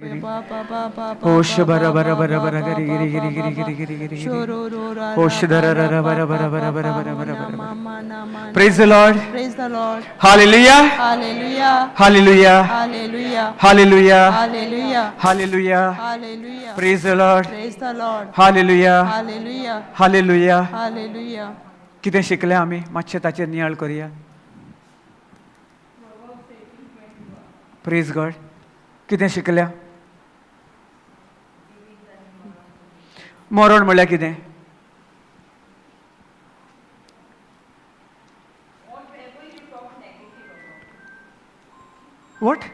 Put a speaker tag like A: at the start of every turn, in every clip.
A: होश बरा बरा बरा बरा गिरी गिरी गिरी गिरी गिरी गिरी गिरी गिरी होश दरा बरा बरा बरा बरा बरा बरा बरा praise the Lord
B: Praise the Lord.
A: Hallelujah
B: Hallelujah.
A: Hallelujah
B: Hallelujah.
A: Hallelujah
B: Hallelujah.
A: Hallelujah
B: Hallelujah.
A: Praise the Lord
B: Praise the Lord.
A: Hallelujah
B: Hallelujah.
A: Hallelujah
B: Hallelujah.
A: कितें शिकले आमी मातशें ताचेर नियाळ करुया प्रेज गॉड कितें शिकल्या मरण म्हळ्यार कितें What?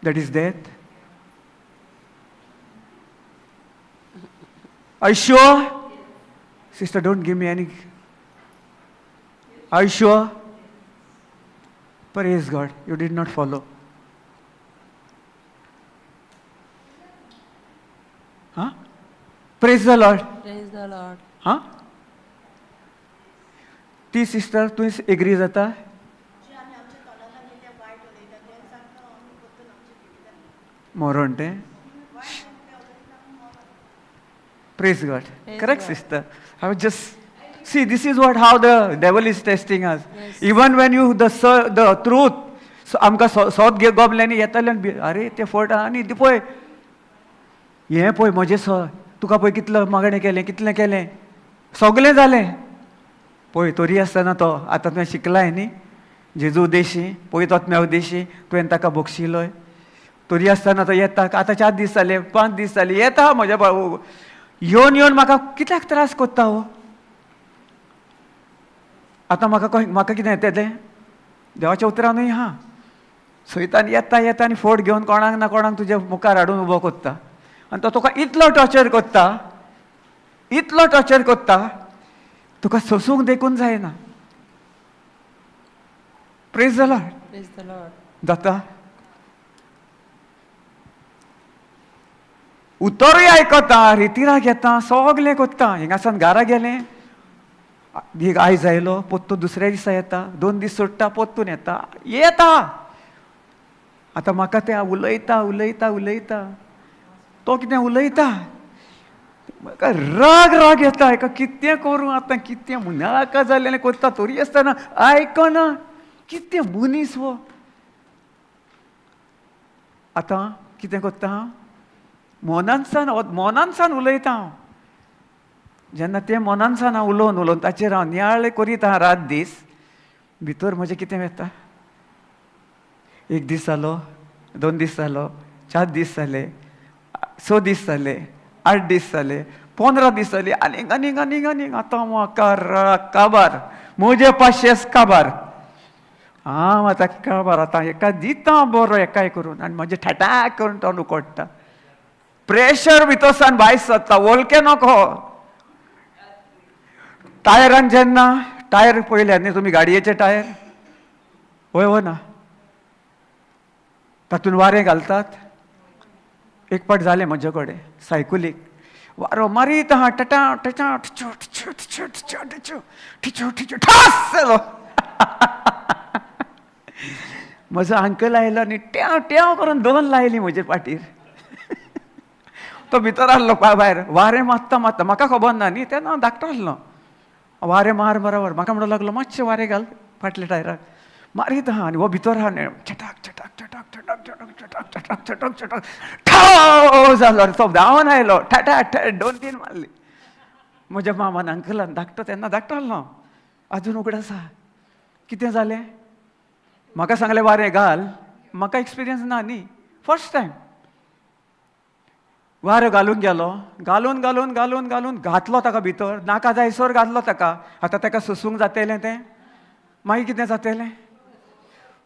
A: That is death. Are you sure? Sister, don't give me any. Are you sure? Praise God. You did not follow. Huh? Praise the Lord.
B: Praise the Lord.
A: Huh? ती sister तू agree जाता मरण ते Praise God. Correct, sister. I was just see. This is what how the devil is testing us.
B: Yes.
A: Even when you the truth. So आमकां सोद गोबल्यांनी येताले अरे ते फोटा आनी ती पळय हें पळय म्हजें सो तुका पळय कितलें मागणें केलें कितलें केलें सगलें जालें पळय तरी आसतना तो आतां तुवें शिकलाय न्ही जेजू उद्देशी पळयत आत्म्या उद्देशी तुवें ताका बक्षिलोय तरी आसतना तो येता आतां 4 दीस जाले 5 दीस जाले येता म्हज्या भाऊ येवन येवन म्हाका कित्याक त्रास कोत्ता हो आतां म्हाका कितें येतलें देवाच्या उतरानूय हा सैतान येता येता आनी फोट घेवन कोणाक ना कोणाक तुज्या मुखार हाडून उबो कोत्ता आनी तो तुका इतलो टॉर्चर कोत्ता तुका सोसूंक देखून जायना praise the Lord
B: Praise the Lord.
A: जाता उतरूय आयकता रितीराक येता सगलें कोत्ता हिंगासान घरा गेलें एक आयज आयलो पोत्तो दुसऱ्या दिसा येता 2 दीस सोडटा पोत्तून येता आतां म्हाका ते उलयता तो कितें उलयता म्हाका राग येता हेका कितें करूं आतां कितें मुनाका जालेलें कोत्ता तरी आसतना आयकना कितें मनीस वो आतां कितें कोत्ता हांव मोनानसान उलयता हांव जेन्ना तें मोनानसान हांव उलोवन ताचेर हांव नियाळ करीत हांव रात दीस भितर म्हजें कितें येता 1 दीस जालो 2 दीस जालो 4 दीस जाले 6 दीस जाले 8 दीस जाले 15 दीस जाली आनीक आतां म्हाका काबार म्हजे 500 काबार हांव आतां काबार आतां एका दिता बरो एकाय करून आनी म्हाजें ठाटाक करून तोंड उकडटा प्रेशर भितरसान भायर सरता वळखे नको टायरान जेन्ना टायर पळयल्यात न्ही तुमी गाडयेचे टायर वय हो ना तातूंत वारें घालतात एक पाट जालें म्हजे कडेन सायकलीक वारो मारीत आहा टटा टटा ठास जालो म्हजो अंकल आयलो आनी ट्याव करून 2 लायली म्हजे पाटीर तो भितर आहलो भायर वारें मारता म्हाका खबर ना न्ही तेन्ना हांव धाकटो आहलो वारें मार बरोबर म्हाका म्हणूं लागलो मातशें वारें घाल फाटल्या टायराक मारीत आहा आनी हो भितर आहा न्ही चटाक ठाव जालो तो धांवन आयलो ठाटा 2-3 मारली म्हज्या मामान अंकलान धाकटो तेन्ना धाकटो आहलो आजून उगड आसा कितें जालें म्हाका सांगलें वारें घाल म्हाका एक्सपिरियन्स ना न्ही फर्स्ट टायम वारो घालून गेलो घालून घातलो ताका भितर नाका जायसर घातलो ताका आतां ताका सोसूंक जातलें तें मागीर कितें जातलें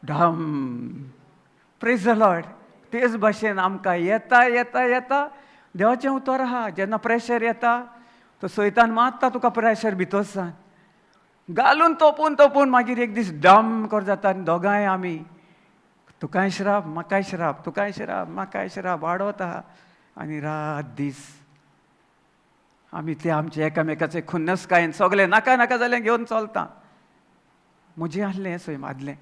A: ढाम प्रेज द लॉर्ड तेच भाशेन आमकां येता देवाचें उतर आहा जेन्ना प्रेशर येता तो सैतान मारता तुका प्रेशर भितरसान घालून तोपून मागीर एक दीस डम कर जाता आनी दोगांय आमी तुकाय श्राप म्हाकाय श्राप तुकाय श्राप म्हाकाय श्राप वाडत आहा आनी रात दीस आमी ते आमचे एकामेकाचे खुन्नसकायेन सगळे नाका जालें घेवन चलता म्हजें आहलें सय आदलें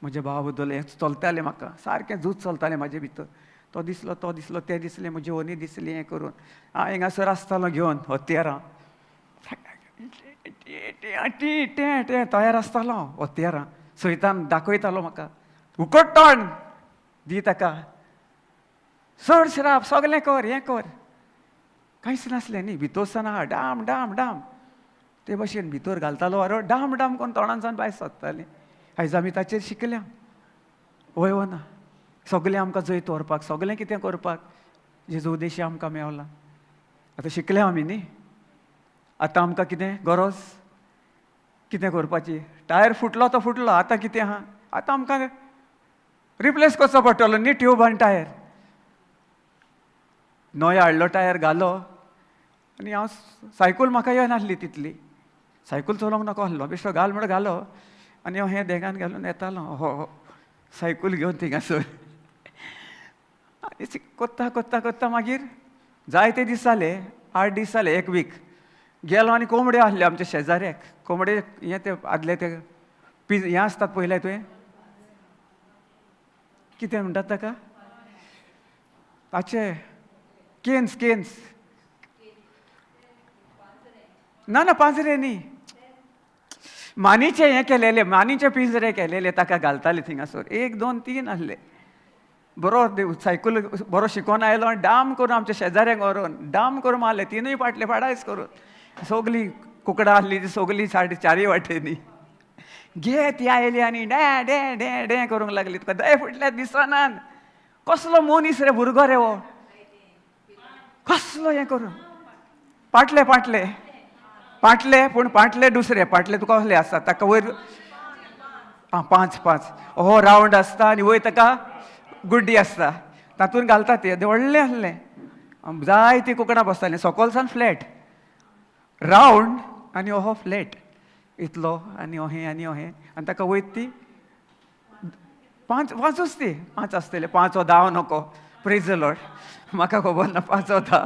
A: म्हजे भावा बद्दल हें चलतालें म्हाका सारकें झूज चलतालें म्हाजे भितर. तो दिसलो तें दिसलें, म्हजी ओनी दिसली हें करून. हांव हिंगासर आसतालो घेवन हत्यारां तयार आसतालो हांव हत्यारां. सैतान दाखयतालो म्हाका, उकट तोंड दी ताका, चड श्राप, सगलें कर, हें कर. कांयच नासलें न्ही, भितर सावन आहा डाम डाम डाम ते भाशेन भितर घालतालो वारो डाम डाम करून तोंडांसान भायर सरतालें. आयज आमी ताचेर शिकल्या वय ना, सगलें आमकां जैत व्हरपाक, सगलें कितें करपाक जेजो उद्देश आमकां मेवला. आतां शिकल्या आमी न्ही, आतां आमकां कितें गरज, कितें करपाची. टायर फुटलो तो फुटलो, आतां कितें आहा, आतां आमकां रिप्लेस करचो पडटलो न्ही ट्यूब आनी टायर. नवो हाडलो टायर घालो आनी हांव सायकल म्हाका येनासली तितली, सायकल चलोवंक नाका आसलो, बेश्टो घाल म्हणून घालो आनी हांव हें देगान घालून येतालो हो सायकल घेवन थिंगासर. आनी कोत्ता कोत्ता कोत्ता मागीर जायते दीस जाले, 8 दीस जाले, 1 वीक गेलो आनी कोंबड्यो आसल्यो आमच्या शेजाऱ्याक. कोंबडे हें ते आदले ते हें आसतात पळयलें तुवें, कितें म्हणटात ताका, ताचे केन्स केन्स ना ना पांजरे न्ही, मानीचे हें केलेले, मानीचे पिंजरे केलेले ताका घालताले थिंगासर. 1 2 3 आसले. बरो सायकल बरो शिकोवन आयलो आनी डाम करून आमच्या शेजाऱ्यांक व्हरून डाम करून मारले, 3 फाटले पाडायच करून. सगलीं कुकडां आसलीं ती सगलीं चारी वाटेनी घे ती आयली आनी डे डे डे डे करूंक लागली. तुका दय फुटल्या दिसनान, कसलो मनीस रे भुरगो रे हो, कसलो हें करून पाटले पाटले पाटले पूण पाटले दुसरे पाटले तुका कसले आसता, ताका वयर 5 हो रावंड आसता आनी वयर ताका गुड्डी आसता, तातूंत घालता ते व्हडलें आसलें. जायतीं कुकडां बसतालीं, सकलसान फ्लॅट रावंड आनी हो फ्लॅट इतलो आनी अहें आनी अहें, आनी ताका वयर ती 5 ती 5 आसतले, 5 वा 10 नको, प्रेज द लॉर्ड, म्हाका खबर ना 5 वा 10.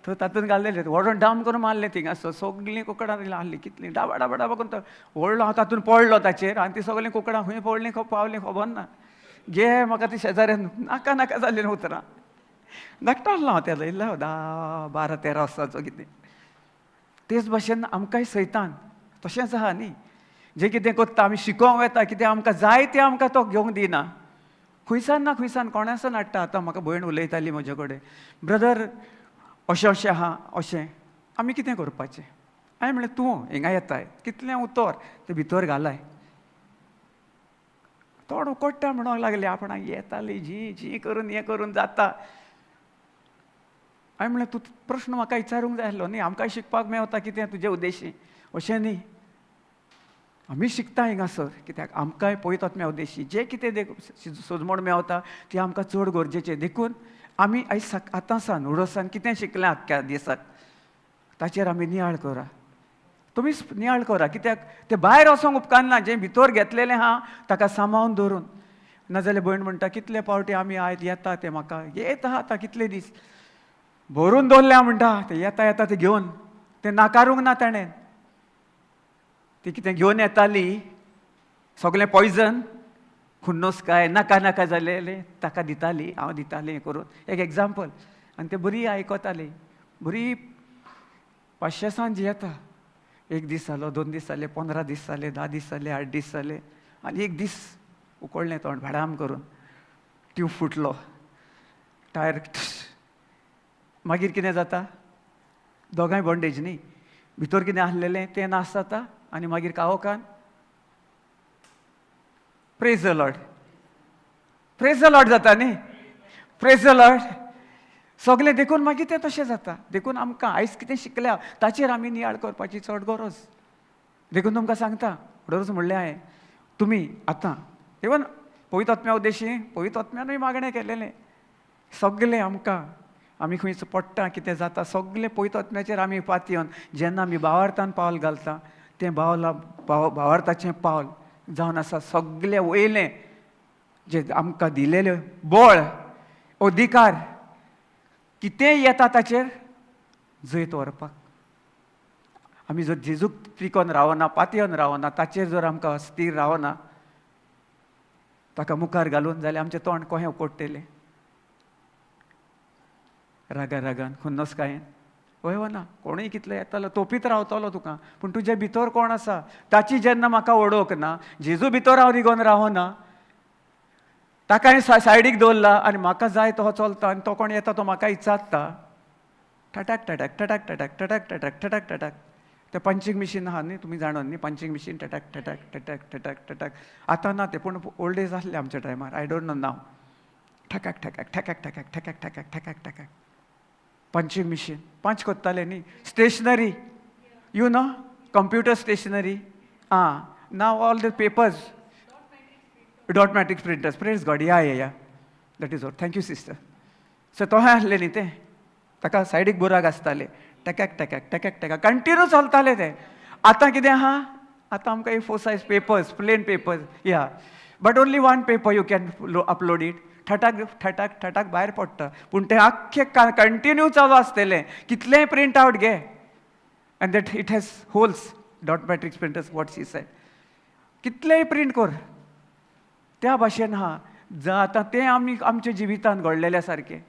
A: तो तातूंत घाललेले व्हडून डाम करून मारले थिंगासर. सगलीं कुकडां आसलीं कितलीं डाबा डाबा डाबा करून व्हडलो हांव तातूंत पडलो ताचेर आनी ती सगलीं कुकडां खंय पडलीं पावलीं खबर ना. घे म्हाका ती शेजाऱ्यान नाका नाका जालीं उतरां धाकटो हांव तेजो, इल्लो 10 12 13 वर्साचो कितें. तेच भाशेन आमकांय सैतान तशेंच आहा न्ही, जें कितें करता आमी शिकोवंक येता, कितें आमकां जाय तें आमकां तो घेवंक दिना. खंयसान ना खंयसान कोणासान हाडटा. आतां म्हाका भयण उलयताली म्हजे कडेन, ब्रदर अशें अशें आहा, अशें आमी कितें करपाचें. हांवें म्हणलें तूं हिंगा येताय, कितलें उतर तें भितर घालाय. तोंड उकडटा म्हणूंक लागलें, आपणाक येताली जी करून हें करून जाता. हांवें म्हणलें तूं प्रश्न म्हाका विचारूंक जाय आसलो न्ही, आमकांय शिकपाक मेवता कितें तुजें उद्देशी, अशें न्ही. आमी शिकता हिंगासर कित्याक आमकांय पळयत आत्म्या उद्देशी जें कितें सोजमोण मेवता तें आमकां चड गरजेचें. देखून आमी आयज आतां सावन उडोसान कितें शिकलें आख्ख्या दिसाक ताचेर आमी नियाळ करा. तुमीच नियाळ करा, कित्याक तें भायर वचोंक उपकारना. जें भितर घेतलेलें आहा ताका सांबाळून धरून. नाजाल्यार भयण म्हणटा कितले फावटी आमी आयज येता तें म्हाका येत आहा आतां कितले दीस भरून दवरल्या म्हणटा, तें येता येता तें घेवन तें नाकारूंक ना ताणें. ती कितें घेवन येताली सगलें पॉयजन, खुन्नस काय नाका नाका जालेलें ताका दिताली, हांव दितालें हें करून. एक एग्जाम्पल. आनी तें बरी आयकताली, बरी 500 सांज येता. 1 दीस जालो, 2 दीस जाले, 15 दीस जाले, 10 दीस जाले, 8 दीस जाले आनी 1 दीस उकडलें तोंड भाडाम करून, ट्यूब फुटलो, टायर. मागीर कितें जाता, दोगांय बॉन्डेज न्ही, भितर कितें आसलेलें तें नास जाता आनी मागीर काळोखान praise the Lord, praise the Lord जाता न्ही, प्रेज द लॉर्ड. सगलें देखून मागीर तें तशें जाता. देखून आमकां आयज कितें शिकल्या ताचेर आमी नियाळ करपाची चड गरज. देखून तुमकां सांगता, रोज म्हणलें हांवें, तुमी आतां इवन पवित्र आत्म्या उद्देशी पवित्र आत्म्यानूय मागणें केलेलें. सगलें आमकां आमी खंय पडटा कितें जाता सगलें पवित्र आत्म्याचेर आमी पातयेवन जेन्ना आमी भावार्थान पावल घालता तें भावार्थाचें पावल जावन आसा. सगलें वयलें जें आमकां दिलेलें बळ, अधिकार कितेंय येता ताचेर जैत व्हरपाक. आमी जर जेजूक पिकोवन रावना, पातयेवन रावना, ताचेर जर आमकां स्थिर रावना ताका मुखार घालून जाल्यार आमचें तोंड कोहें उकोडटलें रागान खुन्नसकायेन वय ना कोणूय कितलो येतालो तोपीत रावतलो तुका पूण तुजे भितर कोण आसा ताची जेन्ना म्हाका वळख ना जेजू भितर हांव रिगोन रावना ताका हांवें सायडीक दवरला आनी म्हाका जाय तो चलता आनी तो कोण येता तो म्हाका इचारता टटाक टटाक टटाक टटाक टटाक टटाक टटाक टटाक तें पंचींग मशीन आहा न्ही तुमी जाणून न्ही पंचींग मशीन टटाक टटाक टटाक टटाक टटाक आतां ना तें पूण ओल्ड एज आसलें आमच्या टायमार आय डोंट नो नाव ठकाक ठकाक ठकाक ठकाक ठकाक ठकाक ठकाक ठकाक पंचींग मशीन पंच कोत्ताले न्ही stationery you know computer stationery आं नाव all the papers dot matrix printers praise God yeah that is all thank you sister so तो आसले न्ही ते ताका सायडीक बुराक आसताले टकाक टकाक टकाक टकाक कंटिन्यू चलताले ते आतां कितें आहा आतां आमकां A four size papers plain papers yeah but only one paper you can upload it ठटाक ठटाक ठटाक भायर पडटा पूण तें आख्खें कंटिन्यू चालू आसतलें कितलेंय प्रिंट आवट घे and that it has holes dot matrix printers what she said कितलेंय प्रिंट कर त्या भाशेन आहा आतां तें आमी आमच्या जिवितांत घडलेल्या सारकें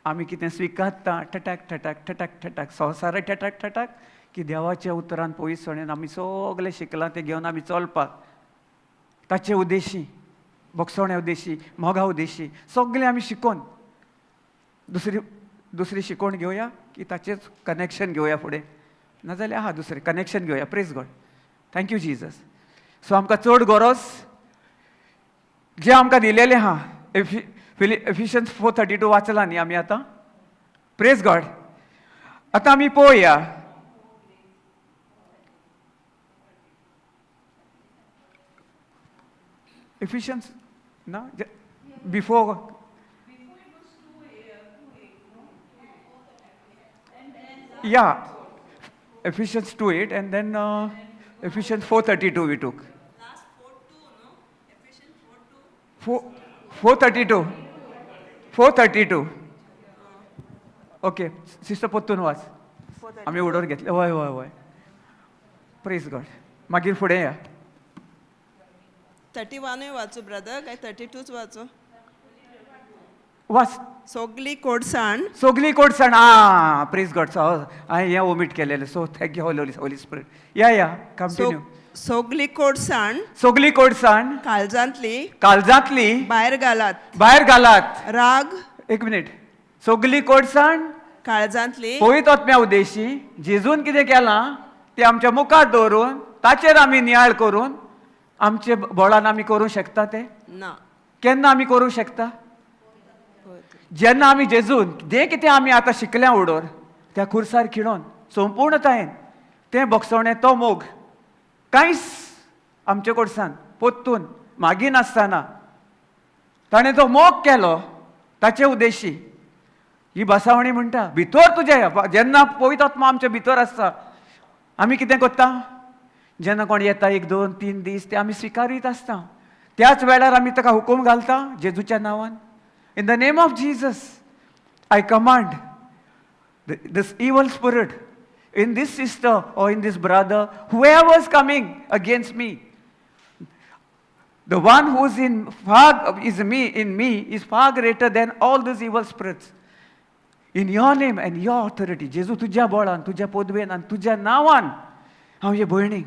A: आमी कितें स्विकारता ठटाक ठटाक ठटाक ठटाक संवसार ठटाक ठटाक की देवाच्या उतरान पयसणेन आमी सगळें शिकलां तें घेवन आमी चलपाक ताचे उद्देशी बोगसोण्या उद्देशी मोगा उद्देशी सगळें आमी शिकोवन दुसरी शिकोवण घेवया की ताचेच कनेक्शन घेवया फुडें नाजाल्यार आहा दुसरें कनेक्शन घेवया praise God thank you Jesus so आमकां चड गरज जें आमकां दिलेलें आहा एफिशियन्स 4:32 वाचला न्ही आमी आतां प्रेज गॉड आतां आमी पळोवया एफिशियन्स ना बिफोर या Ephesians 2:8 and then Ephesians 4:32 we took.
C: Last 4:2, no? Ephesians 4:2.
A: 4:32. 4:32. Okay sister पोत्तून वाच आमी उडोर घेतले वय वय वय प्रेज गॉड मागीर फुडें या
C: 31 वाचू ब्रदर काय 32च वाचू
A: वाच
C: सोगली कोडसाण
A: सोगली कोडसाण आ प्रेज गॉड हांवें हें ओमीट केलेलें so thank you Holy Spirit yeah continue
C: सोगली कोडसाण
A: सोगली कोडसाण
C: काळजांतली भायर घालात राग
A: एक मिनिट सोगली कोडसाण
C: काळजांतली
A: पवित्र आत्म्या उद्देशी जेजून कितें केलां तें आमच्या मुखार दवरून ताचेर आमी नियाळ करून आमचे बळान आमी करूंक शकता तें
C: ना
A: केन्ना आमी करूंक शकता जेन्ना आमी जेजून जें कितें आमी आतां शिकल्या उडोर त्या खुर्सार खिणोवन संपूर्णतायेन तें बोगसोणें तो मोग कांयच आमचे कडसान पोत्तून मागी नासतना ताणें तो मोग केलो ताचे उद्देशी ही बसावणी म्हणटा भितर तुजे जेन्ना पवित्र आत्मा आमच्या भितर आसता आमी कितें करता जेन्ना कोण येता 1 2 3 दीस ते आमी स्विकारीत आसता त्याच वेळार आमी ताका हुकूम घालता जेजूच्या नांवान in the name of Jesus I command this evil spirit in this sister or in this brother, whoever is coming against me, the one who is in me is far greater than all these evil spirits. In your name and your authority, Jesu तुझ्या बळान तुझ्या पदवेन आनी तुझ्या नांवान हांव हे भयणीक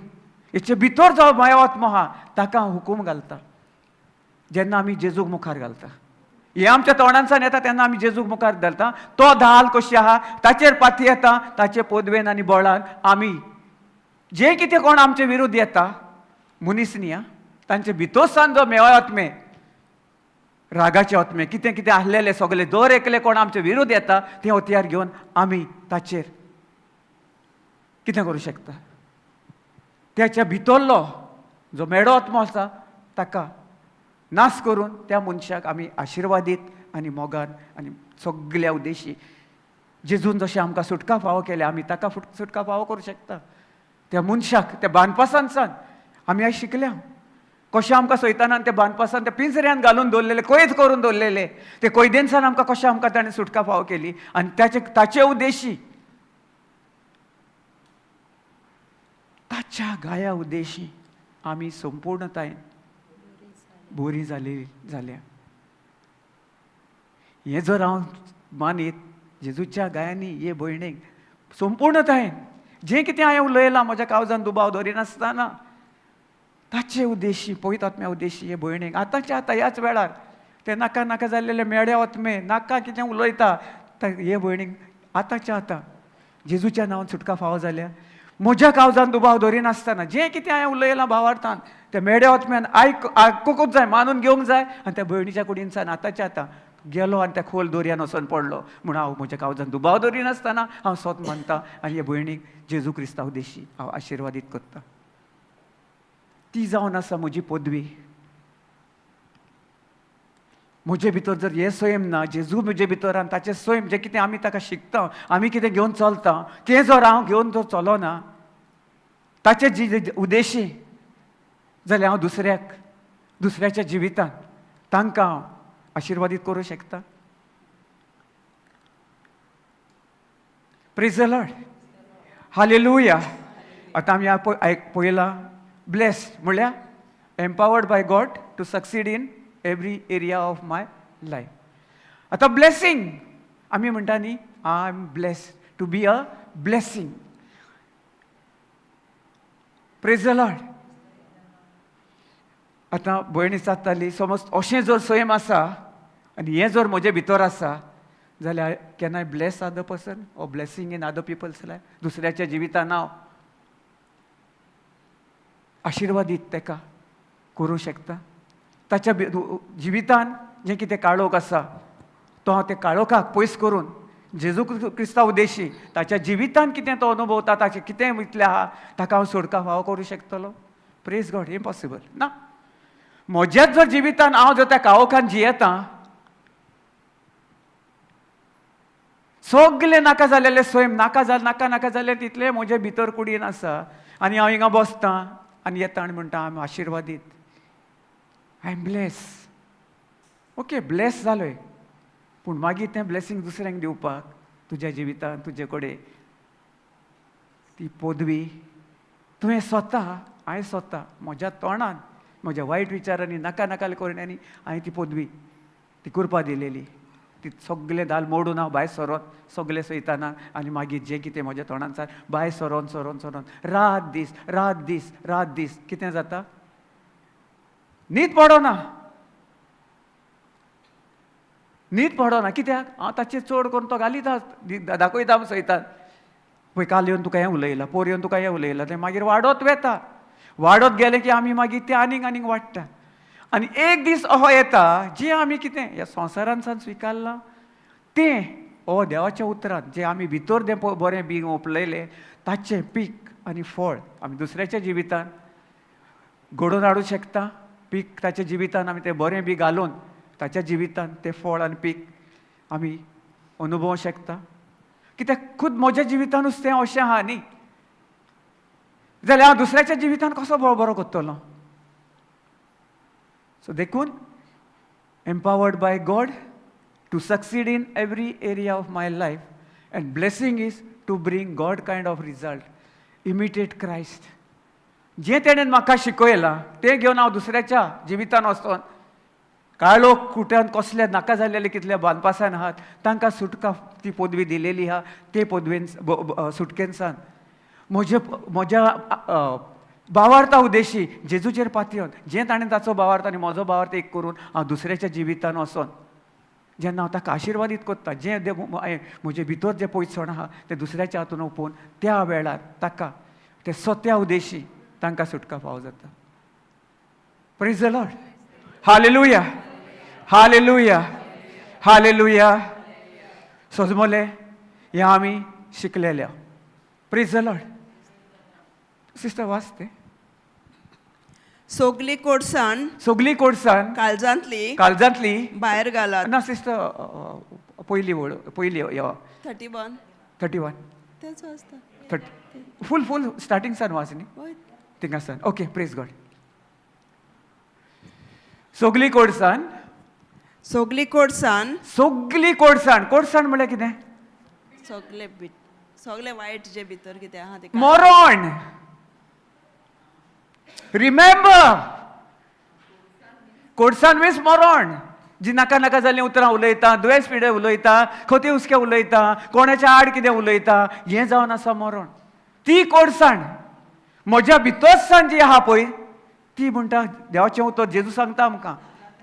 A: हेचे भितर जो माया आत्मा आहा ताका हांव हुकूम घालता जेन्ना आमी जेजूक मुखार घालता हे आमच्या तोंडांसान येता तेन्ना आमी जेजूक मुखार घालता तो धाल कशी आहा ताचेर पाती येता ताचे पदवेन आनी बळान आमी जे कितें कोण आमचे विरुद्ध येता मनीस न्ही आं तांचे भितरसान जो मेळ आत्मे रागाचे आत्मे कितें कितें आसलेले सगळे दर एकले कोण आमचे विरुद्ध येता तें हत्यार घेवन आमी ताचेर कितें करूं शकता त्याच्या भितरलो जो मेळो आत्मो आसा ताका नाश करून त्या मनशाक आमी आशिर्वादीत आनी मोगान आनी सगळ्या उद्देशी जेजून जशें आमकां सुटका फावो केले आमी ताका सुटका फावो करूं शकता त्या मनशाक त्या बांदपासानसान आमी आयज शिकल्या कशें आमकां सैतानान त्या बांदपासान त्या पिंजऱ्यान घालून दवरलेले कैद करून दवरलेले ते कैदेनसान आमकां कशें आमकां ताणें सुटका फावो केली आनी ताचे उद्देशी ताच्या गाया उद्देशी आमी संपूर्णतायेन बरी जाल्या. हे जर हांव मानीत जेजूच्या गायांनी हे भयणीक संपूर्णतायेन जें कितें हांवें उलयलां म्हज्या काळजांत दुबाव धरिनासतना ताचे उद्देशी पवित्र आत्म्या उद्देशी हे भयणीक आतांच्या आतां ह्याच वेळार ते नाका नाका जाल्लेले मेड्या वतमे नाका कितें उलयता हे भयणीक आतांच्या आतां जेजूच्या नांवान सुटका फावो जाल्या. म्हज्या काळजांत दुबाव धरिनासतना जें कितें हांवें उलयलां भावार्थान त्या मेड्या वतम्यान आयकूंकूच जाय, मानून घेवंक जाय आनी त्या भयणीच्या कुडीनसान आतांच्या आतां गेलो आनी त्या खोल दोरयान वचून पडलो. म्हूण हांव म्हज्या काळजांत दुबाव धरिनासतना हांव स्वत मानता आनी हे भयणीक जेजू क्रिस्ता उद्देशी हांव आशिर्वादीत करता. ती जावन आसा म्हजी पदवी. म्हजे भितर जर हे सैम ना, जेजू म्हजे भितर आनी ताचें सैम जें कितें आमी ताका शिकता, आमी कितें घेवन चलता तें जर हांव घेवन जर चलोना ताचे जी उद्देशी जाल्यार हांव दुसऱ्याच्या जिवितांत तांकां हांव आशिर्वादीत करूं शकता. Praise the Lord. हालेलुया. आतां आमी पळयलां ब्लेस्ड म्हळ्यार empowered by God to succeed in every area of my life. आतां ब्लेसिंग आमी म्हणटा न्ही I am blessed to be a blessing. Praise the Lord. आतां भयण विचारताली समज अशें जर सैम आसा आनी हें जर म्हजे भितर आसा जाल्यार can I bless other person or blessing in other people's life. दुसऱ्याच्या जिवितान हांव आशिर्वादीत ताका करूं शकता. ताच्या जिवितान जें कितें काळोख आसा तो हांव ते काळोखाक पयस करून जेजू क्रिस्ता उद्देशी ताच्या जिवितान कितें तो अनुभवता ताचें कितें इतलें आहा ताका हांव सुटका फावो करूं शकतलो. Praise God. इम्पॉसिबल ना. म्हज्याच जर जिवितान हांव जर त्या काळोखान जियेता सगळे नाका जाल्लेले सैम नाका नाका जाल्ले तितले म्हजे भितर कुडीन आसा आनी हांव हिंगा बसतां आनी येता आनी म्हणटा हांव आशिर्वादीत. I am bless. Okay bless जालोय पूण मागीर तें ब्लेसिंग दुसऱ्यांक दिवपाक तुज्या जिवितान तुजे कडेन ती पदवी तुवें स्वता हांवें स्वता म्हज्या तोंडान म्हज्या वायट विचारांनी नाका नाका करण्यांनी हांवें ती पदवी ती करपा दिलेली. ती सगळे दाल मोडून हांव भायर सरोन सगळे सयताना आनी मागीर जें कितें म्हज्या तोंडान भायर सरोन रात दीस कितें जाता न्हीद पडना. कित्याक हांव ताचेर चड करून तो घालिता दाखयता सयतान पळय काल येवन तुका हें उलयलां पोर येवन तुका हें उलयलां तें मागीर वाडत वेता. वाडत गेलें की आमी मागीर तें आनीक वाडटा. आनी एक दीस असो येता जें आमी कितें ह्या संवसारान सावन स्विकारलां तें देवाच्या उतरांत जें आमी भितर तें बरें बी ओपलयलें ताचें पीक आनी फळ आमी दुसऱ्याच्या जिवितान घडोवन हाडूं शकता. पीक ताच्या जिवितान आमी तें बरें बी घालून ताच्या जिवितान तें फळ आनी पीक आमी अनुभवूंक शकता. कित्याक खूद म्हज्या जिवितानूच तें अशें आहा न्ही जाल्यार हांव दुसऱ्याच्या जिवितान कसो बरो करतलो. सो देखून empowered by God to succeed in every area of my life and blessing is to bring God kind of result imitate Christ. जें तेणेन म्हाका शिकयलां तें घेवन हांव दुसऱ्याच्या जिवितान वचोन काळोख कुट्यान कसले नाका जाल्लेले कितले बांदपासान आहात तांकां सुटका ती पदवी दिलेली आहा ते पदवेन सुटकेनसान म्हज्या भावार्था उद्देशी जेजूचेर पातयेवन जें ताणें ताचो भावार्थ आनी म्हजो भावार्थ एक करून हांव दुसऱ्याच्या जिवितान वचोन जेन्ना हांव ताका आशिर्वादीत करता जें म्हजे भितर जें पयसण आहा तें दुसऱ्याच्या हातून ओपोवन त्या वेळार ताका ते सत्या उद्देशी तांकां सुटका फावो जाता. Praise the Lord. Hallelujah. Hallelujah. Hallelujah. सोजमोले हें आमी शिकलेल्या. Praise the Lord. सिस्टर वाचते.
C: सगली कोडसाण
B: काळजांतली
C: भायर घालात.
A: ना सिस्टर पयली यो 31
B: तेच वाचता.
A: 30 फूल स्टार्टिंग सान वाच न्ही
B: हय.
A: थिंगासान. Okay praise God. सगली कोडसाण कोडसाण म्हळ्यार कितें
C: सगळे वायट जे भितर कितें आहा तें
A: मरण. रिमेंबर कोर्सान मीन्स मरण. जी नाका नाका जाल्ली उतरां उलयता, दुयेंस पिडे उलयता, खोती हुस्के उलयता, कोणाच्या आड कितें उलयता, हें जावन आसा मरण. ती कोडसाण म्हज्या भितरसान जी आहा पळय ती म्हणटा देवाचें उतर जेजू सांगता आमकां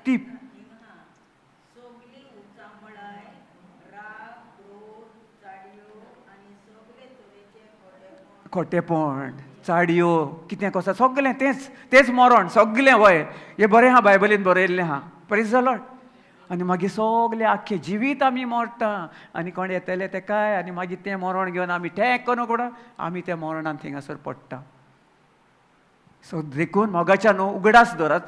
A: ती खोटेपण, चाडयो, कितें कसो सगळें तेच तेच मरण सगळें वय. हें बरें आहा बायबलीन बरयल्लें आहा. Praise the Lord. आनी मागीर सगळें आख्खें जिवीत आमी मरता आनी कोण येतले ते काय आनी मागीर तें मरण घेवन आमी ठेक नको आमी त्या मरणान थिंगासर पडटा. सो देखून मोगाच्या न्हू उगडास धरात.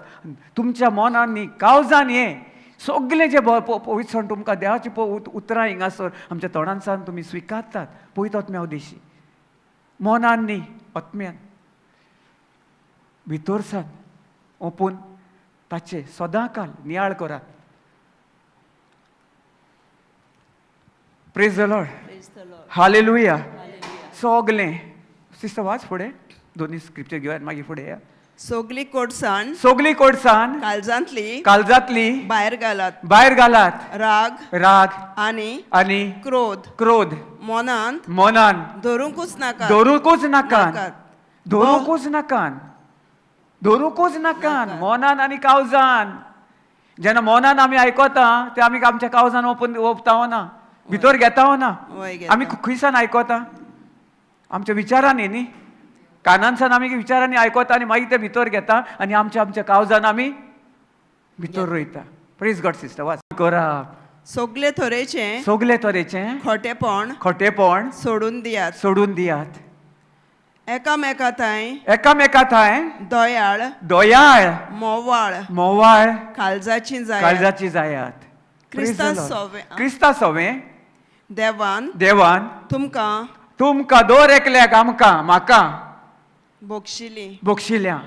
A: तुमच्या मनान न्ही काळजान हें सगळें जे पवित्र तुमकां देवाची उतरां हिंगासर आमच्या तोंडांसान तुमी स्विकारतात पळयतात आत्म्यावदेशी. मनान न्ही आत्म्यान भितरसान ओपून ताचे सदांकाल नियाळ करात. Praise the Lord. हालेलुया. सगलें सिस्टर वाच फुडें दोन्ही स्क्रिप्चर घेऊया मागीर फुडें या.
C: सगली कोडसाण
A: सगली कोडसाण काळजांतली
C: भायर घालात.
A: राग
C: आनी
A: क्रोध मनान
C: धरूंकूच
A: नाकान मनान आनी काळजान. जेन्ना मनान आमी आयकता ते आमी आमच्या काळजान ओपता ना भितर घेता ना. आमी खंयसान आयकता आमच्या विचारांनी न्ही कानांसान आमी विचारांनी आयकता आनी मागीर ते भितर घेता आनी आमच्या काळजान आमी भितर रोयता. प्रेज गॉड सिस्टर वाच करप.
C: सगले तरेचें
A: खोटेपण
C: सोडून दियात. एकामेकांताय दयाळ मोवाळ काळजाची
A: जायात.
C: क्रिस्ता सवे देवान
A: तुमकां दोर एकल्याक म्हाका बक्षिल्या.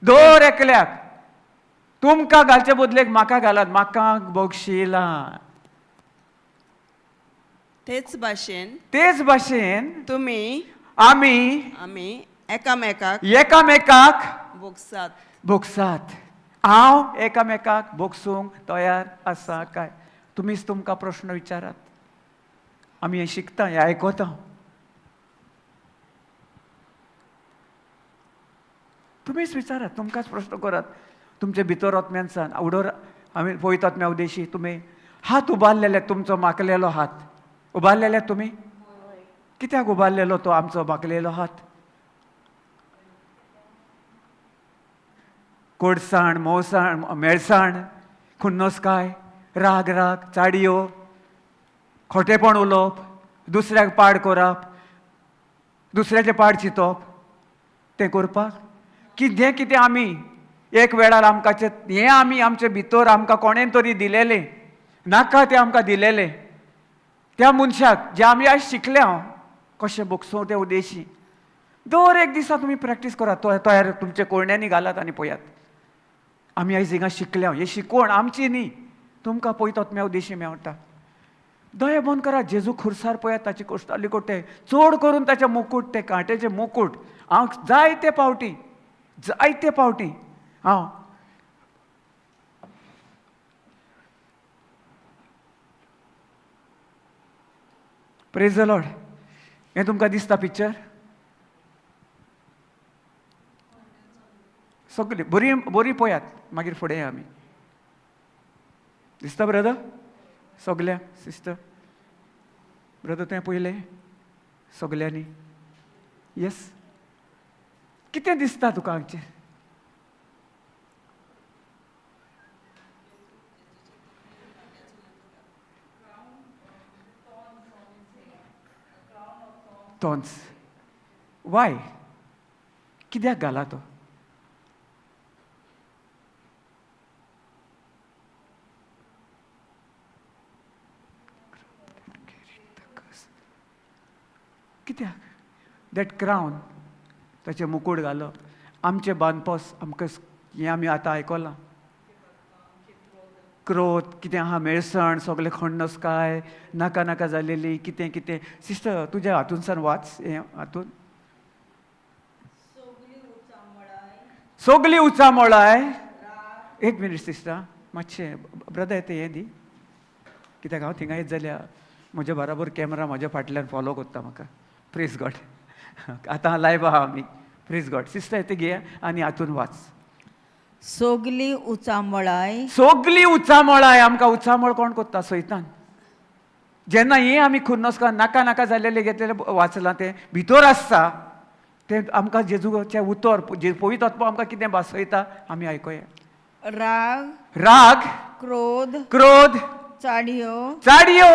A: दोर एकल्याक तुमकां घालचे बदलेक म्हाका घालात. म्हाका बक्षिला.
C: तेच भाशेन
A: तुमी आमी एकामेकाक बोगसात. हांव एकामेकाक बोगसूंक तयार आसा काय. तुमीच तुमकां प्रश्न विचारात. आमी हें शिकता हें आयकता. तुमीच विचारात तुमकांच प्रश्न करात. तुमचे भितर आत्म्यानसान आवडोर आमी पळयतात आत्म्यावदेशी तुमी हात उबारलेले तुमचो माकलेलो हात उबारलेले तुमी कित्याक उबारलेलो तो आमचो माकलेलो हात. कोडसाण मोवसाण मेळसाण खुन्नसकाय राग चाडयो खोटेपण उलोवप दुसऱ्याक पाड करप दुसऱ्याचे पाड चिंतप तें करपाक कितें आमी एक वेळार आमकां हें आमी आमचे भितर आमकां कोणें तरी दिलेलें नाका तें आमकां दिलेलें त्या मनशाक जें आमी आयज शिकले कशें बोगसूं तें उद्देशी. दर एक दिसा तुमी प्रॅक्टीस करात. तयार तुमचे कोळण्यांनी घालात आनी पळयात. आमी आयज हिंगा शिकले ही शिकवण आमची न्ही तुमकां पळयतात आत्म्या उद्देशी मेळटा. दया बंद करात. जेजू खुर्सार पळयात ताचे कोश्टाली कोटे चड करून ताचे मुकूट ते कांटेचे मुकूट हांव जायते फावटी हांव प्रेज द लॉर्ड. हें तुमकां दिसता पिक्चर सगळी बरी पळयात मागीर फुडें आमी दिसता ब्रदर सगल्या सिस्टर ब्रदर तें पयलें सगल्यांनी येस कितें दिसता तुका हांगचेर. थॉर्न्स वाय कित्याक घाला तो. कित्याक दॅट क्रावन ताचे मुकूट घालप आमचे बांदपोस आमकां हें आमी आतां आयकलां. क्रोध कितें आहा मेळसण सगळें खण्णसकाय नाका नाका जालेली कितें सिस्टर तुज्या हातूंतसान वाच हें हातून सगली उचामळाय एक मिनीट सिस्टर मातशें ब्रदर येता हें दी कित्याक हांव थिंगा येत जाल्यार म्हज्या बराबर कॅमेरा म्हज्या फाटल्यान फॉलो करता म्हाका प्रेज गॉड आतां लायव्ह आहा आमी प्रेज गॉड सिस्टर येता घे आनी हातून वाच
B: सोगली उचामळाय
A: सगळी उचामळाय आमकां उचामळ कोण कोत्ता सैतान जेन्ना हें आमी खुन्नोसका नाका नाका जाल्लेले घेतलेले वाचलां तें भितर आसता तें आमकां जेजूचें उतर पवित्र आत्मा आमकां कितें भासयता आमी आयकोया
B: राग
A: राग
B: क्रोध
A: क्रोध
B: चाडयो
A: चाडयो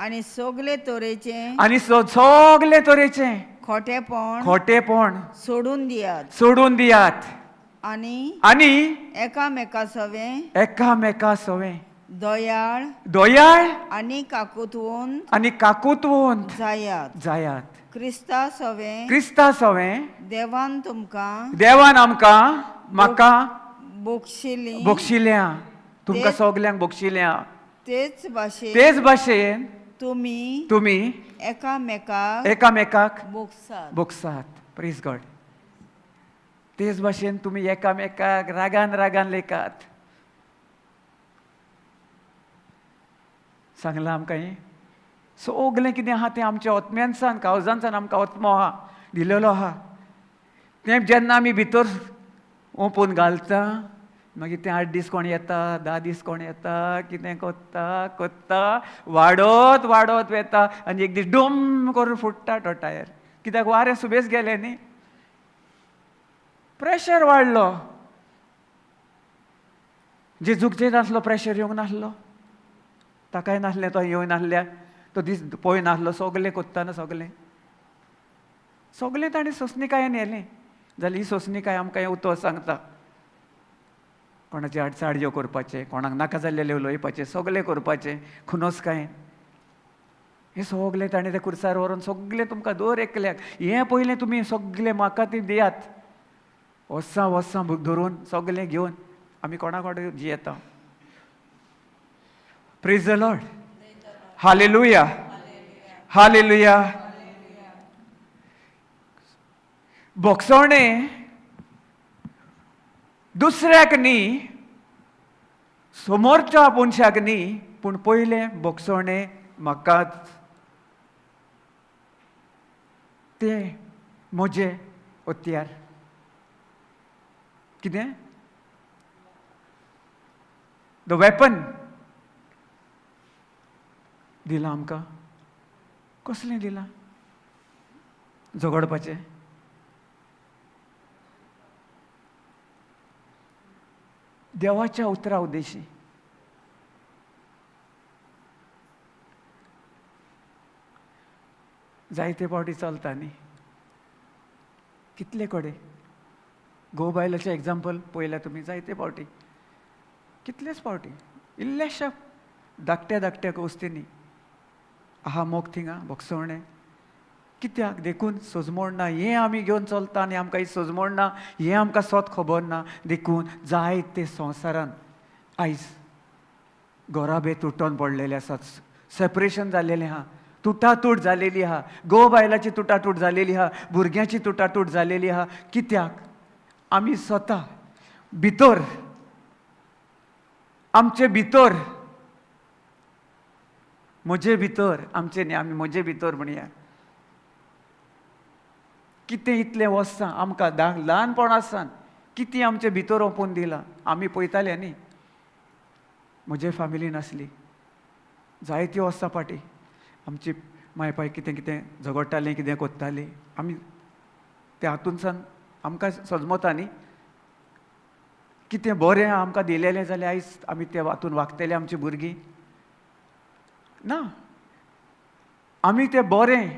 B: आनी सगले तरेचे
A: आनी सगले तरेचे खोटेपण
B: सोडून दियात
A: सोडून दियात
B: आनी
A: आनी
B: एकामेका सवें दयाळ
A: दोयाळ
B: आनी
A: काकुतवंत
B: जायात क्रिस्ता सवें देवान
A: आमकां म्हाका
B: बक्षिल्या
A: तुमकां सगल्यांक बक्षिल्या
B: तेच
A: भाशेन तुमी एकामेकाक बोगसात प्रेज गॉड तेच भाशेन तुमी एकामेकाक रागान लेखात सांगलां आमकां हें सगलें कितें आहा तें आमच्या आत्म्यांसान काळजांसान आमकां आत्मो आहा दिलेलो आहा तें जेन्ना आमी भितर ओपून घालता मागीर तें 8 दीस कोण येता 10 दीस कोण येता कितें कोत्ता वाडत वेता आनी एक दीस डूम करून फुट्टा तो टायर कित्याक वारें सुबेज गेलें न्ही प्रेशर वाडलो जेजूकचेर नासलो प्रेशर येवंक नासलो ताकाय नासलें तो येवं नासल्या तो दीस पळय नासलो सगलें कोत्ताना सगलें ताणें सोंसणीकायेन येलें जाल्यार ही सोंसणीकाय आमकां हें उतर सांगता कोणाचे आडसाडयो करपाचें कोणाक नाका जाल्लेलें उलोवपाचें सगलें करपाचें खुनोसकायेन हें सगलें ताणें त्या कुर्सार व्हरून सगलें तुमकां दर एकल्याक हें पयलें तुमी सगलें म्हाका ती दियात वर्सां धरून सगलें घेवन आमी कोणा कडेन जियेता praise the Lord hallelujah hallelujah बोगसवणें दुसऱ्याक न्ही समोरच्या मनशाक न्ही पूण पयलें बोगसवणें म्हाकाच तें म्हजें हत्यार कितें द वेपन दिलां आमकां कसलें दिलां झगडपाचें देवाच्या उतरा उद्देशी जायते फावटी चलता न्ही कितले कडेन घोव बायलाचें एग्जाम्पल पळयल्यार तुमी जायते फावटी कितलेच फावटी इल्लेशा धाकट्या गोश्टींनी आहा मोग थिंगा बोगसवणें कित्याक देखून सजमोड ना हें आमी घेवन चलता आनी आमकां ही सजमोड ना हें आमकां स्वत खबर ना देखून जायते संवसारान आयज घोराबे तुटोन पडलेले आसात सेपरेशन जाल्लेलें आहा तुटातूट जालेली आहा घोव बायलाची तुटातूट जालेली आहा भुरग्यांची तुटातूट जालेली आहा कित्याक आमी स्वता भितर आमचे भितर म्हजे भितर आमचे न्ही आमी म्हजे भितर म्हणया कितें इतलें वर्सां आमकां ल्हानपणासान कितें आमचे भितर ओपून दिलां आमी पळयताले न्ही म्हजे फॅमिलीन आसली जायती वर्सां फाटीं आमची माय पाय कितें कितें झगडटालीं कितें कोत्तालीं आमी त्या हातूंतसान आमकां सजमता न्ही कितें बरें आमकां दिलेलें जाल्यार आयज आमी त्या हातून वागतले आमचीं भुरगीं ना आमी तें बरें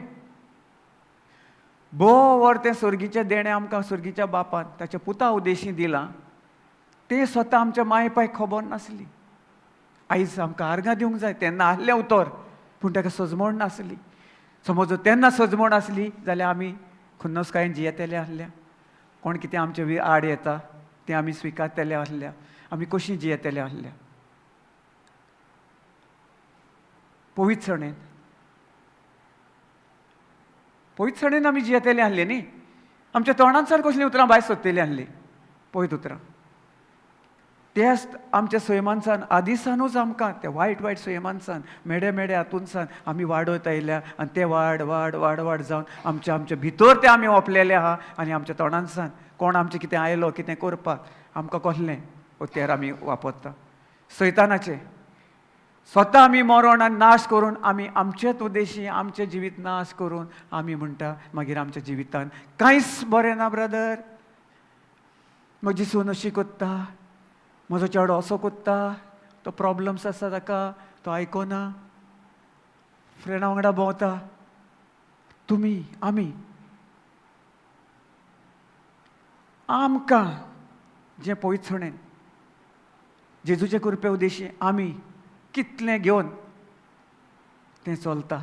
A: वर तें सर्गीचें देणें आमकां सर्गीच्या बापान ताच्या पुता उद्देशी दिलां तें स्वता आमच्या माय पायक खबर नासली आयज आमकां आर्गां दिवंक जाय तेन्ना आहलें उतर पूण ताका सजमोड नासली समज तेन्ना सजमोड आसली जाल्यार आमी खुन्नसकायेन जियेतेले आहल्या कोण कितें आमचे आड येता तें आमी स्विकारतेले आहल्या आमी कशीं जियेतेले आहल्या पवित्र सणेन आमी जियेतेले आहले न्ही आमच्या तोंडांतल्यान कसलीं उतरां भायर सोदतेलीं आहलीं पळयत उतरां तेच आमच्या सैमानसान आदिसानूच आमकां ते वायट वायट सैमानसान मेडे मेडे हातूनसान आमी वाडत आयल्या आनी ते वाड वाड वाड वाड जावन आमच्या भितर ते आमी ओपलेले आहा आनी आमच्या तोंडानसान कोण आमचें कितें आयलो कितें करपाक आमकां कसलें तेर आमी वापरता सैतानाचे स्वता आमी मरण आनी नाश करून आमी आमचेच उद्देशी आमचें जिवीत नाश करून आमी म्हणटा मागीर आमच्या जिवितान कांयच बरें ना ब्रदर. म्हजी सून अशी कोत्ता, म्हजो चेडो असो कोत्ता, तो प्रॉब्लम्स आसा ताका, तो आयकना, फ्रेंडा वांगडा भोंवता. तुमी आमी आमकां जें पयसणें जेजूचे कृपे उद्देशी आमी कितलें घेवन तें चलता.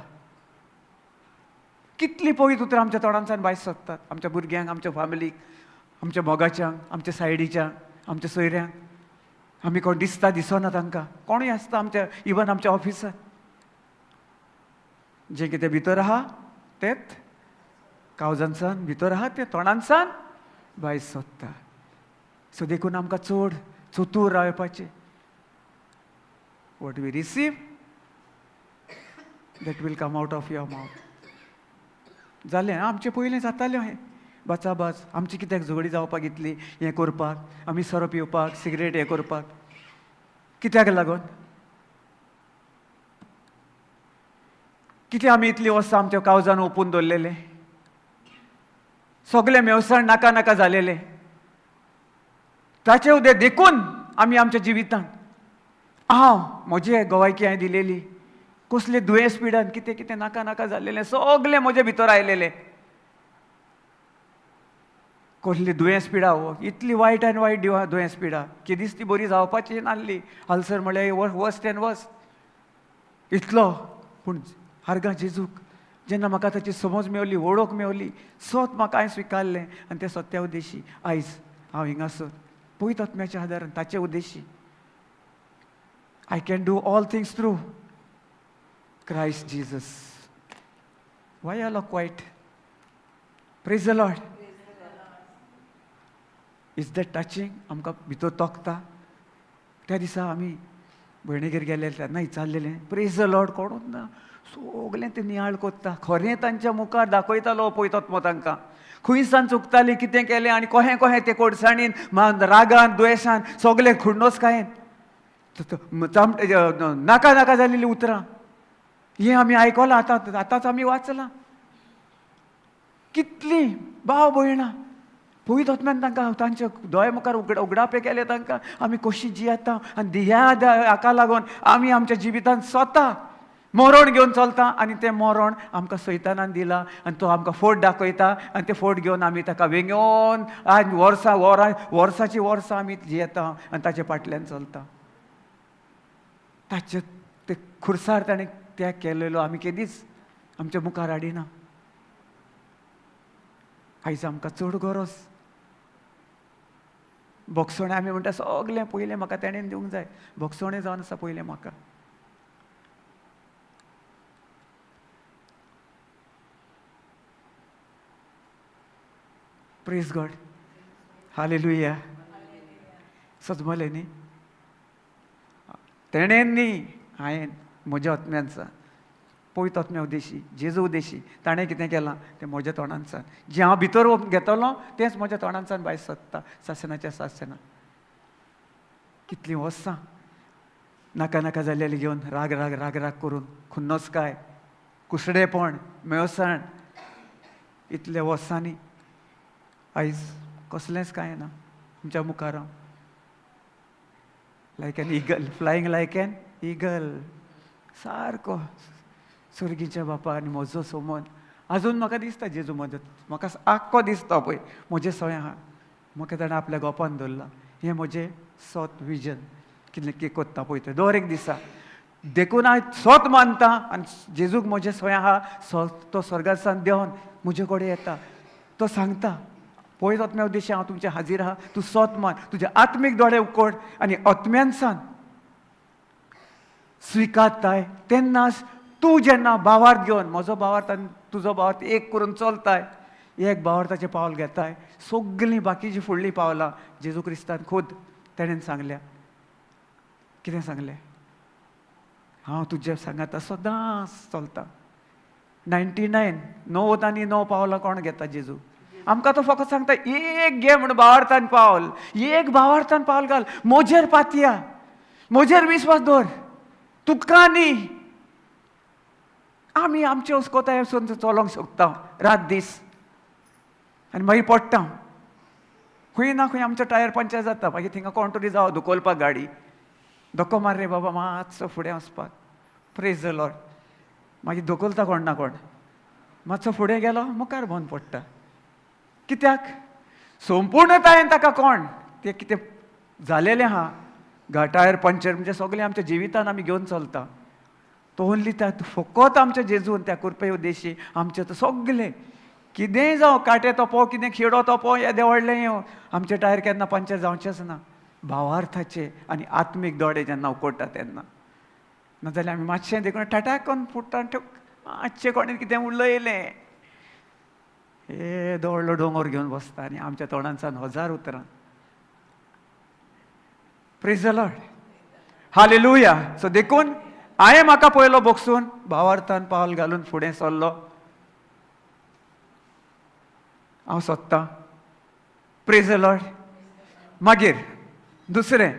A: कितलीं पवित्र उतरां आमच्या तोंडांतल्यान भायर सरतात आमच्या भुरग्यांक, आमच्या फॅमिलीक, आमच्या मोगाच्यांक, आमच्या सायडीच्यांक, आमच्या सोयऱ्यांक. आमी कोण दिसता दिसना तांकां कोणूय आसता आमच्या इवन आमच्या ऑफिसांत जें कितें भितर आहा तेंच काळजांतसान भितर आहा तें तोंडांतसान भायर सरता. सो देखून आमकां चड चतूर रावपाचें. What we receive that will come out of your mouth. जालें आमचें पयलें जातालें हें बाचाबाच. आमची कित्याक झगडी जावपाक इतली हें करपाक, आमी सोरो पिवपाक, सिगरेट हें करपाक कित्याक लागून? कितें आमी इतलीं वर्सां आमच्या काळजान ओपून दवरलेलें? सगळें मेवसण नाका नाका जालेलें. ताचे उदें देखून आमी आमच्या जिवितांत म्हजे गोवायकी हांवें दिलेली कसले दुयेंस पिडान कितें कितें नाका नाका जाल्लेलें सगळें म्हजे भितर आयलेलें. कसली दुयेंस पिडा इतली वायट आनी वायट दुयेंस पिडा की दिसती बरी जावपाची नासली. आल्सर म्हळ्यार वर्स्ट एंड वर्स्ट इतलो. पूण हारगा जेजूक जेन्ना म्हाका ताची समज मेवली, वळख मेवली, स्वत म्हाका हांवें स्विकारलें आनी त्या सत्या उद्देशी आयज हांव हिंगासर पवित्र आत्म्याच्या आदारान ताचे उद्देशी I can do all things through Christ Jesus. Why you look quiet? Praise the Lord. Is that touching? आमकां भितर तोखता. त्या दिसा आमी भयणीगेर गेले नाही चाललेलें प्रेज द लॉर्ड कोणूच ना. सगलें तें नियाळ कोत्ता. खरें तांच्या मुखार दाखयतालो पळयतात मो तांकां. खंयसान चुकतालीं, कितें केलें आनी कहें कहें तें कोडसाणीन रागान दुयेसान सगलें खुडनोसकायेन नाका नाका जाल्लीं उतरां हें आमी आयकलां. आतांच आमी वाचलां. कितलीं भाव भयणां पळयत आत्म्यान तांकां तांचे दोळे मुखार उगडापे केले तांकां आमी कशीं जियेता आनी ह्या हाका लागून आमी आमच्या जिवितांत स्वता मरण घेवन चलता आनी तें मरण आमकां सैतानान दिलां आनी तो आमकां फोट दाखयता आनी तें फोट घेवन आमी ताका वेंगोवन आज वर्साची वर्सां आमी जियेता आनी ताचे फाटल्यान चलता. ताचे ते खुर्सार ताणें त्याग केलेलो आमी केदीच आमच्या मुखार हाडिना. आयज आमकां चड गरज बोगसणें आमी म्हणटा सगलें पयलें म्हाका तेणेन दिवंक जाय. बोगसणें जावन आसा पयलें म्हाका. Praise God. हालेलुया. सजमलें न्ही तेणेन न्ही हांवें म्हज्या आत्म्यानसा पवित्र आत्म्या उद्देशी जेजू उद्देशी ताणें कितें केलां तें म्हज्या तोंडांतसान जें हांव भितर घेतलो तेंच म्हज्या तोंडांतसान भायर सरता. सासनाच्या सासना कितलीं वर्सां नाका नाका जाल्लेलीं घेवन राग राग राग राग करून खुन्नसकाय, कुसडेपण, मेवसाण इतल्या वर्सांनी आयज कसलेंच कांय ना तुमच्या मुखार. हांव लायक एन इगल, फ्लायींग लायक एन इगल सारको सुर्गीच्या बापा आनी म्हजो समन. आजून म्हाका दिसता जेजू मदत म्हाका आख्खो दिसता पळय म्हजें सय आहा म्हाका ताणें आपल्या गोपान दवरलां. हें म्हजें सोत विजन कितें कोत्ता पळय तें दर एक दिसा देखून हांव सोत मानता आनी जेजूक म्हजें सय आहा. तो स्वर्गासान देंवन म्हजे कडेन येता. तो सांगता पळयत आत्म्या उद्देशी हांव तुमच्या हाजीर आहा. तूं सोत मान, तुजे आत्मीक दोळे उकोड आनी आत्म्यान सांग स्विकारताय. तेन्नाच तूं जेन्ना भावार्थ घेवन म्हजो भावार्थ आनी तुजो भावार्थ एक करून चलताय एक भावार्थाचें पावल घेताय सगळीं बाकीचीं फुडलीं पावलां जेजू क्रिस्तान खूद तेणेन सांगल्या कितें सांगलें? हांव तुजे सांगाता सदांच चलता. 99 पावलां कोण घेता? जेजू. आमकां तो फकत सांगता एक घे म्हण भावार्थान पावल, एक भावार्थान पावल घाल, म्हजेर पातया, म्हजेर विश्वास दवर, तुका न्ही. आमी आमचे हुस्कोताय चलोंक शकता रात दीस, आनी मागीर पडटा खंय ना खंय आमचो टायर पंचर जाता. मागीर थिंगा कोण तरी जावं धुकोवपाक गाडी, धक्को मार रे बाबा, मातसो फुडें वचपाक. Praise the Lord. मागीर धुकलता कोण ना कोण, मातसो फुडें गेलो मुखार बंद पडटा. कित्याक? संपूर्णतायेन ताका कोण तें कितें जालेलें आहा, टायर पंचर म्हणजे सगळें आमच्या जिवितान आमी घेवन चलता. तो ओन्ली त्या फकत आमच्या जेजून त्या कृपे उद्देशी आमचे तो सगळें कितेंय जावं, काटे तोपो, कितें खेडो तोपो, येदें व्हडलें येवं, आमचे टायर केन्ना पंचर जावचेंच ना. भावार्थाचे आनी आत्मीक दोळे जेन्ना उकडटा तेन्ना. नाजाल्यार आमी मातशें देखून टाटाक करून फुट्टा, मातशें कोणें कितें उलयलें, हे व्हडलो डोंगर घेवन बसता आनी आमच्या तोंडांसान 1000 उतरां. Praise the Lord. Hallelujah. So देखून हांवें म्हाका पयलो बोगसून भावार्थान पावल घालून फुडें सरलो. हांव सोदतां. Praise the Lord. मागीर दुसरें,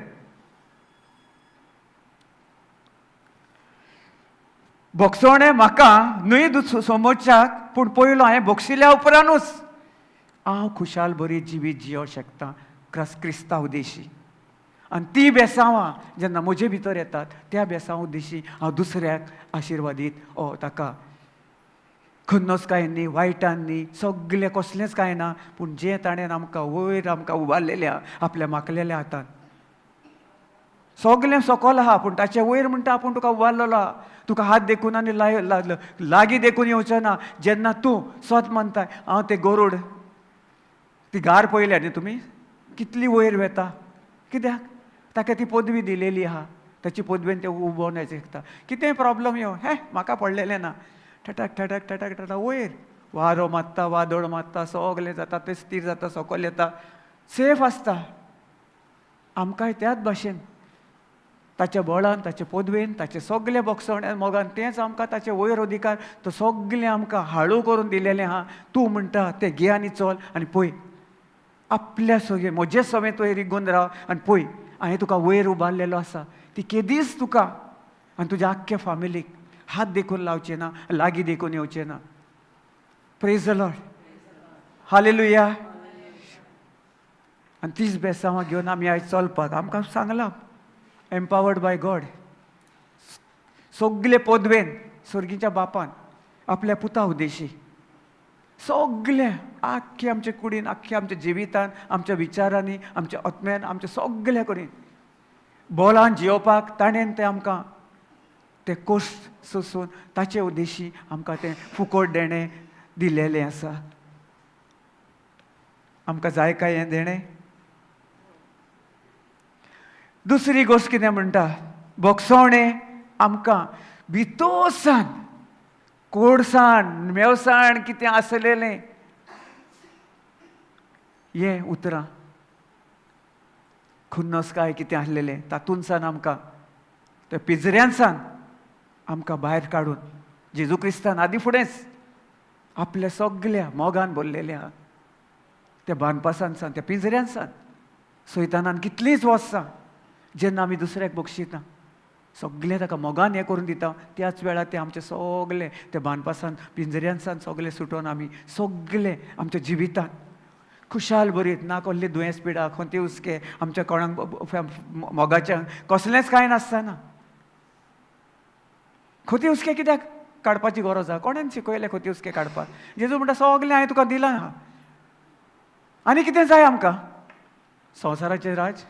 A: बोगसोणें म्हाका न्हय समोरच्याक, पूण पयलो हांवें बोगशिल्ल्या उपरांतूच हांव खुशाल बरी जिवीत जियोंक शकता क्रिस्ता उद्देशी. आनी ती बेसांवां जेन्ना म्हजे भितर येतात, त्या बेसांव उद्देशी हांव दुसऱ्याक आशिर्वादीत ताका खन्नोसकायेंनी, वायटांनी, सगळें कसलेंच कांय ना, पूण जें ताणें आमकां वयर आमकां उबारलेल्या आपल्या माकलेल्या हातान. सगळें सकयल आहा पूण ताचे वयर म्हणटा आपूण तुका उबारलेलो आहा. तुका हात देखून आनी लागीं देखून येवचें ना. जेन्ना तूं स्वत म्हणटाय हांव तें गरुड, ती घार पळयल्या न्ही तुमी, कितली वयर वता. कित्याक? ताका ती पदवी दिलेली आहा. ताची पदवेन तें उबोवन शकता. कितेंय प्रॉब्लम येवं, म्हाका पडलेलें ना. ठटाक ठटाक ठटाक ठटाक वयर. वारो मारता, वादळ मारता, सगलें जाता, तें स्थिर जाता, सकयल येता, सेफ आसता. आमकांय त्याच भाशेन ताच्या बळान, ताचे पदवेन, ताचे सगळे बोगसोण्यान मोगान तेंच आमकां ताचे वयर अधिकार तो सगळें आमकां हाळू करून दिलेलें आहा. तूं म्हणटा तें घे आनी चल आनी पळय आपल्या सगळे म्हजे समेत वयर रिगून राव आनी पळय हांवें तुका वयर उबारलेलो आसा. ती केदीच तुका आनी तुज्या आख्ख्या फॅमिलीक हात देखून लावचे ना, लागीं देखून येवचे ना. Praise the Lord. हालेलुया. आनी तीच बेसांवां घेवन आमी आयज चलपाक आमकां सांगलां, एम्पावर्ड बाय गॉड. सगळे पदवेन सर्गीच्या बापान आपल्या पुता उद्देशी सगळे आख्खे आमचे कुडीन, आख्ख्या आमच्या जिवितान, आमच्या विचारांनी, आमच्या आत्म्यान, आमच्या सगळ्या कडेन बोलान जियोवपाक ताणेन तें आमकां तें कोश्ट सोसून ताचे उद्देशी आमकां तें फुकट देणें दिलेलें आसा. आमकां जाय काय हें देणें? दुसरी गोश्ट कितें म्हणटा? बोगसोणें आमकां भितोरसान कोडसाण मेवसाण कितें आसलेलें हें उतरां, खुन्नसकाय कितें आसलेलें तातूंत सावन आमकां त्या पिंजऱ्यान सावन आमकां भायर काडून जेजू क्रिस्तान आदी फुडेंच आपल्या सगळ्या मोगान भरलेलें आहा. त्या बानपासान सावन, त्या पिंजऱ्यान सावन सैतानान कितलींच वर्सां जेन्ना आमी दुसऱ्याक बक्षिता सगळें ताका मोगान हें करून दिता, त्याच वेळार तें आमचें सगळें त्या बानपासान पिंजऱ्यान सावन सगळें सुटोवन आमी सगळें आमच्या जिवितांत खुशाल बरीत, ना कसली दुयेंस पिडा, खंयचे हुस्के आमच्या कोणाक मोगाच्या कसलेंच कांय नासतना. खंयचे हुस्के कित्याक काडपाची गरज आहा? कोणेन शिकयलें खंयचे हुस्के काडपाक? जेजू म्हणटा सगळें हांवें तुका दिलां आहा. आनी कितें जाय आमकां? संवसाराचें राज.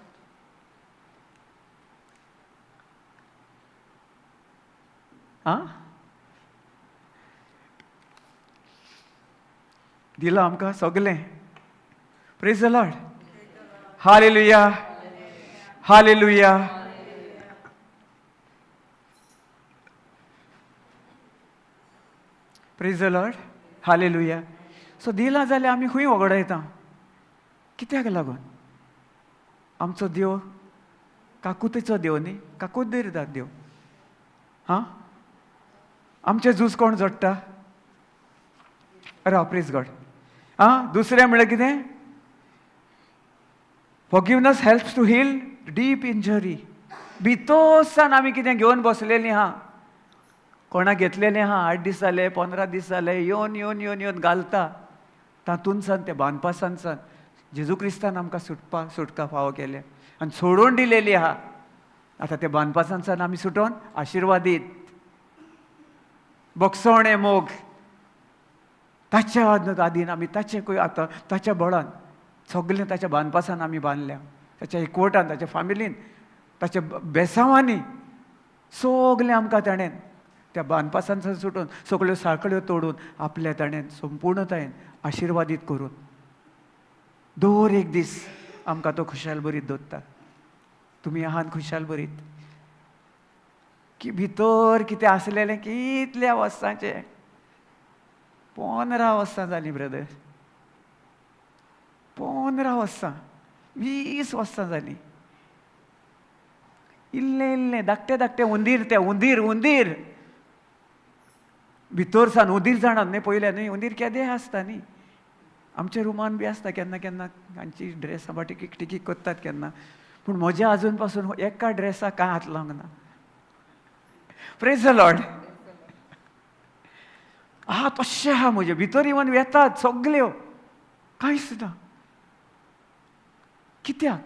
A: दिलां आमकां सगळें. Praise the Lord. Hallelujah. Hallelujah. Praise the Lord. Hallelujah. So दिलां जाल्यार आमी खंय वगडयता? कित्याक लागून? आमचो देव काकुतीचो देव न्ही, काकूत दितात देव. हां, आमचे झूज कोण जोडटा? अरे प्रेज गॉड. हां, दुसरें म्हळ्यार कितें? Forgiveness helps to heal deep injury. भितोसान आमी कितें घेवन बसलेलीं आहा, कोणाक घेतलेलें आहा, 8 दीस जाले, 15 दीस जाले, येवन येवन येवन येवन घालता. तातूंतसान ते बांदपासानसान जेजू क्रिस्तान आमकां सुटका फावो केल्या आनी सोडून दिलेली आहा. आतां ते बांदपासानसान आमी सुटोन आशिर्वादीत बोगसवणे मोग ताच्या आदीन आमी ताचे आतां ताच्या बळान सगळें ताच्या बांदपासान आमी बांदल्या, ताच्या एकवटान, ताच्या फामिलीन, ताच्या बेसांवांनी सगळें आमकां ताणें त्या बांदपासान सुटून सगळ्यो साखळ्यो तोडून आपल्या ताणें संपूर्णतायेन आशिर्वादीत करून दर एक दीस आमकां तो खुशाल बरीत दवरता. तुमी आहात खुशाल बरीत की भितर कितें आसलेलें कितल्या वर्सांचें? 15 वर्सां जालीं ब्रदर, 15 वर्सां, 20 वर्सां जालीं. इल्लें इल्लें धाकटे धाकटे उंदीर, ते उंदीर उंदीर भितर सान उंदीर जाणात न्ही पयल्या न्ही, उंदीर केदें आसता न्ही, आमच्या रुमान बी आसता केन्ना केन्ना, तांची ड्रेसां बा टिकीक टिकीक करतात केन्ना, पूण म्हज्या आजून पासून एका ड्रेसाक कांय हात लावंक ना. Praise the Lord. आहा तशें आहा म्हजे भितर, इवन वेतात सगल्यो, कांयच ना. कित्याक?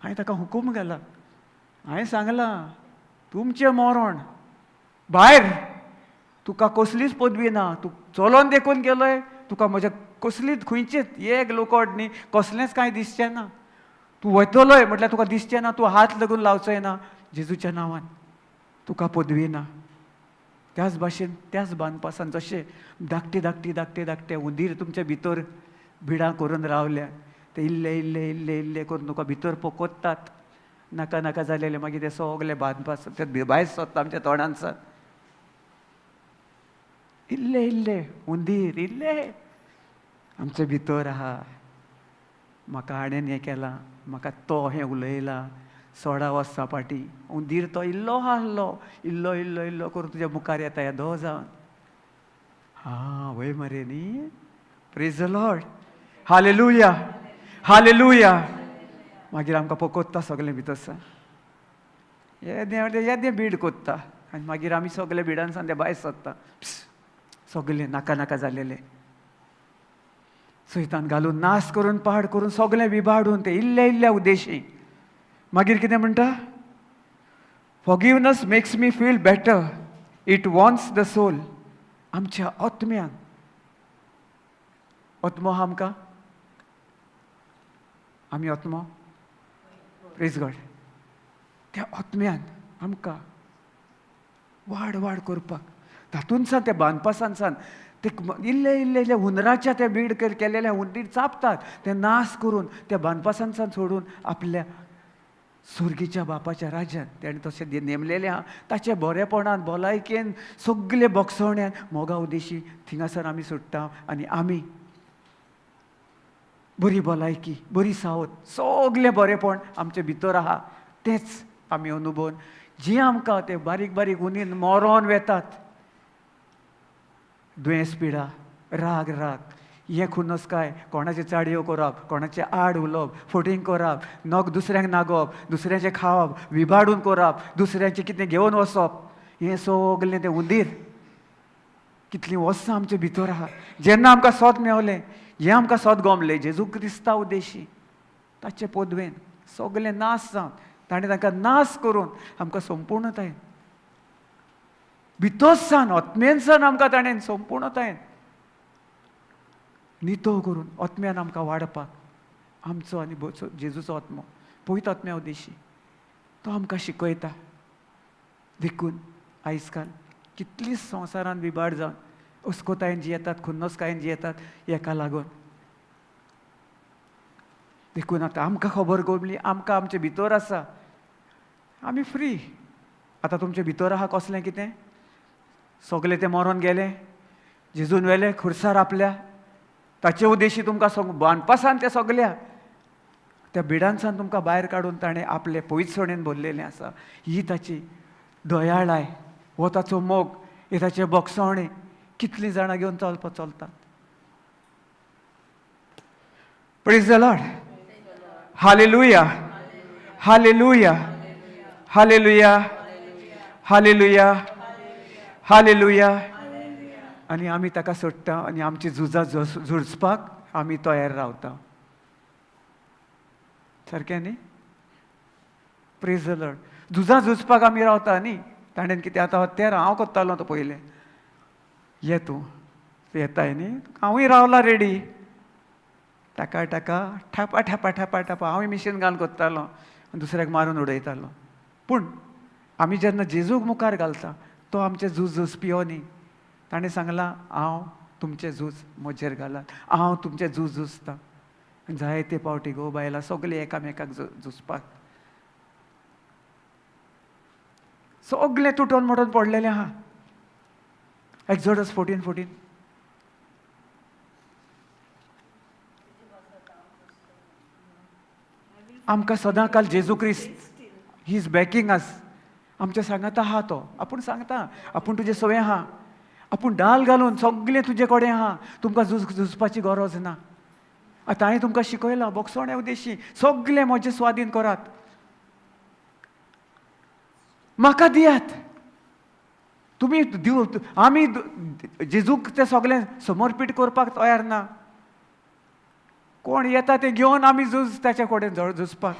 A: हांवें ताका हुकूम घाला, हांवें सांगलां तुमचें मरण भायर, तुका कसलीच पदवी ना, तूं चलोन देखून गेलोय, तुका म्हज्या कसलीच खंयचीच एक लोकड न्ही, कसलेंच कांय दिसचें ना. तूं वयतलोय म्हटल्यार तुका दिसचें ना, तूं हात लगून लावचोय ना जेजूच्या नांवान, तुका पदवी ना. त्याच भाशेन त्याच बांदपासान जशें धाकटे धाकटे धाकटे धाकटे उंदीर तुमच्या भितर भिडां करून रावल्या, ते इल्ले इल्ले इल्ले इल्ले करून तुका भितर पोकोत्तात. नाका नाका जालेले मागीर ते सगळे बांदपास ते भायर सोदता आमच्या तोंडांसान. इल्ले इल्ले उंदीर इल्ले आमचे भितर आहा. म्हाका हाणें हें केलां, म्हाका तो हें उलयला 16 वर्सां फाटीं. उंदीर तो इल्लो आहलो, इल्लो इल्लो इल्लो करून तुज्या मुखार येता येदो जावन. हां वय मरे न्ही. Praise the Lord. Hallelujah hallelujah. मागीर आमकां पकोत्ता सगळें भितरसान, येदें बीड कोत्ता आनी मागीर आमी सगळे बिडांसान ते भायर सरता. सगळें नाका नाका जालेलें सैतान घालून नाश करून पाड करून सगळें विबाडून ते इल्ल्या इल्ल्या उद्देशी. मागीर कितें म्हणटा? Forgiveness makes me feel better, it wants the soul. आमच्या आत्म्यान, आत्मो आहा आमकां, आमी आत्मो, प्रेज गॉड, त्या आत्म्यान आमकां वाड वाड करपाक, तातूंतसान ते बांदपासान ते इल्ले इल्ले इल्ले हुनराच्या ते बीड केलेल्या हुंदीर चापतात, ते नाश करून ते बांदपासान सोडून आपल्या सुर्गीच्या बापाच्या राज्यात तेणें तशें नेमलेलें आहा. ताचे बरेपणान भलायकेन सगळे बोगसवण्यान मोगा उद्देशी थिंगासर आमी सुट्टा आनी आमी बरी भलायकी, बरी सावत, सगळें बरेपण आमचे भितर आहा तेच आमी अनुभवन. जी आमकां ते बारीक बारीक उंदीर मरोन वेतात, दुयेंस पिडा, राग राग, हें खुन्नसकाय, कोणाचे चाडयो करप, कोणाचे आड उलोवप, फोटींग करप, नग दुसऱ्यांक नागोवप, दुसऱ्याचें खावप, विबाडून करप, दुसऱ्याचें कितें घेवन वचप, हें सगळें तें उंदीर कितलीं वर्सां आमचे भितर आहा. जेन्ना आमकां सोत मेवलें, हें आमकां सोत गमलें जेजू क्रिस्ता उद्देशी, ताचे पदवेन सगळें नाश जावन ताणें तांकां नाश करून आमकां संपूर्णतायेन भितरसान आत्मेनसान आमकां ताणें संपूर्णतायेन नितो करून आत्म्यान आमकां वाडपाक आमचो आनी जेजूचो आत्मो, पवित्र आत्म्या उद्देशी तो आमकां शिकयता. देखून आयज काल कितलीं संवसारान विबाड जावन अस्कोतायेन जियेतात, खुन्नसकायेन जियेतात, हेका लागून. देखून आतां आमकां खबर गमली, आमकां आमचे भितर आसा, आमी फ्री. आतां तुमचे भितर आहा कसलें कितें? सगळें तें मरोन गेलें, जेजून व्हेलें खुर्सार आपल्या, ताचे उद्देशी तुमकां बांदपासान तें सगल्या त्या बिडांसान तुमकां भायर काडून ताणें आपले पवित्रसणेन भरलेलें आसा. ही ताची दयाळाय, हो ताचो मोग, हे ताचे बोगसवणें. कितलीं जाणां घेवन चलतात. Praise the Lord. Hallelujah, hallelujah, hallelujah, hallelujah, hallelujah. आनी आमी ताका सोडटा आनी आमची झुजां झुजपाक आमी तयार रावता. सारकें न्ही? Praise the Lord. झुजां झुजपाक आमी रावता न्ही. ताणें कितें आतां तें हांव कोत्तालो तो पयलें. ये तूं येताय न्ही, हांवूय रावला रेडी. टाका टाका ठापा ठापा ठापा ठापा हांवूय मिशीन घालून कोत्तालो, दुसऱ्याक मारून उडयतालो. पूण आमी जेन्ना जेजूक मुखार घालता तो आमचें झूज झुजपियो न्ही. ताणें सांगलां हांव तुमचें झूज म्हजेर घालात, हांव तुमचें झूज झुजतां. जायते पावटी गो बायलां सगळीं एकामेकाक झुजपाक सगळें तुटोन मोडोन पडलेलें आहा. एक्झोडस 14:14. आमकां सदांकाल जेजू क्रिस्त ही इज बॅकींग अस. आमच्या सांगात आहा तो. आपूण सांगता आपूण तुजें सवय आहा, आपूण डाल घालून सगळें तुजे कडेन आहा, तुमकां झुजपाची गरज ना. आतां हांवें तुमकां शिकयलां बोगसोण्या उद्देशी सगळें म्हजें स्वाधीन करात, म्हाका दियात. तुमी दिव, आमी जेजूक तें सगळें समर्पीत करपाक तयार ना. कोण येता तें घेवन आमी ताचे कडेन झुजपाक.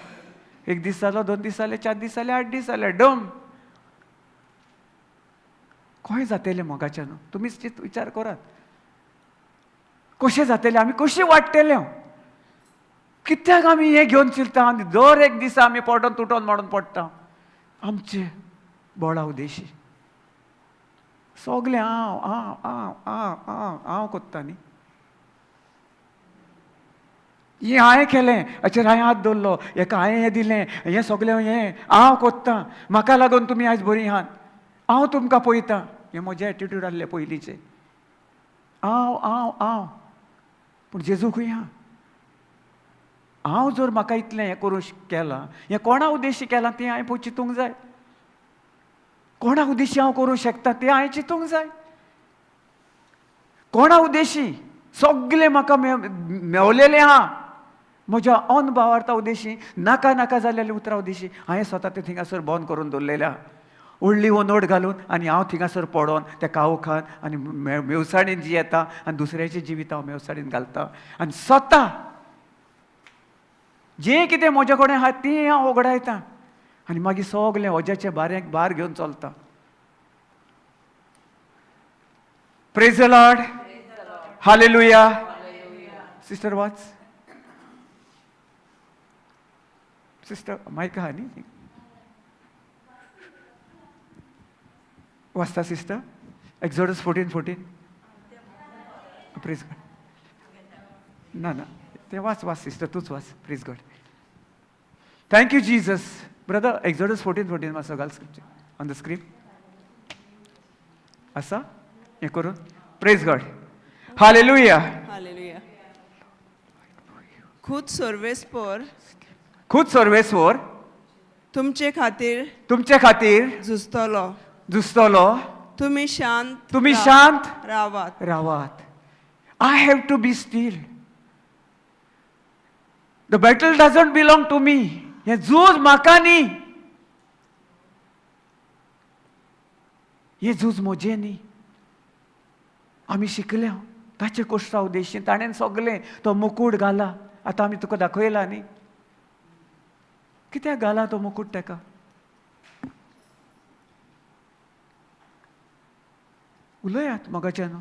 A: 1 दीस जालो, 2 दीस जाले, 4 दीस जाले, 8 दीस जाले, डम. खंय जातलें मोगाच्यान? तुमीच विचार करात. कशें जातलें? आमी कशीं वाडटले? कित्याक आमी हें घेवन चिंतता आनी दर एक दिसा आमी पडोन तुटोन मोडोन पडटा? आमचे बोळा उद्देशी सगळें हांव हांव हांव हांव हांव हांव कोत्ता न्ही. हें हांवें केलें, हाचेर हांवें हात दवरलो, हेका हांवें हें दिलें, हें सगळें हें हांव कोत्तां, म्हाका लागून तुमी आयज बरीं आहात, हांव तुमकां पळयतां. हें म्हजें एटिट्यूड आसलें पयलींचें. हांव हांव हांव. पूण जेजू खंय आहा? हांव जर म्हाका इतलें हें करूं केलां, हें कोणा उद्देशी केलां तें हांवें पळय चिंतूंक जाय. कोणा उद्देशी हांव करूं शकता तें हांवें चिंतूंक जाय. कोणा उद्देशी सगळें म्हाका मेवलेलें आहा. म्हज्या अनभावार्था उद्देशी, नाका नाका जाल्लेल्या उतरां उद्देशी हांवें स्वता तें थिंगासर बंद करून दवरलेलें आहा. व्हडली वो नोट घालून आनी हांव थिंगासर पडोन त्या कावो खान आनी मेवसाणीन जी येता आनी दुसऱ्याचें जिवीत हांव मेवसाणीन घालता. आनी स्वता जें कितें म्हजे कडेन आहा तें हांव वगडायतां आनी मागीर सगलें ओज्याचे बाऱ्यांक भार घेवन चलता. Praise the Lord. Hallelujah. Sister watch. Sister मायक आहा न्ही? वाचता सिस्टर? एक्झोडस 14:14. Praise God. ना ना ते वाच वाच सिस्टर, तूच वाच. Praise God. Thank you Jesus. Brother Exodus 14:14 मातसो घाल स्क्रिप्चर ऑन द स्क्रीन. आसा हें करून. Praise God. हालेलुया.
C: हालेलुया. खुद सर्वेस्पर तुमचे खातीर झुजतलो. तुम्ही शांत
A: रावात. I have to be still. The battle doesn't belong to me. हें झूज म्हाका न्ही. हें झूज म्हजें न्ही. आमी शिकले ताचे कश्टा उद्देशी. ताणें सगलें तो मुकूट घाला. आतां आमी तुका दाखयला न्ही. कित्याक घाला तो मुकूट ताका? उलयात मोगाच्यान.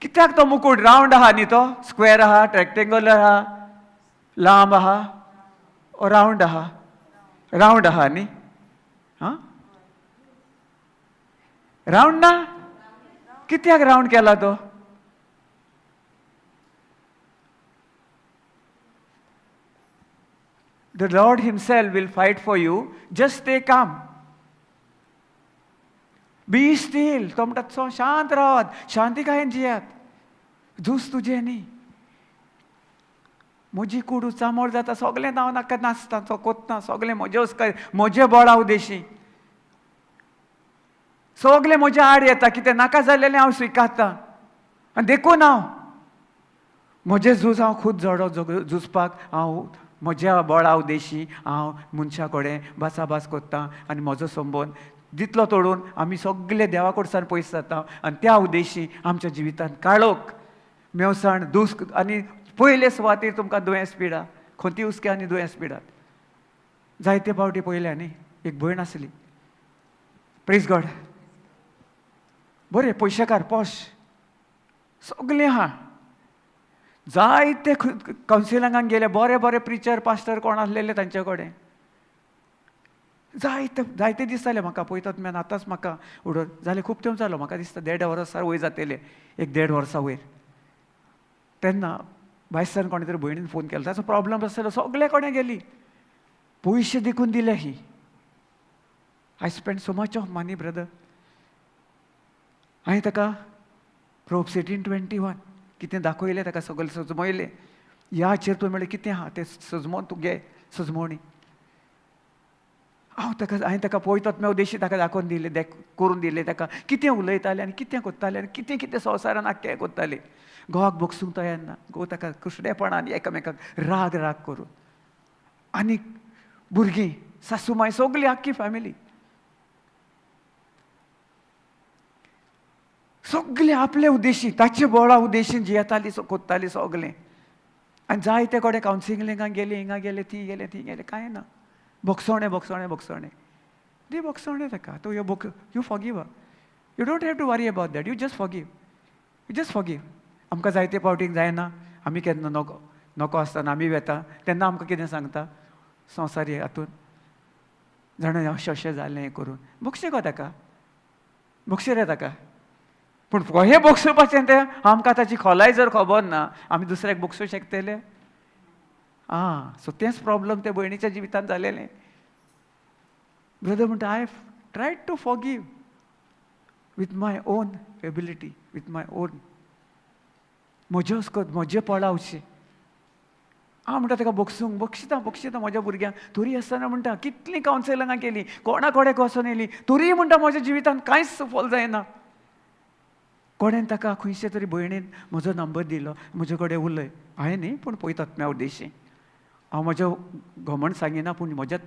A: कित्याक तो मुकूट रावंड आहा न्ही? तो स्क्वेअर आहा, रेक्टेंगुलर आहा, लांब आहा, रावंड आहा? रावंड आहा न्ही. हां रावंड ना. कित्याक रावंड केला तो? The Lord himself will fight for you. Just stay calm. Be still. तो म्हणटा शांत रावात, शांती कायेन जियात. झूज तुजें न्ही. म्हजी कूड चामोळ जाता सगळें हांव नाका नाचता तो कोत्ता सगळें म्हजे बळा उदेशी सगळें म्हजे आड येता कितें नाका जाल्लेलें हांव स्विकारता आनी देखून हांव म्हजें झूज हांव खूद झुजपाक हांव म्हज्या बळा उदेशी हांव मनशा कडेन भासाभास कोत्ता आनी म्हजो संबंद दितलो तोडून आमी सगळे देवा कडच्यान पयस जाता आनी त्या उद्देशी आमच्या जिवितांत काळोख मेवसाण दुस्क आनी पयले सुवातेर तुमकां दुयेंस पिडा खोंती हुस्के आनी दुयेंस पिडात जायते फावटी पयल्या न्ही एक भयण आसली प्रेज गॉड बरें पयशेकार पॉश सगळें आहा जायते कावन्सिलंगाक गेले बरे बरे प्रिचर पास्टर कोण आसलेले तांचे कडेन जायते दीस जाले म्हाका पळयतात मेन आतांच म्हाका उडोवन जालें खूब तेंप जालो म्हाका दिसता 1.5 वर्सां वयर जातले 1.5 वर्सां वयर तेन्ना बायसान कोणे तरी भयणीन फोन केलो ताचो प्रॉब्लम आसलो सगळे कडेन गेली पयशे देखून दिले ही I spend so much of money brother हांवें ताका प्रोब्स 18:21 कितें दाखयलें ताका सगळें सजमयलें ह्याचेर तुवें म्हणलें कितें आहा तें सजमोवन तूं घे सजमोवणी हांवें ताका पळयतात मेव देशी ताका दाखोवन दिले करून दिले ताका कितें उलयताले आनी कितें कोत्ताले आनी कितें कितें संवसारान आख्खें कोत्ताले घोवाक भोगसूंक तयार ना घोव ताका कुशडेपणान एकामेकाक राग करून आनी भुरगीं सासूमाय सगळी आख्खी फॅमिली सगळे आपले उद्देशी ताचे बळा उद्देशीन जियेताली कोत्ताली सगळें आनी जायते कडेन कावन्सिलिंगाक गेली हिंगा गेले ती गेले कांय ना बोगसोणें दी बोगसोणें ताका तूं you forgive you don't have to worry about that you just forgive आमकां जायते फावटीक जायना आमी केन्ना नको आसतना आमी वेता तेन्ना आमकां कितें सांगता संवसारी हातून जाणा अशें जालें हें करून बोगशें गो ताका बोगशें रे ताका पूण हे बोगसोवपाचें तें आमकां ताची खोलाय जर खबर ना आमी दुसऱ्याक बोगसूं शकतले सो तेंच प्रॉब्लम त्या भयणीच्या जिवितांत जालेलें ब्रदर म्हणटा I tried to forgive with my own ability with my own म्हजे पळावचे हांव म्हणटा ताका बक्षिता म्हज्या भुरग्यांक तरी आसतना म्हणटा कितलीं कावन्सिलंगां केलीं कोणा कडेन वचून येयलीं तरी म्हणटा म्हज्या जिवितांत कांयच सफल जायना कोणेन ताका खंयचे तरी भयणीन म्हजो नंबर दिलो म्हजे कडेन उलय हांवें न्ही पूण पळयतात म्या उद्देशी हांव म्हजो घमंड सांगिना पूण म्हज्या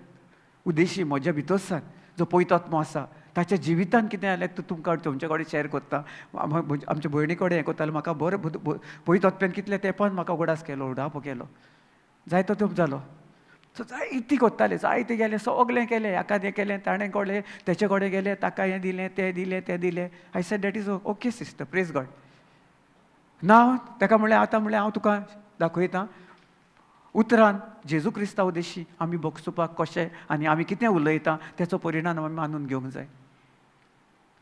A: उद्देशी म्हज्या भितरसान जो पळयतात आसा ताच्या जिवितांत कितें जालें तें तुमकां तुमचे कडेन शॅर करता आमच्या भयणी कडेन हें करतालो म्हाका बरें पळयतात कितले तेंपान म्हाका उगडास केलो उडावो केलो जायतो तेंप जालो सो जायती कोत्ताले जायते गेले सगळें केलें हाका हें केलें ताणें कोळें तेचे कडेन गेले ताका हें दिलें तें दिलें I said that is okay sister praise God नाव ताका म्हणलें आतां म्हणलें हांव तुका दाखयतां उतरान जेजू क्रिस्ता उद्देशी आमी बोगसोवपाक कशें आनी आमी कितें उलयता तेचो परिणाम आमी मानून घेवंक जाय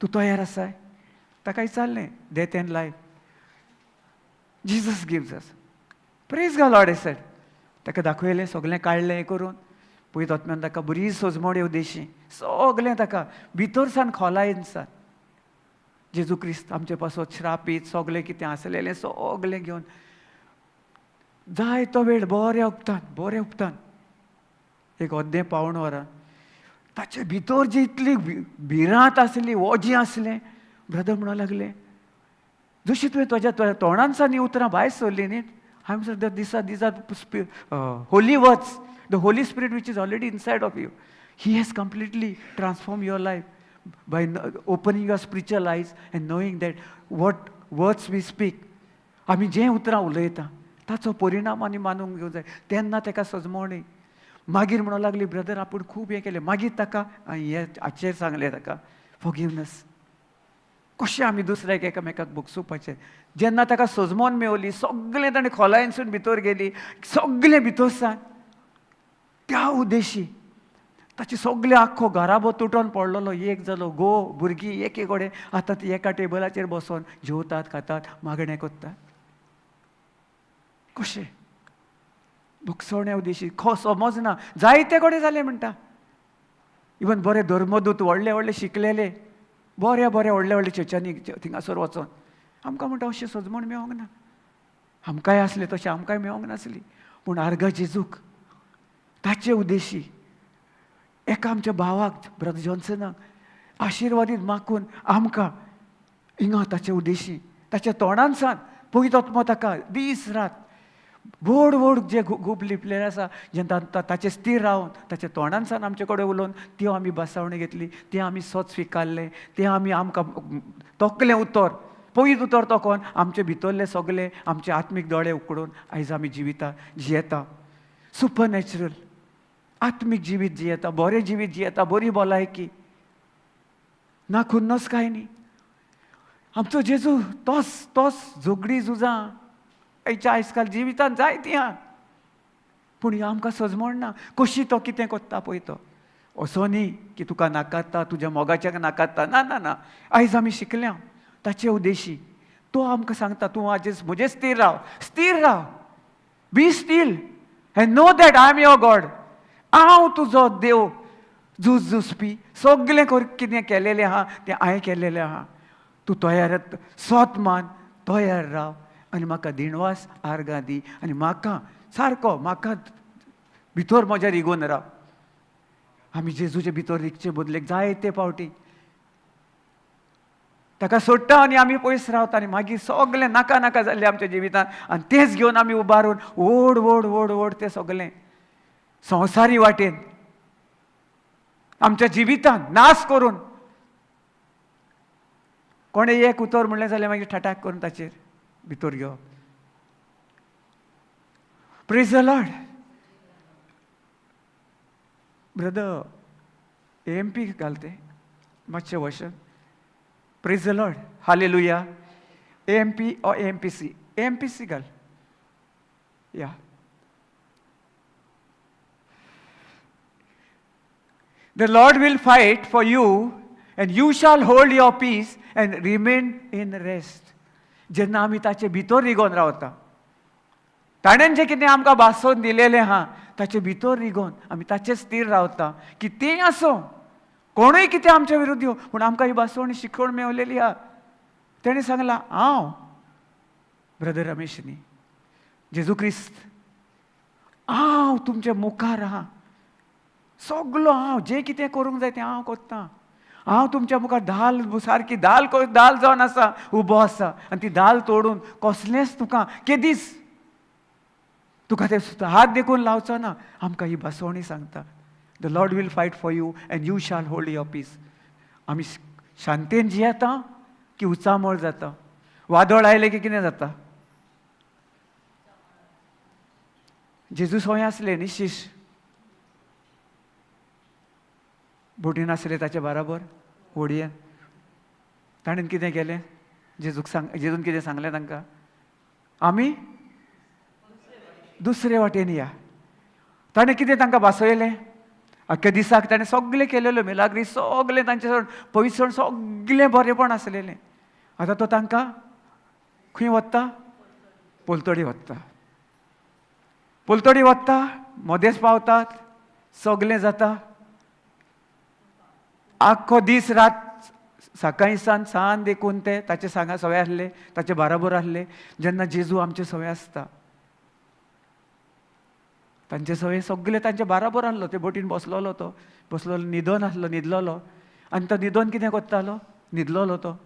A: तूं तयार आसाय ताका विचारलें death end life Jesus gives us praise God Lord I said ताका दाखयलें सगळें काडलें हें करून पळयतात मेन ताका बरी सजमोड उद्देशी सगळें ताका भितरसान खोलायेनसान जेजू क्रिस्त आमचे पासत श्रापीत सगळें कितें आसलेलें सगळें घेवन जाय तो वेळ बरें उपतान एक अर्दें पावण वरां ताचे भितर जी इतली भिरांत आसली ओजी आसलें ब्रदर म्हणूंक लागलें जशी तुवें तुज्या तोंडान सावन उतरां भायर सरलीं न्ही हांवें sir this are holy words the Holy Spirit which is already inside of you he has completely transform your life by opening your spiritual eyes and knowing that what words we speak आमी जें उतरां उलयता ताचो परिणाम आनी मानूंक घेवंक जाय तेन्ना ताका सजमोवणी मागीर म्हणूंक लागली ब्रदर आपूण खूब हें केलें मागीर ताका हें हाचेर सांगलें ताका फॉरगिवनस कशें आमी दुसऱ्याक एकामेकाक बोगसोवपाचें जेन्ना ताका सजमोन मेवली सगळें ताणें खोलायेनसून भितर गेली सगळें भितरसान त्या उद्देशी ताची सगळें आख्खो घराबो तुटोन पडलेलो एक जालो भुरगीं एके कडेन आतां ती एका टेबलाचेर बसोन जेवतात खातात मागणें कोत्तात कशें बोगसोवण्या उद्देशी समजना जायते कडेन जालें म्हणटा इवन बरे धर्मदूत व्हडले शिकलेले बरे व्हडले चर्चांनी थिंगासर वचोन आमकां म्हणटा अशें सजमण मेळोंक ना आमकांय आसलें तशें आमकांय मेळोंक नासली पूण आर्गा जेजूक ताचे उद्देशी एका आमच्या भावाक ब्रदर जॉन्सनाक आशिर्वादीत मागून आमकां हिंगा ताचे उद्देशी ताच्या तोंडान सान पळयत आत्मो ताका दीस रात व्हड व्हड जे खूब लिपलेले आसा जेन्ना ताचे स्थिर रावन ताच्या तोंडान सान आमचे कडेन उलोवन त्यो आमी बसावणी घेतली ते आमी सोत स्विकारले ते आमी आमकां तोकलें उतर पयत उतर तोकोन आमचे भितरले सगळे आमचे आत्मीक दोळे उकडून आयज आमी जियेता सुपर नॅचरल आत्मीक जिवीत जियेता बरें जिवीत जियेता बरी भलायकी ना खुन्नस काय न्ही आमचो जेजू तोच झगडी झुजां आयच्या आयजकाल जिवितांत जायतीं आहा पूण आमकां सजमोण ना कशी तो कितें कोत्ता पळय तो असो न्ही की तुका नाकारता तुज्या मोगाच्याक नाकारता ना ना ना आयज आमी शिकल्या ताचे उद्देशी तो आमकां सांगता तूं म्हजें स्थिर राव be still and know that I am your God हांव तुजो देव झुजपी सगळें कितें केलेलें आहा तें हांवें केलेलें आहा तूं तयार सोत मान तयार राव आनी म्हाका दिणवास आर्गां दी आनी म्हाका म्हाका भितर म्हज्या रिगून राव आमी जेजूचे भितर रिगचे बदलेक जायते फावटी ताका सोडटा आनी आमी पयस रावता आनी मागीर सगळें नाका नाका जाल्लें आमच्या जिवितांत आनी तेंच घेवन आमी उबारून ओड ओड ओड ओड तें सगळें संवसारी वाटेन आमच्या जिवितांत नाश करून कोणें एक उतर म्हणलें जाल्यार मागीर ठाटाक करून ताचेर भितर घेवप praise the Lord brother AMP घालते मातशें वचन praise the Lord hallelujah AMP or AMPC घाल या The Lord will fight for you and you shall hold your peace and remain in rest. जेन्ना आमी ताचे भितर रिगोन रावता ताणें जें कितें आमकां भासोवन दिलेलें आहा ताचे भितर रिगोन आमी ताचे स्थिर रावता की तें आसूं कोणूय कितें आमच्या विरुद्ध येवं पूण आमकां ही भासोवणी शिकवण मेवलेली आहा तेणें सांगलां हांव ब्रदर रमेश न्ही जेजू क्रिस्त हांव तुमच्या मुखार आहा सगळो हांव जें कितें करूंक जाय तें हांव कोत्तां हांव तुमच्या मुखार दाल सारकी दाल जावन आसा उबो आसा आनी ती दाल तोडून कसलेंच तुका केदीस तुका ते हात देखून लावचो ना आमकां ही भासोवणी सांगता the Lord will fight for you and you shall hold your peace आमी शांतेन जियेता की उचामळ जाता वादळ आयलें की कितें जाता जेजू सोय आसले न्ही शिश बोटीन आसले ताचे बराबर होडयेन ताणें कितें केलें जेजून कितें सांगलें तांकां आमी दुसरे वाटेन या ताणें कितें तांकां भासयलें अख्ख्या दिसाक ताणें सगळें केलेल्यो मिलाग्री सगळें तांचे पवित्र सगळें बरेंपण आसलेलें आतां तो तांकां खंय वता पोलतडी वता मदेंच पावतात सगळें जाता आख्खो दीस रात सकाळी सांज देखून ते ताचे सांगा सवय आसले ताचे बराबर आसले जेन्ना जेजू आमचे सवय आसता तांचे सवय सगळे तांचे बराबर आसलो ते बोटीन बसलोलो न्हिदोन आसलो न्हिदलोलो आनी तो न्हिदोन कितें कोत्तालो न्हिदलोलो तो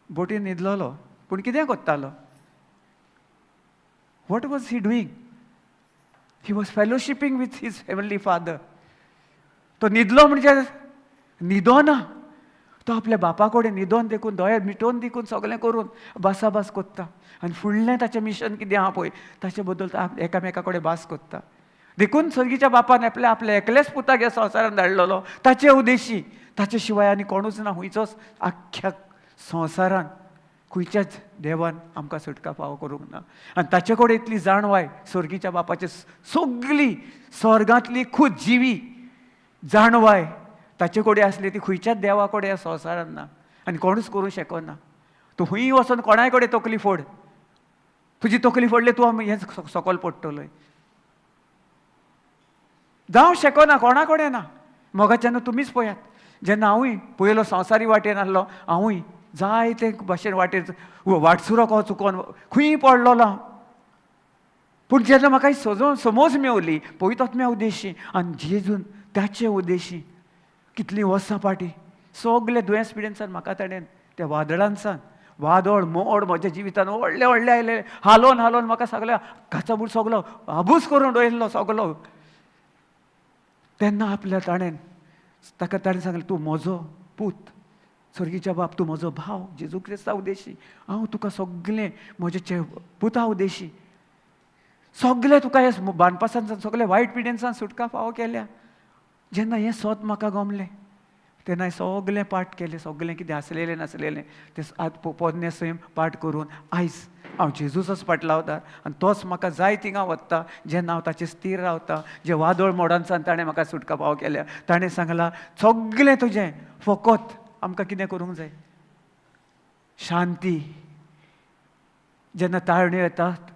A: बोटीन न्हिदलोलो पूण कितें कोत्तालो what was he doing he was fellowshipping with his heavenly Father तो न्हिदलो म्हणजे न्हिदोना तो आपल्या बापा कडेन न्हिदोन देखून दोळे मिटोवन देखून सगळें करून भासाभास कोत्ता आनी फुडलें ताचें मिशन कितें आहा पळय ताचे बद्दल एकामेका कडेन भास कोत्ता देखून सर्गीच्या बापान आपल्या एकल्याच पुताक ह्या संवसारान धाडलेलो ताचे उद्देशी ताचे शिवाय आनी कोणूच ना हुंयचोच आख्ख्या संवसारान खंयच्याच देवान आमकां सुटका फावो करूंक ना आनी ताचे कडेन इतली जाणवाय सर्गीच्या बापाची सगळी स्वर्गांतली खूद जिवी जाणवाय ताचे कडेन आसली ती खंयच्याच देवा कडेन ह्या संवसारान ना आनी कोणूच करूंक शकना तूं खंय वचून कोणाय कडेन तकली फोड तुजी तकली फोडली तूं हें सकयल पडटलोय जावं शकना कोणा कडेन ना मोगाच्यान तुमीच पळयात जेन्ना हांवूय पयलो संवसारी वाटेन आसलो हांवूय जायते भाशेन वाटेर वाटसुरो कहो चुकोवन खंय पडलोलो पूण जेन्ना म्हाका समज मेवली पवित्रात्म्या उद्देशी आनी जेजून त्याचे उद्देशी कितलीं वर्सां फाटीं सगळे दुयेंस पिडेनसान म्हाका ताणें त्या वादळांसान वादळ मोड म्हज्या जिवितान व्हडले व्हडले आयले, हालोवन हालोवन म्हाका सगळ्या काचाबूड सगलो हाबूस करून डोयल्लो सगलो. तेन्ना आपल्या ताणें सांगलें, तूं म्हजो पूत, सर्गीच्या बाप, तूं म्हजो भाव जेजू क्रिस्ता उद्देशी, हांव तुका सगळें म्हज्या पुता उद्देशी सगळें तुका हे बानपासान सगळें वायट पिडेनसान सुटका फावो केल्या. जेन्ना हें स्वत म्हाका गमलें तेन्ना हांवें सगळें पाठ केलें, सगळें कितें आसलेलें नासलेलें तें आज पोरने सैम पाठ करून आयज हांव जेजूसच फाट लावता आनी तोच म्हाका जाय थिंगा वता जेन्ना हांव ताचेर स्थिर रावता. जे वादळ मोडांसान ताणें म्हाका सुटका फावो केल्या, ताणें सांगलां सगळें तुजें, फकत आमकां कितें करूंक जाय, शांती. जेन्ना ताळण्यो येतात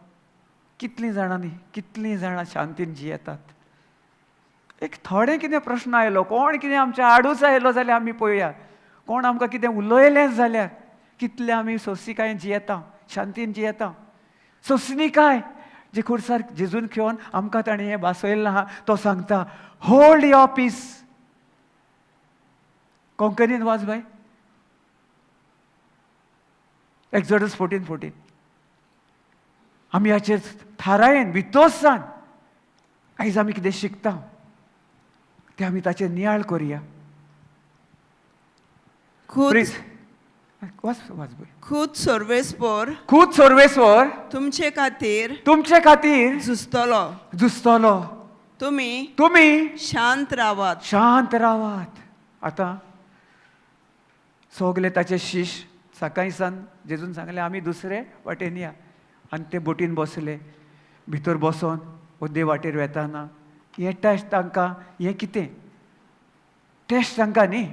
A: कितलीं जाणां शांतीन जियेतात. एक थोडे कितें प्रश्न आयलो, कोण कितें आमच्या आडूच आयलो जाल्यार आमी पळोवया, कोण आमकां कितें उलयलेंच जाल्यार कितले आमी सोंसिकायेन जियेता, शांतीन जियेता. सोंसणीकाय जे खुर्सार जेजून घेवन आमकां ताणें हें बासयल्लें आहा, तो सांगता होल्ड युअर पीस. कोंकणीन वाच बाय, एक्झोडस 14:14. आमी हाचेर थारायेन भितोसान आयज आमी कितें शिकता ते आमी ताचेर नियाळ करुया.
C: खूद सर्वेस्पर
A: तुमचे खातीर
C: झुजतलो. तुमी शांत
A: रावात. आतां सगळे ताचे शिश्य सकाळी सान जेजून सांगलें आमी दुसरे वाटेन या, आनी ते बोटीन बसले. भितर बसोन ओद्दे वाटेर वेताना हें टेस्ट तांकां, हें कितें टेस्ट तांकां न्ही,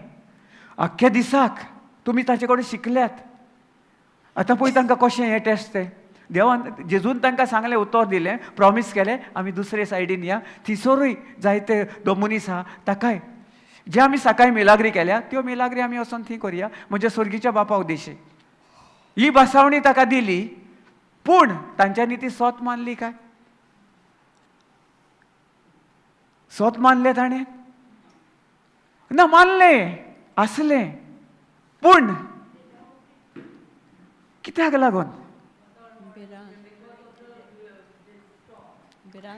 A: आख्ख्या दिसाक तुमी ताचे कडेन शिकल्यात. आतां पळय तांकां कशें हें टेस्ट तें देवान जेजून तांकां सांगलें, उतर दिलें, प्रॉमीस केलें आमी दुसरे सायडीन या. थिसरूय जायते दोमनीस आहा, ताकाय जे आमी सकाळी मिलाग्री केल्या त्यो मिलाग्री आमी वचोन थंय करया म्हणजे स्वर्गीच्या बापा उद्देशी. ही बसावणी ताका दिली, पूण तांच्यांनी ती स्वत मानली काय? स्वत मानले ताणें ना, मानले आसले, पूण कित्याक लागून?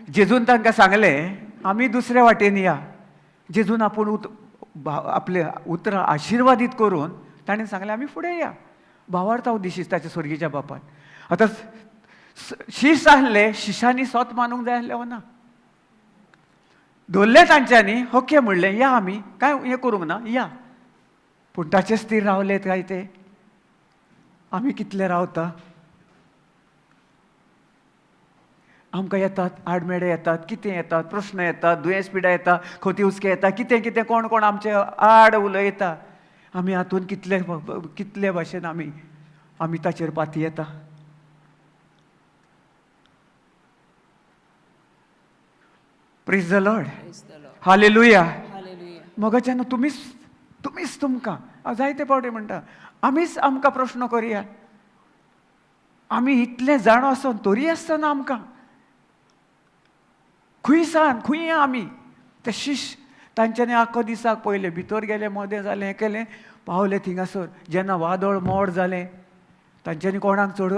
A: जेजून तांकां सांगलें आमी दुसऱ्या वाटेन या. जेजून आपूण आपले उतरां आशिर्वादीत करून ताणें सांगलें आमी फुडें या भावार्था उद्देशीच ताच्या स्वर्गीच्या बापान. आतां शिश आसले, शिशांनी स्वत मानूंक जाय आसलें ना, धरलें तांच्यांनी, ओके म्हणलें या आमी, काय हें करूंक ना, या. पूण ताचे स्थिर रावलेत काय ते? आमी कितले रावता? आमकां येतात आडमेडे येतात, कितें येतात, प्रश्न येतात, दुयेंस पिडा येता, खोती उचके येता, कितें कितें कोण कोण आमचे आड उलयता. आमी हातून कितले भाशेन आमी ताचेर पाती येता. Praise the Lord, hallelujah. मग जेन्ना तुमीच तुमकां हांव जायते फावटी म्हणटा आमीच आमकां प्रश्न करया. आमी इतलें जाणो आसून तरी आसतना आमकां खंय आमी ते शिश तांच्यांनी आख्खो दिसाक पयले भितर गेले, मदें जालें, हें केलें, पावले थिंगासर. जेन्ना वादळ मोड जालें तांच्यांनी कोणाक चड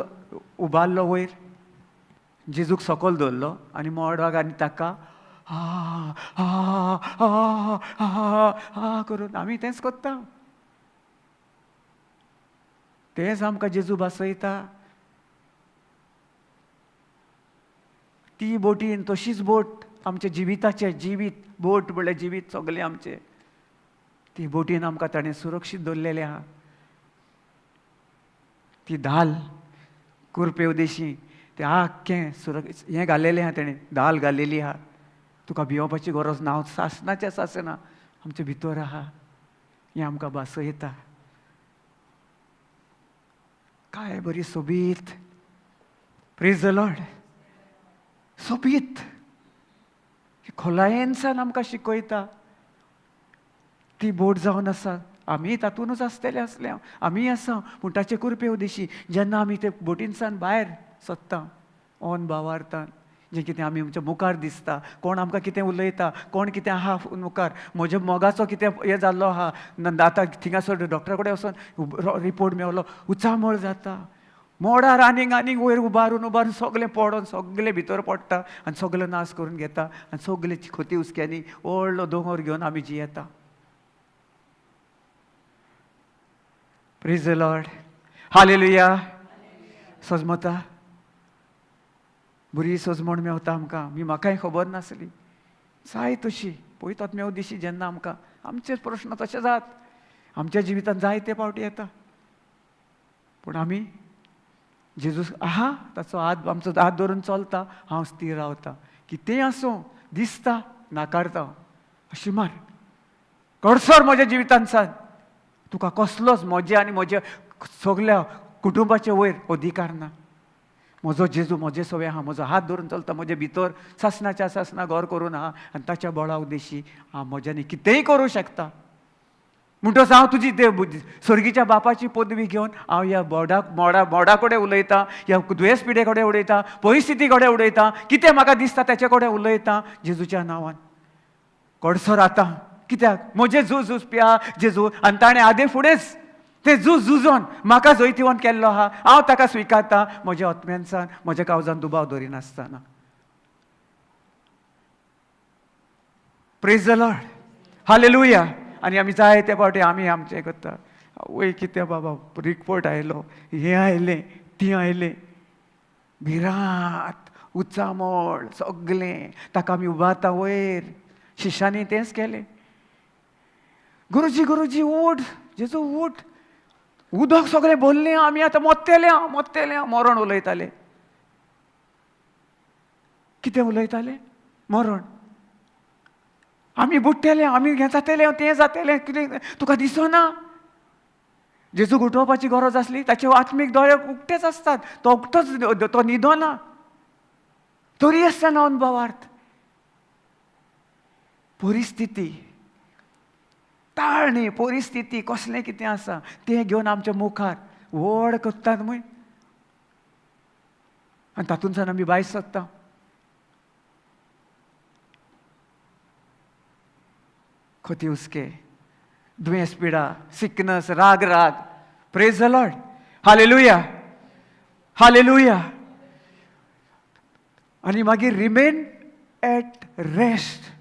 A: उबारलो वयर, जेजूक सकयल दवरलो आनी मोडाक आनी ताका करून आमी तेंच कोत्ता. तेंच आमकां जेजू बासयता. ती बोटीन तशीच बोट आमच्या जिविताचे बोट म्हणल्यार जिवीत सगळें आमचें. ती बोटीन आमकां ताणें सुरक्षीत दवरलेलें आहा. ती धाल कुरपे उद्देशी तें आख्खें हें घाल्लेलें आहा, ताणें धाल घाल्लेली आहा. तुका भिवपाची गरज ना, हांव सासनाचें सासना, आमचे भितर आहा. हें आमकां बासयता. काय बरी सोबीत. Praise the Lord. सोबीत खोलायेनसान आमकां शिकयता. ती बोट जावन आसा, आमी तातूनच आसतले आसल्या, आमी आसा, पूण ताचे कुरपे उद्देशी जेन्ना आमी ते बोटीनसान भायर सरता ओन भावार्थान जें कितें आमी आमच्या मुखार दिसता, कोण आमकां कितें उलयता, कोण कितें आहा मुखार, म्हज्या मोगाचो कितें हें जाल्लो आहा, आतां थिंगासर डॉक्टरा कडेन वचोन रिपोर्ट मेळलो, उचामळ जाता, मोडार आनीक आनीक वयर उबारून सगळें पडोन सगळें भितर पडटा आनी सगळें नाश करून घेता आनी सगळें खोती उस्क्यांनी व्हडलो दोंगर घेवन आमी जियेता. Praise the Lord. हालेलुया. सजमता बरी सजमण मेवता आमकां. म्हाकाय खबर नासली, जाय तशी पळयतात मेव दिशी जेन्ना आमकां आमचेच प्रश्न तशे जात, आमच्या जिवितांत जायते फावटी येता, पूण आमी जेजू आहा ताचो हात, आमचो हात धरून चलता, हांव स्थिर रावता. कितेंय आसूं दिसता नाकारता, अशी मार कडसर म्हज्या जिवितांत सांग, तुका कसलोच म्हजे आनी म्हज्या सगळ्या कुटुंबाचे वयर अधिकार ना. म्हजो जेजू म्हजे सवय आहा, म्हजो हात धरून चलता, म्हजे भितर सासणाच्या सासणा घर करून आहा आनी ताच्या बळा उद्देशी हांव म्हज्यानी कितेंय करूं शकता. म्हणटच हांव तुजी ते सर्गीच्या बापाची पदवी घेवन हांव ह्या मोडा कडेन उलयतां, ह्या दुयेंस पिडे कडेन उलयतां, परिस्थिती कडेन उलयतां, कितें म्हाका दिसता तेचे कडेन उलयतां जेजूच्या नांवान. कडसर आतां कित्याक म्हजें झूज प्या जेजू, आनी ताणें आदे फुडेंच तें झुजोन म्हाका जंय थिवोन केल्लो आहा, हांव ताका स्विकारतां म्हज्या आत्म्यांसान, म्हज्या काळजान दुबाव धरिनासतना. Praise the Lord. हालेलुया. आनी आमी जाय ते फावटी आमी आमचें करता, वय कितें बाबा रिपोर्ट आयलो, हें आयलें ती आयलें, भिरांत उचामळ सगळें, ताका आमी उबारता वयर. शिश्यांनी तेंच केलें. गुरुजी उठ, जेजू उठ, उदक सगळें भरलें, आमी आतां मोत्तेले मरण उलयताले. कितें उलयताले? मरण. आमी बुडटेले, आमी हें जातलें तें जातलें, कितें तुका दिसना? जेजूक उठोवपाची गरज आसली, ताचे आत्मीक दोळे उक्तेच आसतात, तो उक्तोच, तो न्हिदो ना, तरी आसतना अनुभवार्थ. परिस्थिती ताळणी, परिस्थिती कसलें कितें आसा तें घेवन आमच्या मुखार व्हड करतात मूय, आनी तातूंतल्यान आमी भायर सरता. खोती उस्के, दुयेंस पिडा, सिकनस, राग. Praise the Lord. Hallelujah. Hallelujah. आनी मागीर रिमेन एट रेस्ट.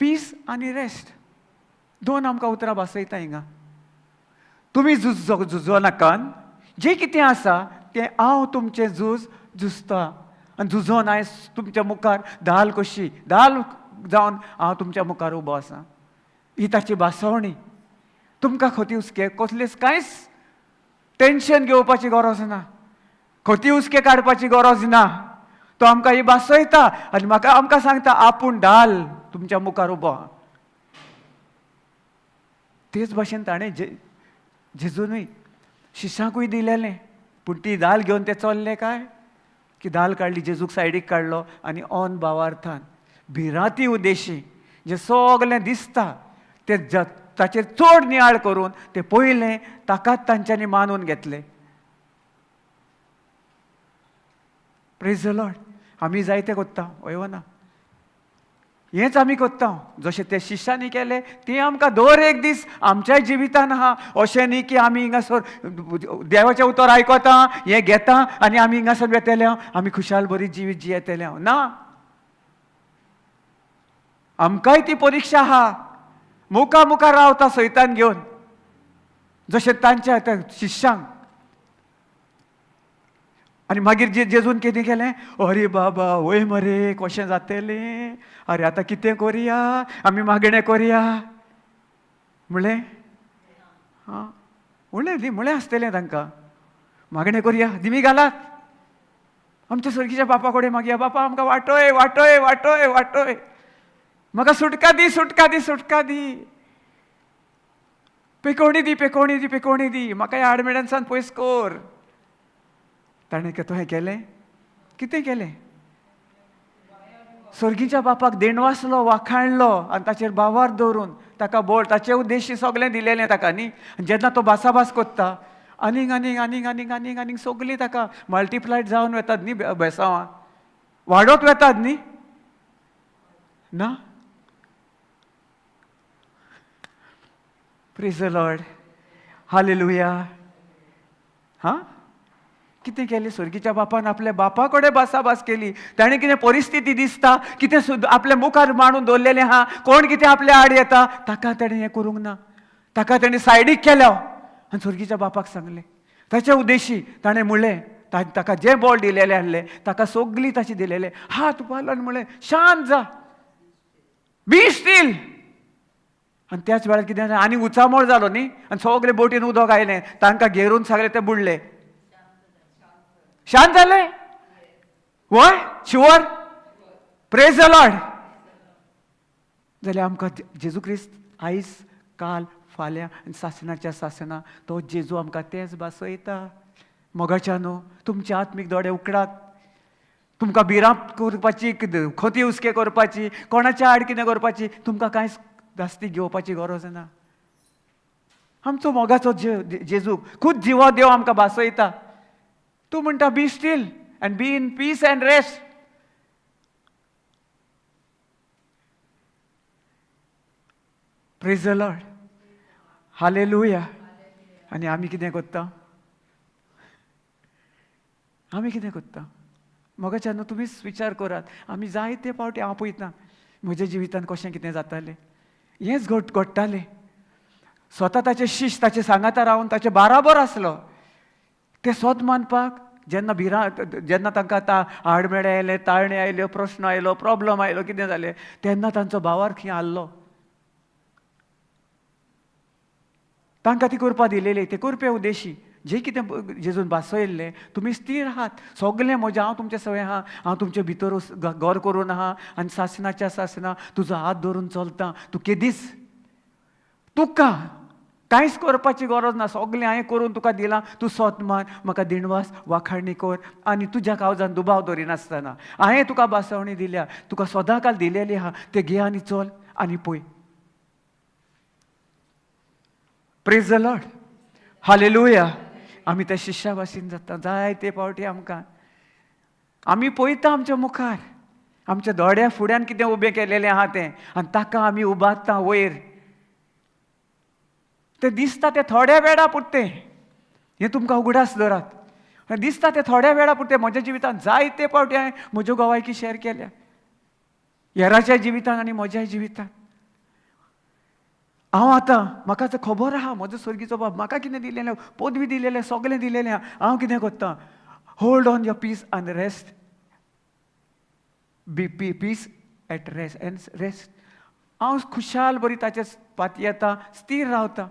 A: पीस आनी रेस्ट दोन आमकां उतरां बसयता हिंगा. तुमी झुजो नाकान, जें कितें आसा तें हांव तुमचें झुजता, आनी झुजोन हांवें तुमच्या मुखार धाल जावन हांव तुमच्या मुखार उबो आसा. ही ताची बासवणी. तुमकां खोती उस्के कसलेच कांयच टेन्शन घेवपाची गरज ना, खोती उस्के काडपाची गरज ना. तो आमकां ही बासयता आनी आमकां सांगता आपूण ढाल तुमच्या मुखार उबो आहा. तेच भाशेन ताणें जेजूनय शिश्यांकूय दिलेलें, पूण ती दाल घेवन ते चल्ले काय, की दाल काडली, जेजूक सायडीक काडलो आनी ऑन भावार्थान भिरांती उद्देशी जें सगलें दिसता तें ताचेर चड नियाळ करून तें पयलें ताकाच तांच्यांनी मानून घेतलें. Praise the Lord. आमी जायते कोत्ता वयवना, हेंच आमी कोत्ता जशें ते शिश्यांनी केलें तें आमकां दर एक दीस आमच्याय जिवितान आहा. अशें न्ही की आमी हिंगासर देवाचें उतर आयकता, हें घेता आनी आमी हिंगासर येतले आमी खुशाल बरी जिवीत जियेतले ना. आमकांय ती परिक्षा आहा. मुखार रावता सैतान घेवन, जशें तांच्या त्या शिश्यांक. आनी मागीर जेजून कितें केलें? अरे बाबा वय मरे कशें जातलें, अरे आतां कितें करया, आमी मागणें करया म्हणलें. हां म्हणलें आसतलें तांकां, मागणें करया, दिमी घालात आमच्या सर्गीच्या बापा कडेन मागया. बापा आमकां वाटय वाटय वाटय वाटय, म्हाका सुटका दी सुटका दी सुटका दी, पेकोवणी दी पेकोवणी दी पेकोवणी दी, म्हाका ह्या आडमेड्यांसान पयस कर. ताणें हें केलें, कितें केलें? सर्गीच्या बापाक देणवासलो, वाखाणलो आनी ताचेर बावार दवरून ताका बोल, ताचे उद्देशी सगळें दिलेलें ताका न्ही. जेन्ना तो भासाभास कोत्ता आनीक आनीक आनीक आनीक आनीक आनीक सगळीं ताका मल्टिप्लायड जावन वतात न्ही बेसांवां. वाडत वेतात न्ही ना. Praise the Lord. हालेलुया. हा कितें केलें स्वर्गीच्या बापान आपल्या बापा कडेन भासाभास केली. ताणें कितें परिस्थिती दिसता कितें सुद्दां आपल्या मुखार मांडून दवरलेलें आहा, कोण कितें आपल्या आड येता ताका ताणें हें करूंक ना. ताका ताणें सायडीक केल्या आनी स्वर्गीच्या बापाक सांगलें. ताच्या उद्देशी ताणें म्हणलें, ताका जें बळ दिलेलें आहलें ताका सगळी ताची दिलेलें. हात उबारलो आनी म्हणलें शांत जा, बी स्टील. आनी त्याच वेळार कितें जालें, आनी उचामळ जालो न्ही आनी सगळे बोटीन उदक आयलें. तांकां घेरून सगळे ते बुडले. शांत जाले. वय शुअर. Praise the Lord. जाल्यार आमकां जेजू क्रिस्त आयज काल फाल्यां आनी सासणाच्या सासणा तो जेजू आमकां तेंच भासयता. मोगाच्यानो तुमचे आत्मीक दोळे उगडात. तुमकां भिरांत करपाची, खोती हुस्के करपाची, कोणाच्या आड कितें करपाची तुमकां कांयच जास्ती घेवपाची गरज ना. आमचो मोगाचो जेजू खूद जिवा देव आमकां भासयता. तूं म्हणटा be still and be in peace and rest. Praise the Lord. Hallelujah. आनी आमी कितें करता, आमी कितें करता मोगाच्यान तुमीच विचार करात. आमी जायते फावटी हांव पळयता म्हज्या जिवितान कशें कितें जातालें. हेंच घडटालें. स्वता ताचे शिश्य ताचे सांगाता रावन ताचे बाराबर आसलो. ते सोद मानपाक जेन्ना तांकां आडमेळे आयले, ताळणे आयल्यो, प्रश्न आयलो, प्रॉब्लम आयलो, कितें जालें तेन्ना तांचो भावार खंय आसलो. तांकां ती करपा दिलेली. ते करपे उद्देशी जे कितें जेजून भासयल्लें तुमी स्थिर आहात. सगळें म्हजें हांव तुमचे सवय आहा. हांव तुमचे भितर घर करून आहा आनी सासणाच्या सासणा तुजो हात धरून चलता. तूं केदीच तुका कांयच करपाची गरज ना. सगळें हांवें करून तुका दिलां. तूं सोत मान, म्हाका दिणवास वाखाणणी कर आनी तुज्या काळजान दुबाव धरिनासतना हांवें तुका भासवणी दिल्या, तुका सदांकाल दिलेली आहा. ते घे आनी चल आनी पळय. Praise the Lord. हालेलुया. आमी त्या शिश्या भाशेन जाता. जायते फावटी आमकां आमी पळयता आमच्या मुखार आमच्या दोळ्या फुड्यान कितें उबें केलेलें आहा तें आनी ताका आमी उबारता वयर. ते दिसता ते थोड्या वेळा पुरतें. हें तुमकां उगडास धरात. दिसता ते थोड्या वेळा पुरतें. म्हज्या जिवितान जायते फावटी हांवें म्हज्यो गवायकी शेअर केल्या. हेराच्या जिवितान आनी म्हज्याय जिवितान. हांव आतां म्हाका आतां खबर आहा म्हजो स्वर्गीचो बाब म्हाका कितें दिलेलें, पदवी दिलेलें, सगळें दिलेलें आहा. हांव कितें करतां, hold on your peace and rest. Be peace at rest and rest. हांव खुशाल बरी ताचे पातयें येता, स्थिर रावता.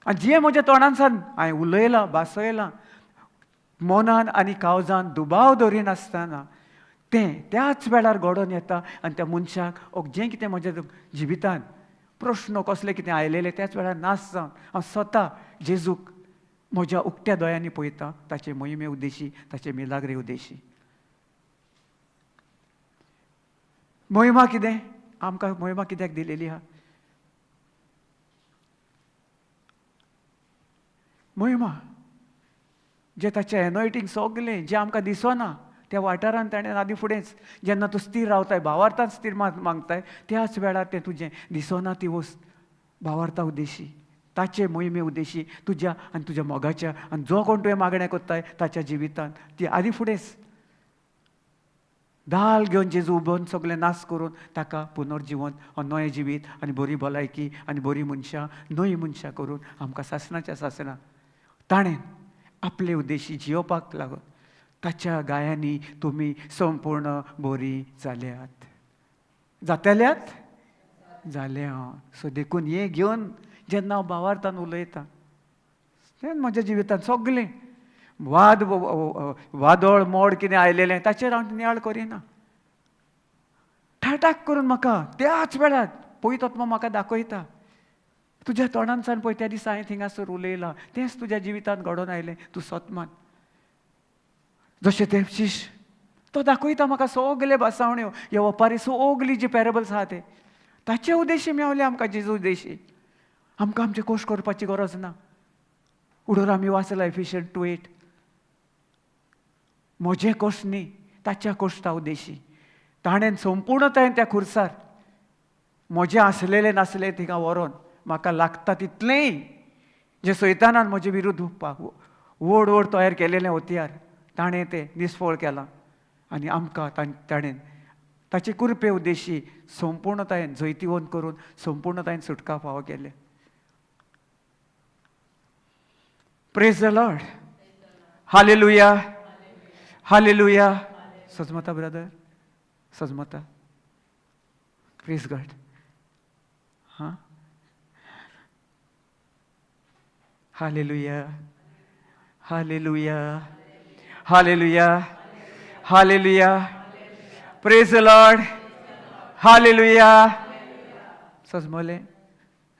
A: आनी जें म्हज्या तोंडानसान हांवें उलयलां, भासयलां, मनान आनी काळजान दुबाव धरिनासतना तें त्याच वेळार घडोवन येता. आनी त्या मनशाक जें कितें म्हज्या जिवितान प्रश्न कसले कितें आयलेले त्याच वेळार नास जावन हांव स्वता जेजूक म्हज्या उक्त्या दोळ्यांनी पळयता. ताचे मोहिमे उद्देशी, ताचे मिलाग्रे उद्देशी. मोहिमा कितें आमकां मोहिमा कित्याक दिलेली आहा. मोहिमा जें ताचें एनॉयटींग सगळें जें आमकां दिसना त्या वाठारांत ताणें आदी फुडेंच जेन्ना तूं स्थिर रावताय, भावार्थांत स्थिर मागताय त्याच वेळार तें तुजें दिसना ती वस्त भावार्था उद्देशी, ताचे मोहिमे उद्देशी तुज्या आनी तुज्या मोगाच्या आनी जो कोण तुवें मागणें कोत्ताय ताच्या जिवितांत ती आदी फुडेंच दाल घेवन जेजू उबोवन सगळें नास करून ताका पुनर्जीवन, नवें जिवीत आनी बरी भलायकी आनी बरी मनशां, नवी मनशां करून आमकां सासणाच्या सासणा ताणें आपले उद्देशी जियोवपाक लागून ताच्या गायांनी तुमी संपूर्ण बरी जाल्यात. जातल्यात जाल्या. सो देखून हें घेवन जेन्ना हांव भावार्थान उलयतां तेन्ना म्हज्या जिवितांत सगळें वादळ मोड कितें आयलेलें ताचेर हांव नियाळ करिना. ठाटाक करून म्हाका त्याच वेळार पवित्रात्मा म्हाका दाखयता तुज्या तोंडानसान पळय त्या दिसा हांवें थिंगासर उलयलां तेंच तुज्या जिवितांत घडोवन आयलें. तूं सतमान जशें तें शिश्य तो दाखयता म्हाका सगळे भासावण्यो ह्या ओपारी सगळीं जी पॅरेबल्स आहा ते ताचे उद्देशी मेवले आमकां. जेजू उद्देशी आमकां आमचे कोश्ट करपाची गरज ना. उडोर आमी वाचला एफिशियंट 2:8. म्हजे कोश्ट न्ही ताच्या कोश्टा उद्देशी ताणें संपूर्णतायेन त्या खुर्सार म्हजें आसलेलें नासलें थिंगा व्हरोन म्हाका लागता तितलेंय जे सैतानान म्हजे विरुद्ध हुपपाक व्हड व्हड तयार केलेलें हतियार ताणें तें निसफळ केलां आनी आमकां ताणें ताचे कृपे उद्देशी संपूर्णतायेन जैतिवंत करून संपूर्णतायेन सुटका फावो केले. Praise the Lord. Hallelujah. Hallelujah. सजमता ब्रदर, सजमता. Praise God. हां, hallelujah. Hallelujah. Hallelujah. Hallelujah. Praise the Lord. Hallelujah. Sazmole.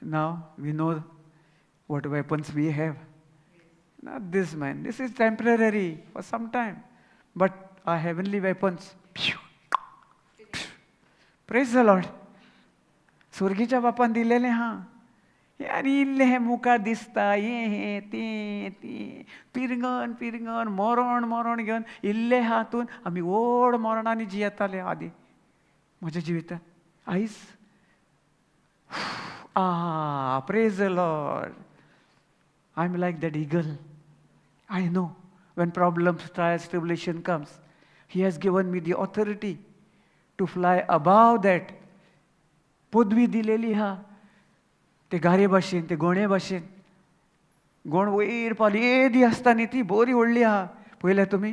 A: Now we know what weapons we have. Not this, man. This is temporary for some time. But our heavenly weapons. Praise the Lord. स्वर्गीच्या बापान दिलेले हा. यार इल्ले हे मुखार दिसता हे ते पिरगण पिरगण मरण मरण घेवन इल्ले हातून आमी व्हड मरणांनी जियेताले आदी म्हज्या जिवितांत. आयज praise the Lord. I am like that eagle. I know when problems, trials, tribulation comes, he has given me the authority to fly above that. पदवी दिलेली हा. ते गारे भाशेन ते गोणे भाशेन गोण वयर पावली येदी आसता न्ही ती बरी व्हडली आहा. पळयल्या तुमी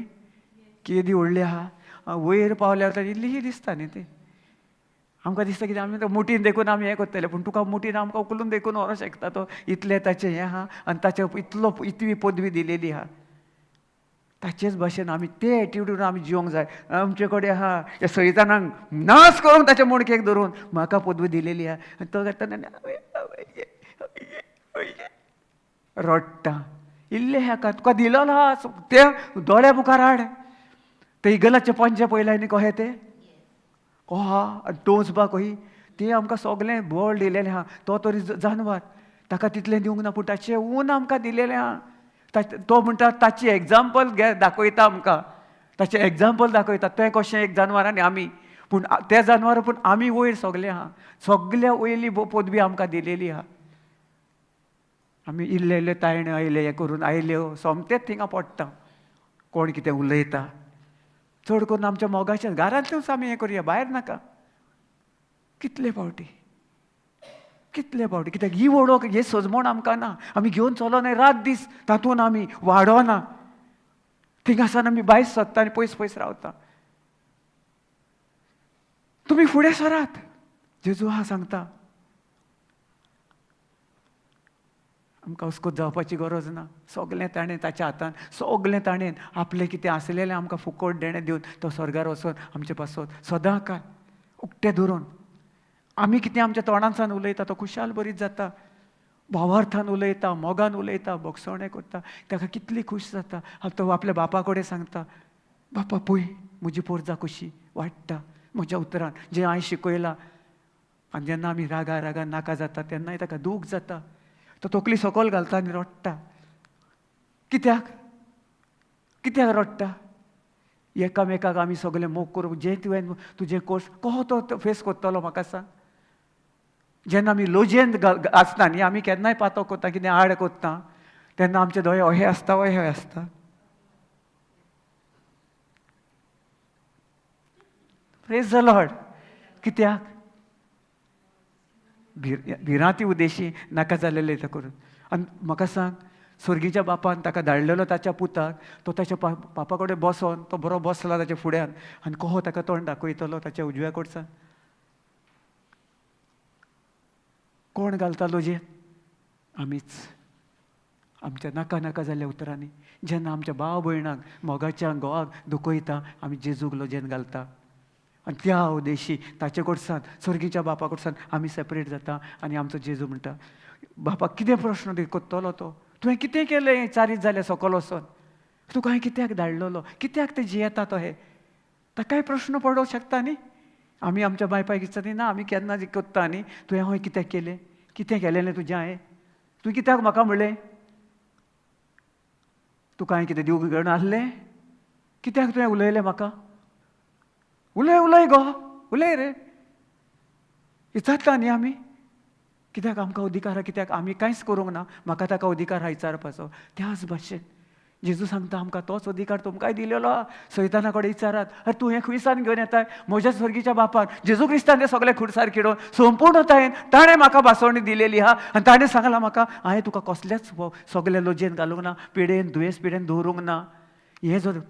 A: केदी व्हडली आहा. वयर पावल्यार इल्लीशी दिसता न्ही ती. आमकां दिसता कितें आमी मुठीन देखून आमी हें करतले पूण तुका मुठीन आमकां उखलून देखून व्हरोंक शकता तो. इतलें ताचें हें आहा आनी ताचे इतली पदवी दिलेली आहा. ताचेच भाशेन आमी ते एटिट्यूडून आमी जिवंक जाय. आमचे कडेन आहा त्या सैतानाक नाश करून ताच्या मुणकेक धरून म्हाका पदवी दिलेली आहा. आनी तो रडटा. इल्ले हेका तुका दिलेलो आहा ते दोळ्या मुखार हाड. ते इगलाचे पंचे पळयल्या न्ही कशे ते आहा टोच बा कशी ते आमकां सगळें बळ दिलेलें आहा. तो तरी जानवर ताका तितलें दिवंक ना पूण ताचें ऊन आमकां दिलेलें आहा. तो म्हणटा ताची एग्जाम्पल दाखयता आमकां. ताचें एग्जाम्पल दाखयता तें कशें एक जानवर आनी आमी पूण ते जानवर पूण आमी वयर सगळे आहा. सगळ्या वयली पदवी आमकां दिलेली आहा. आमी इल्ले इल्ले तायणे आयले हें करून आयल्यो सोमतेच थिंगा पडटा. कोण कितें उलयता चड करून आमच्या मोगाच्या घरांतल्यानूच आमी हें करया भायर नाका. कितले फावटी कितले फावटी कित्याक ही वडोवक हे सजमण आमकां ना. आमी घेवन चलोना रात दीस तातूंत आमी वाडोना. थिंगा सावन आमी भायर सत्ता आनी पयस पयस रावता. तुमी फुडें सरात. जेजू हा सांगता. आमकां हुस्कोत जावपाची गरज ना. सगळें ताणें ताच्या हातान सगळें ताणें आपलें कितें आसलेलें आमकां फुकट देणें दिवन तो स्वर्गार वचून आमचे पासत सदां काळ उक्तें धरून आमी कितें आमच्या तोंडांसान उलयता तो खुशाल बरीच जाता. भावार्थान उलयता मोगान उलयता बोगसवणें करता ताका कितली खूश जाता. तो आपल्या बापा कडेन सांगता बापा पळय म्हजी पोरजां कशी वाडटा म्हज्या उतरान जें हांवें शिकयलां. आनी जेन्ना आमी रागा रागान नाका जाता तेन्नाय ताका दूख जाता. तो तकली सकयल घालता आनी रडटा. कित्याक कित्याक रडटा. एकामेकाक आमी सगळें मोग करूं जें तुवें तुजें कोर्स कसो तो फेस करतलो म्हाका सांग. जेन्ना आमी लोजयेन आसता न्ही आमी केन्नाय पातो करता कितें आड करता तेन्ना आमचे दोळे अहे आसता अहे आसता. Praise the Lord. कित्याक भिरांती उद्देशी नाका जालेले ते करून. आनी म्हाका सांग स्वर्गीच्या बापान ताका धाडलेलो ताच्या पुताक तो ताच्या बापा कडेन बसोन तो बरो बसला ताच्या फुड्यान आनी कसो ताका तोंड दाखयतलो ताच्या उजव्या कडच्यान. कोण घालतालो जे आमीच आमच्या नाका नाका जाल्ल्या उतरांनी. जेन्ना आमच्या भाव भयणांक मोगाच्या घोवाक दुखयता आमी जेजूक लोजयेन घालता. आनी त्या उद्देशी ताचे कडच्यान स्वर्गीच्या बापा कडच्यान आमी सेपरेट जाता. आनी आमचो जेजू म्हणटा बापाक कितें प्रश्न करतलो तो तुवें कितें केलें चारीत जालें सकयल वचोन तुका हांवें कित्याक धाडलेलो कित्याक ते जियेता तो हे ताकाय प्रश्न पडोवंक शकता न्ही. आमी आमच्या बायपाक दिसता ना आमी केन्ना कोत्ता न्ही तुवें हांवें कितें केलें कितें केलेलें तुजें हांवें तुवें कित्याक म्हाका म्हणलें तुका हांवें कितें दिवंक घेवन आसलें कित्याक तुवें उलयलें म्हाका उलय उलय गो, उलय रे. विचारता न्ही आमी, कित्याक आमकां अधिकार आहा, कित्याक आमी कांयच करूंक ना, म्हाका ताका अधिकार आहा विचारपाचो. त्याच भाशेन जेजू सांगता आमकां तोच अधिकार तुमकांय दिलेलो आहा. सैताना कडेन विचारात, अरे तूं हें खंयसान घेवन येताय? म्हज्या स्वर्गीच्या बापान जेजू क्रिस्तान ते सगळे खुडसार किडोवन संपूर्णतायेन ताणें म्हाका भासवणी दिलेली आहा. आनी ताणें सांगलां म्हाका, हांवें तुका कसलेच सगळे लोजयेन घालूंक ना, पिडेन दुयेंस पिडेन दवरूंक ना. हें जर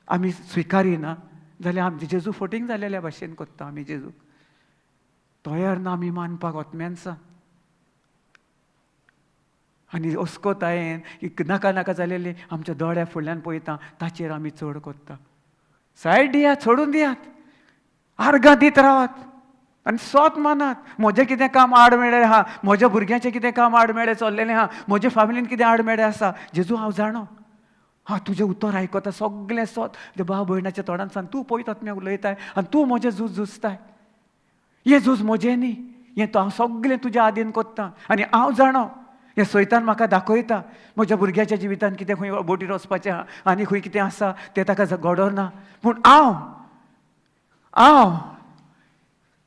A: आमी स्विकारिना जाल्यार आमचे जेजू फटींग जालेल्या भाशेन कोत्ता आमी जेजूक. तयार ना आमी मानपाक ओतम्यांसा. आनी अस्कोतायेन नाका नाका जालेली आमच्या दोळ्या फुडल्यान पळयता, ताचेर आमी चड कोत्ता. सायड दियात, सोडून दियात, आर्गां दीत रावात आनी सोत मानात. म्हजें कितें काम आडमेळें आहा, म्हज्या भुरग्याचें कितें काम आडमेळें चल्लेलें आहा, म्हज्या फॅमिलीन कितें आडमेळें आसा, जेजू हांव जाणो. तुजें उतर आयकता, सगळें सोत ते भाव भयणाच्या तोंडान सांग. तूं पळयत आत्म्या उलयताय आनी तूं म्हजें झूज झुजताय. हें झूज म्हजें न्ही, हें हांव सगळें तुज्या आदीन कोत्ता आनी हांव जाणो. हें सैतान म्हाका दाखयता म्हज्या भुरग्याच्या जिवितान कितें खंय बोटीर वचपाचें आहा आनी खंय कितें आसा तें ताका घडोना. पूण हांव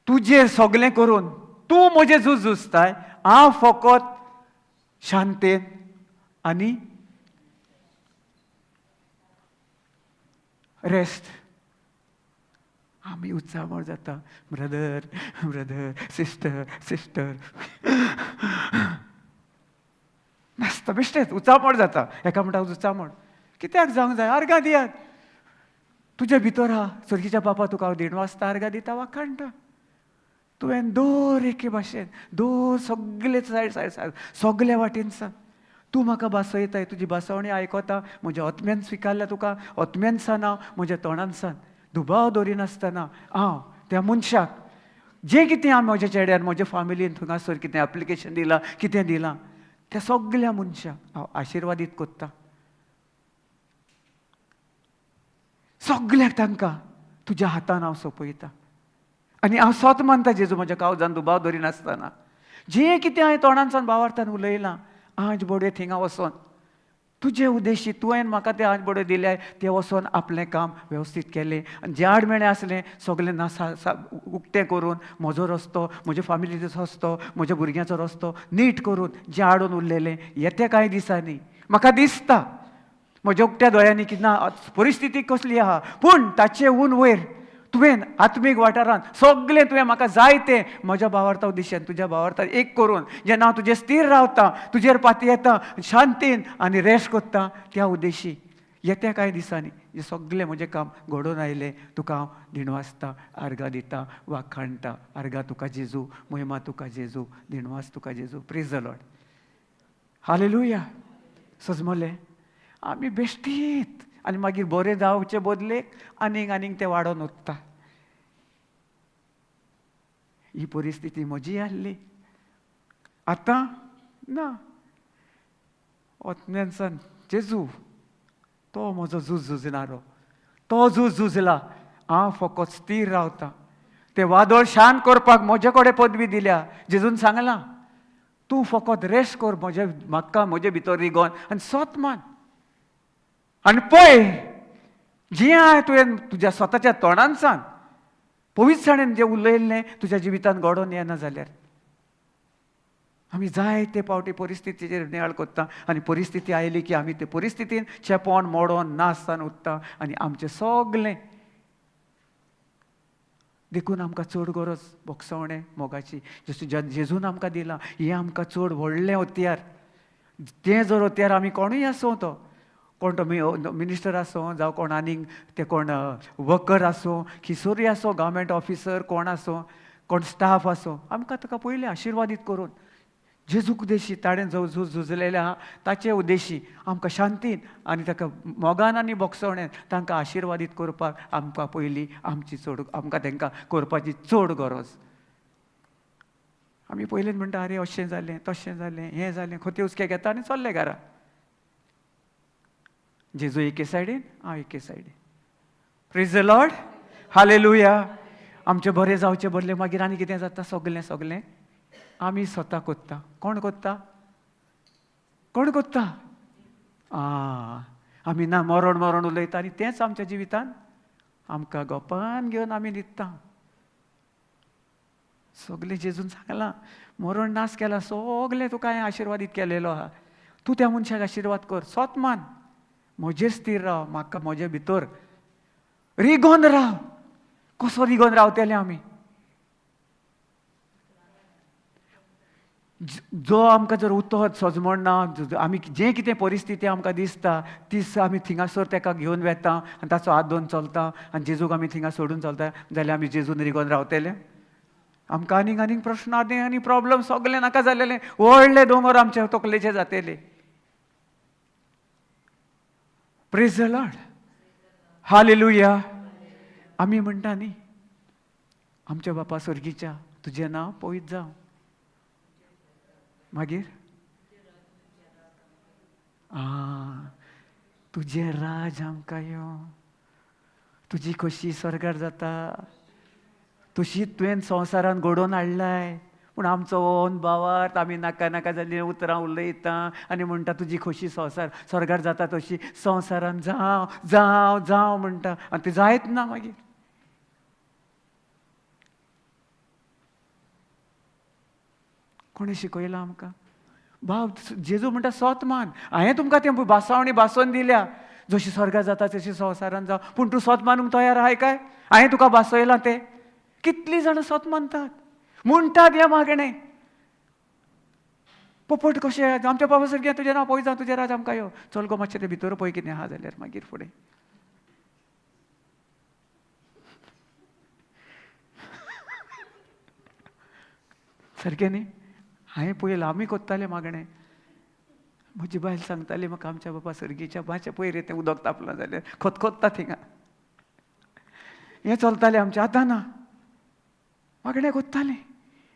A: तुजेर सगळें करून तूं म्हजें झूज झुजताय, हांव फकत शांतेन आनी रेस्ट. आमी उत्सामळ जाता, ब्रदर ब्रदर, सिस्टर सिस्टर, नासता बेश्टेच उचामळ जाता. एका म्हणटा उचामळ कित्याक जावंक जाय? आर्गां दियात. तुज्या भितर आहा सर्गीच्या बापा तुका हांव 1:30 वाजता आर्गां दिता वाखाणटा. तुवें दर एके भाशेन दर सगळे सायड सायड सायड सगळ्या वाटेन सांग. तूं म्हाका भासयताय, तुजी भासवणी आयकता, म्हज्या आत्म्यान स्विकारल्या तुका, आत्म्यान सांग हांव, म्हज्या तोंडान सांग. दुबाव दवरिनासतना हांव त्या मनशाक जें कितें हांव म्हज्या चेड्यान म्हज्या फॅमिलीन थंगासर कितें एप्लिकेशन दिलां, कितें दिलां, त्या सगळ्या मनशाक हांव आशिर्वादीत कोत्ता. सगळ्याक तांकां तुज्या हातान हांव सोंपयता. आनी हांव सोत मानता जेजू म्हज्या काळजान दुबाव दवरिनासतना जें कितें हांवें तोंडानसान भावार्थान उलयलां, आज बडे थिंगा वचोन तुजे उद्देशी तुवें म्हाका ते आज बडे दिले ते वचोन आपलें काम वेवस्थीत केलें आनी जे आडमेळें आसलें सगळें उक्तें करून म्हजो रस्तो, म्हज्या फॅमिलीचो रस्तो, म्हज्या भुरग्यांचो रस्तो नीट करून जें आडून उरलेलें येत्या कांय दिसांनी म्हाका दिसता म्हज्या उक्त्या दोळ्यांनी की ना परिस्थिती कसली आहा, पूण ताचे उन वयर तुवें आत्मीक वाठारांत सगळें तुवें म्हाका जाय तें म्हज्या भावार्था उद्देशान तुज्या भावार्थान एक करून जेन्ना हांव तुजेर स्थिर रावता, तुजेर पाती येता, शांतीन आनी रेस्ट कोत्ता, त्या उद्देशी येत्या कांय दिसांनी जे सगळें म्हजें काम घडोवन आयलें तुका हांव दिणवासता, आर्गां दिता, वाखाणटा. आर्गां तुका जेजू, महिमा तुका जेजू, दिणवास तुका जेजू. Praise the Lord. हालेलुया. सजमले आमी बेश्टीत आनी मागीर बरें जावचे बदलेक आनीक तें वाडोन वता. ही परिस्थिती म्हजी आहली. आतां ना, ओतम्यानसान जेजू तो म्हजो झूज झुजणारो, तो झूज झुजला, हांव फकत स्थिर रावता. तें वादळ शांत करपाक म्हजे कडेन पदवी दिल्या. जेजून सांगलां तूं फकत रेस्ट कर म्हाका म्हजे भितर रिगोन आनी सोत मान. आनी पळय जें हांवें तुवें तुज्या स्वताच्या तोंडान सांग, पवित्रसाणेन जें उलयल्लें तुज्या जिवितान घडोवन येना जाल्यार आमी जाय ते पावटी परिस्थितीचेर नियाळ कोत्ता आनी परिस्थिती आयली की आमी ते परिस्थितीन चेपोन मोडोन नासतान उत्ता आनी आमचें सगळें देखून आमकां चड गरज भोगसवणें मोगाची जशें जेजून आमकां दिलां. हें आमकां चड व्हडलें हत्यार. तें जर हत्यार आमी कोणूय आसूं, तो कोण तो मिनिस्टर आसूं जावं कोण आनीक ते कोण वर्कर आसूं, खिसोरी आसूं, गव्हर्मेंट ऑफिसर कोण आसूं, कोण स्टाफ आसूं, आमकां ताका पयलीं आशिर्वादीत करून जेजूक उद्देशी ताणें जो झूज झुजलेलें आहा ताचे उद्देशी आमकां शांतीन आनी ताका मोगान आनी भोगसवणेन तांकां आशिर्वादीत करपाक आमकां पयलीं आमकां तांकां करपाची चड गरज. आमी पयलीं म्हणटा अरे अशें जालें, तशें जालें, हें जालें, खोते उचके घेता आनी चल्ले घरा. जेजू एके सायडीन, हांव एके सायडीन. Praise the Lord. हालेलुया. आमचें बरें जावचें बदलें मागीर आनी कितें जाता? सगळें आमी स्वता कोत्ता. कोण कोत्ता? आमी ना मरण उलयता आनी तेंच आमच्या जिवितान आमकां गोपान घेवन आमी न्हिदता. सगळे जेजून सांगलां, मरण नाश केला, सगळे तुका हांवें आशिर्वादीत केलेलो आहा. तूं त्या मनशाक आशिर्वाद कर, सोत मान, म्हजेर स्थिर राव, म्हाका म्हजे भितर रिगोन राव. कसो रिगोन रावतले आमी? जो आमकां जर उतोत सजमण ना, आमी जे कितें परिस्थिती आमकां दिसता ती आमी थिंगासर ताका घेवन वेता आनी ताचो हात धरून चलता आनी जेजूक आमी थिंगा सोडून चलता, जाल्यार आमी जेजून रिगोन रावतले? आमकां आनीक प्रश्न आनी प्रॉब्लेम सगळे नाका जालेले, व्हडले दोंगर आमच्या तकलेचे जातले. Praise the Lord, hallelujah. आमी म्हणटा न्ही, आमच्या बापा सर्गीच्या, तुजें नांव पवित्र जावं. मागीर तुजें राज आमकां यो, तुजी खोशी स्वर्गार जाता. तशीच तुवें संवसारान घडोवन हाडलाय, पूण आमचो ओन भावार्थ आमी नाका नाका जाल्ली उतरां उलयता आनी म्हणटा तुजी खोशी स्वर्गार जाता तशी संवसारान जावं जावं जावं म्हणटा, आनी ती जायत ना. मागीर कोणी शिकयलां आमकां? भाव जेजू म्हणटा सोत मान, हांवें तुमकां तें भासावणी भासोवन दिल्या, जशी स्वर्गार जाता तशी संवसारान जावं, पूण तूं सोत मानूंक तयार आहाय काय? हांवें तुका भासयलां तें. कितलीं जाणां सोत मानतात, म्हणटात हें मागणें. पोपट कशें आमच्या बाबा सर्गी, तुजें नांव पळय जावं, तुजें राज आमकां यो. चल गो मातशें तें भितर पळय कितें आहा जाल्यार मागीर फुडें. सारकें न्ही? हांवें पळयलां, आमी कोत्ताले मागणें. म्हजी बायल सांगताली म्हाका, आमच्या बाबा सर्गीच्या मातशें पयर तें उदक तापलां जाल्यार खोतखोत्ता थिंगा. हें चलतालें आमचें. आतां ना, मागणें कोत्तालें.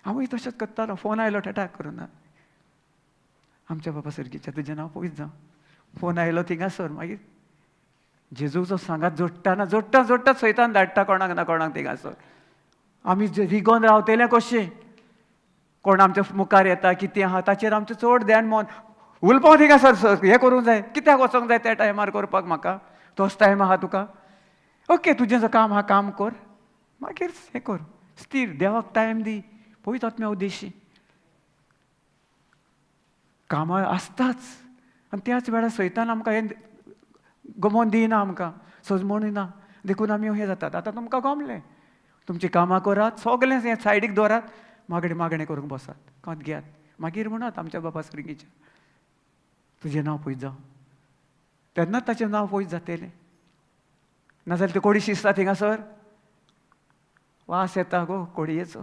A: हांवूय तशेंच करतालो. फोन आयलो टॅटाक करून, आमच्या बाबा सर्गीच्या, तुजें नांव पवित्र जावं. फोन आयलो थिंगासर. मागीर जेजूचो सांगात जोडटा जोडटा सैतान धाडटा कोणाक ना कोणाक थिंगासर. आमी रिगोन रावतले कशें? कोण आमच्या मुखार येता, कितें आहा ताचेर आमचें चड ध्यान मोन. उलपां थिंगासर हें करूंक जाय, कित्याक वचोंक जाय त्या टायमार करपाक म्हाका? तोच टायम आहा तुका? ओके, तुजें जो काम आहा काम कर, मागीर हें कर, स्थिर. देवाक टायम दी. पळयत आत्म्या उद्देशी कामां आसताच, आनी त्याच वेळार सैतान आमकां हें गमोवन दिना, आमकां सजमणिना. देखून आमी हें जातात. आतां तुमकां गमलें, तुमचीं कामां करात, सगलें हें सायडीक दवरात, मागणें करूंक बसात, कांत घेयात. मागीर म्हणत आमच्या बाबा सर्गीच्या, तुजें नांव पवित्र जावं. तेन्नाच ताचें नांव पवित्र जातलें. नाजाल्यार ते कोडी शिजता थिंगासर, वास येता गो कोडयेचो.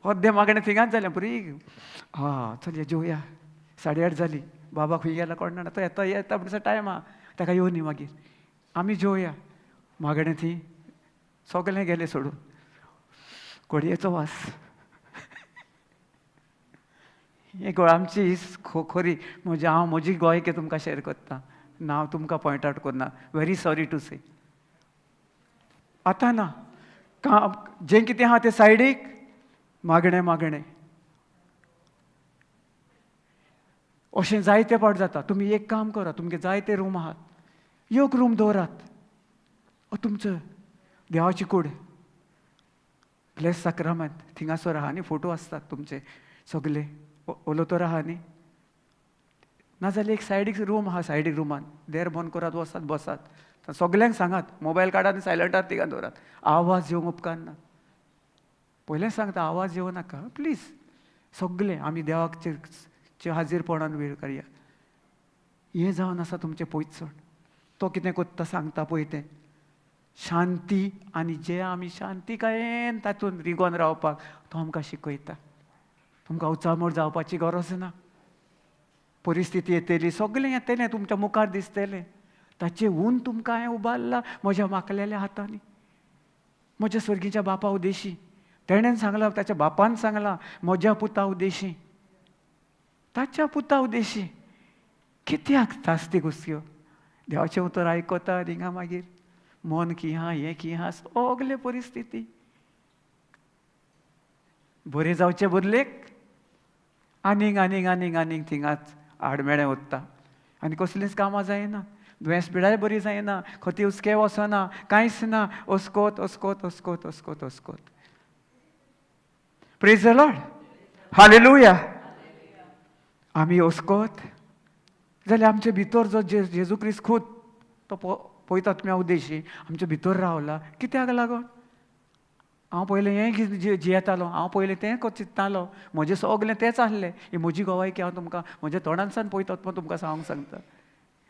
A: अर्दें मागणें थिंगाच जालें बरी. चल जेवया, 8:30 जाली. बाबा खंय गेला कोण जाणा, तो येता म्हणटा टायम आहा, ताका येवं न्ही. मागीर आमी जेवया. मागणें थी सगलें गेलें सोडून, कोडयेचो वास. हे आमची खरी हांव म्हजी गोंयके तुमकां शेअर करता. नांव तुमकां पॉयंट आवट करना, व्हेरी सॉरी टू से. आतां ना, जें कितें आहा तें सायडीक, मागणें अशें जायते फावट जाता. तुमी एक काम करा, तुमगे जायते रूम आहात, एक रूम दवरात. तुमचो देवाची कूड, ब्लेस साक्रामेंट थिंगासर आहा न्ही, फोटो आसतात तुमचे सगळे, ओलोतोर आहा न्ही. नाजाल्यार एक सायडीक रूम आहा, सायडीक रुमान देर बंद करात, वसात बसात. सगल्यांक सांगात, मोबायल काडात आनी सायलंटार थिंगा दवरात. आवाज येवंक उपकारना. पयलें सांगता, आवाज येवं नाका प्लीज. सगळे आमी देवाक हाजीरपणान वेळ करया. हें जावन आसा तुमचें पयतसण. तो कितें कोत्ता सांगता पळय तें शांती, आनी जे आमी शांतीकायेन तातूंत रिगोन रावपाक तो आमकां शिकयता. तुमकां उचामोड जावपाची गरज ना. परिस्थिती येतली, सगळें येतलें तुमच्या मुखार दिसतलें. ताचें ऊन तुमकां हांवें उबारलां म्हज्या माकलेल्या हातांनी, म्हज्या सर्गीच्या बापा उद्देशी. तेणेन सांगलां, ताच्या बापान सांगलां म्हज्या पुता उद्देशी, ताच्या पुता उद्देशी. कित्याक तास्ती घुसयो? देवाचें उतर आयकता थिंगा. मागीर मन की हा, हें की हा, सगले परिस्थिती बरें जावचे बदलेक आनीक थिंगाच आडमेळें उत्ता, आनी कसलींच कामां जायना. दुयेंस पिडाय बरी जायना, खोती उस्के वसना, कांयच ना, ओस्कोत ओस्कोत ओस्कोत ओस्कोत ओस्कोत. Praise the Lord, hallelujah. आमी ओस्कोत जाल्यार आमचे भितर जो जेजू क्रिस्त खूद तो पवित्र उद्देशी आमच्या भितर रावला. कित्याक लागून? हांव पयलें हें जियेतालो, हांव पयलें तें चिंत्तालो, म्हजें सगलें तेंच आसलें. ही म्हजी गोवायकी हांव तुमकां म्हज्या तोंडानसान पळयता तुमकां सांगूंक सांगता.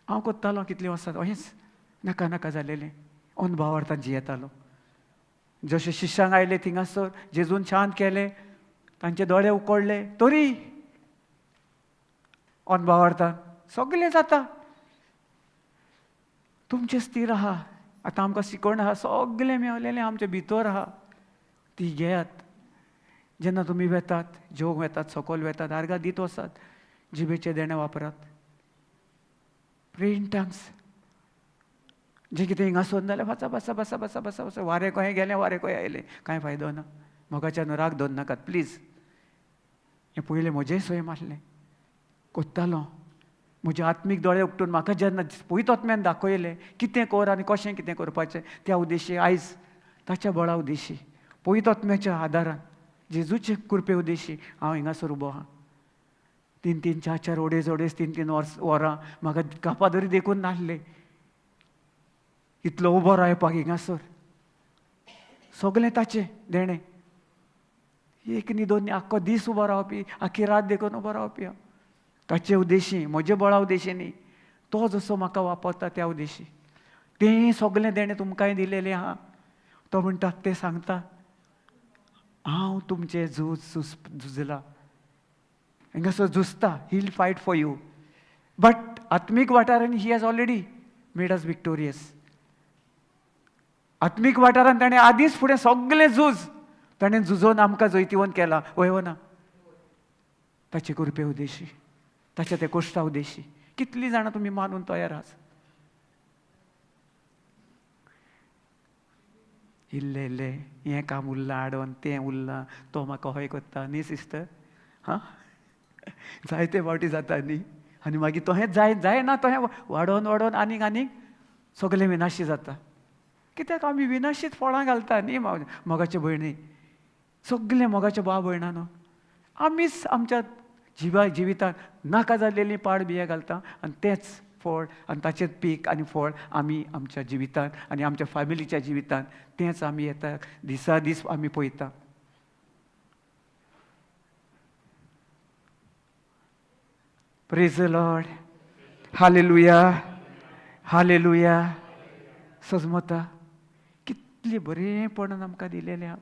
A: हांव कोत्तालो कितलीं वर्सां अशेंच नाका नाका जालेलें अनभावार्थान जियेतालो. जशें शिश्यांक आयले थिंगासर जेजून शांत केलें, तांचे दोळे उकडले, तरी अनभावार्थान सगलें जाता. तुमचें स्थिर आहा. आतां आमकां शिकवण आहा, सगलें मेवलेलें आमच्या भितर आहा. ती घेयात. जेन्ना तुमी वेतात, जेवंक वेतात, सकयल वेतात, आर्गां दीत वसात, जिबेचे देणे वापरात. प्रे इन टंग्स. जें कितें हिंगासर जाल्यार बसा बसा बसा बसा बसा बसा. वारें खंय गेलें, वारें खंय आयलें, कांय फायदो ना. मोगाच्यान राग धर नाकात प्लीज. हें पयलें म्हजेंय सैम आसलें, कोत्तालो. म्हजे आत्मीक दोळे उक्तून म्हाका जेन्ना पयत आत्म्यान दाखयलें कितें कर आनी कशें कितें करपाचें, त्या उद्देशी आयज ताच्या बळा उद्देशी पवित्र आत्म्याच्या आदारान जेजूचे कृपे उद्देशी हांव हिंगासर उबो आहा. 3-3, 4-4 अडेज 3-3 वरां म्हाका कापादरी देखून नासले इतलो उबो रावपाक हिंगासर. सगलें ताचें देणें. एक न्ही दोन न्ही, आख्खो दीस उबो रावपी, आख्खी रात देखून उबो रावपी हांव ताचे उद्देशी, म्हजे बळा उद्देशी न्ही. तो जसो म्हाका वापरता त्या उद्देशी. तें सगलें देणें तुमकांय दिलेलें आहा. तो म्हणटा, तें सांगता, हांव तुमचें झुजलां. हिंगासर झुजता. He will fight for you. But आत्मीक वाठारांनी he has already made us victorious. आत्मीक वाठारांत ताणें आदींच फुडें सगलें झूज ताणें झुजोवन आमकां जैतिवंत केला. वय ना ताचे कृपे उद्देशी, ताच्या त्या कोश्टा उद्देशी. कितलीं जाणां तुमी मानून तयार आहात? इल्लें इल्लें हें काम उरलां आडोन, तें उरलां, तो म्हाका हय कोत्ता न्ही सिस्टर. हां, जायते फावटी जाता न्ही. आनी मागीर तोहें जायना, तोहें वाडोवन वाडोवन आनीक आनीक सगलें विनाशी जाता. कित्याक आमी विनाशीत फळां घालता न्ही मोगाचे भयणी. सगलें मोगाच्या भाव भयणांनो आमीच आमच्या जिवितांत नाका जाल्लेलीं पाड बियां घालता आनी तेंच फळ आनी ताचेंच पीक आनी फळ आमी आमच्या जिवितांत आनी आमच्या फॅमिलीच्या जिवितांत तेंच आमी येता दिसा दीस आमी पळयता. Praise the Lord, hallelujah, hallelujah. सजमता कितलें बरेंपणान आमकां दिलेलें आहा.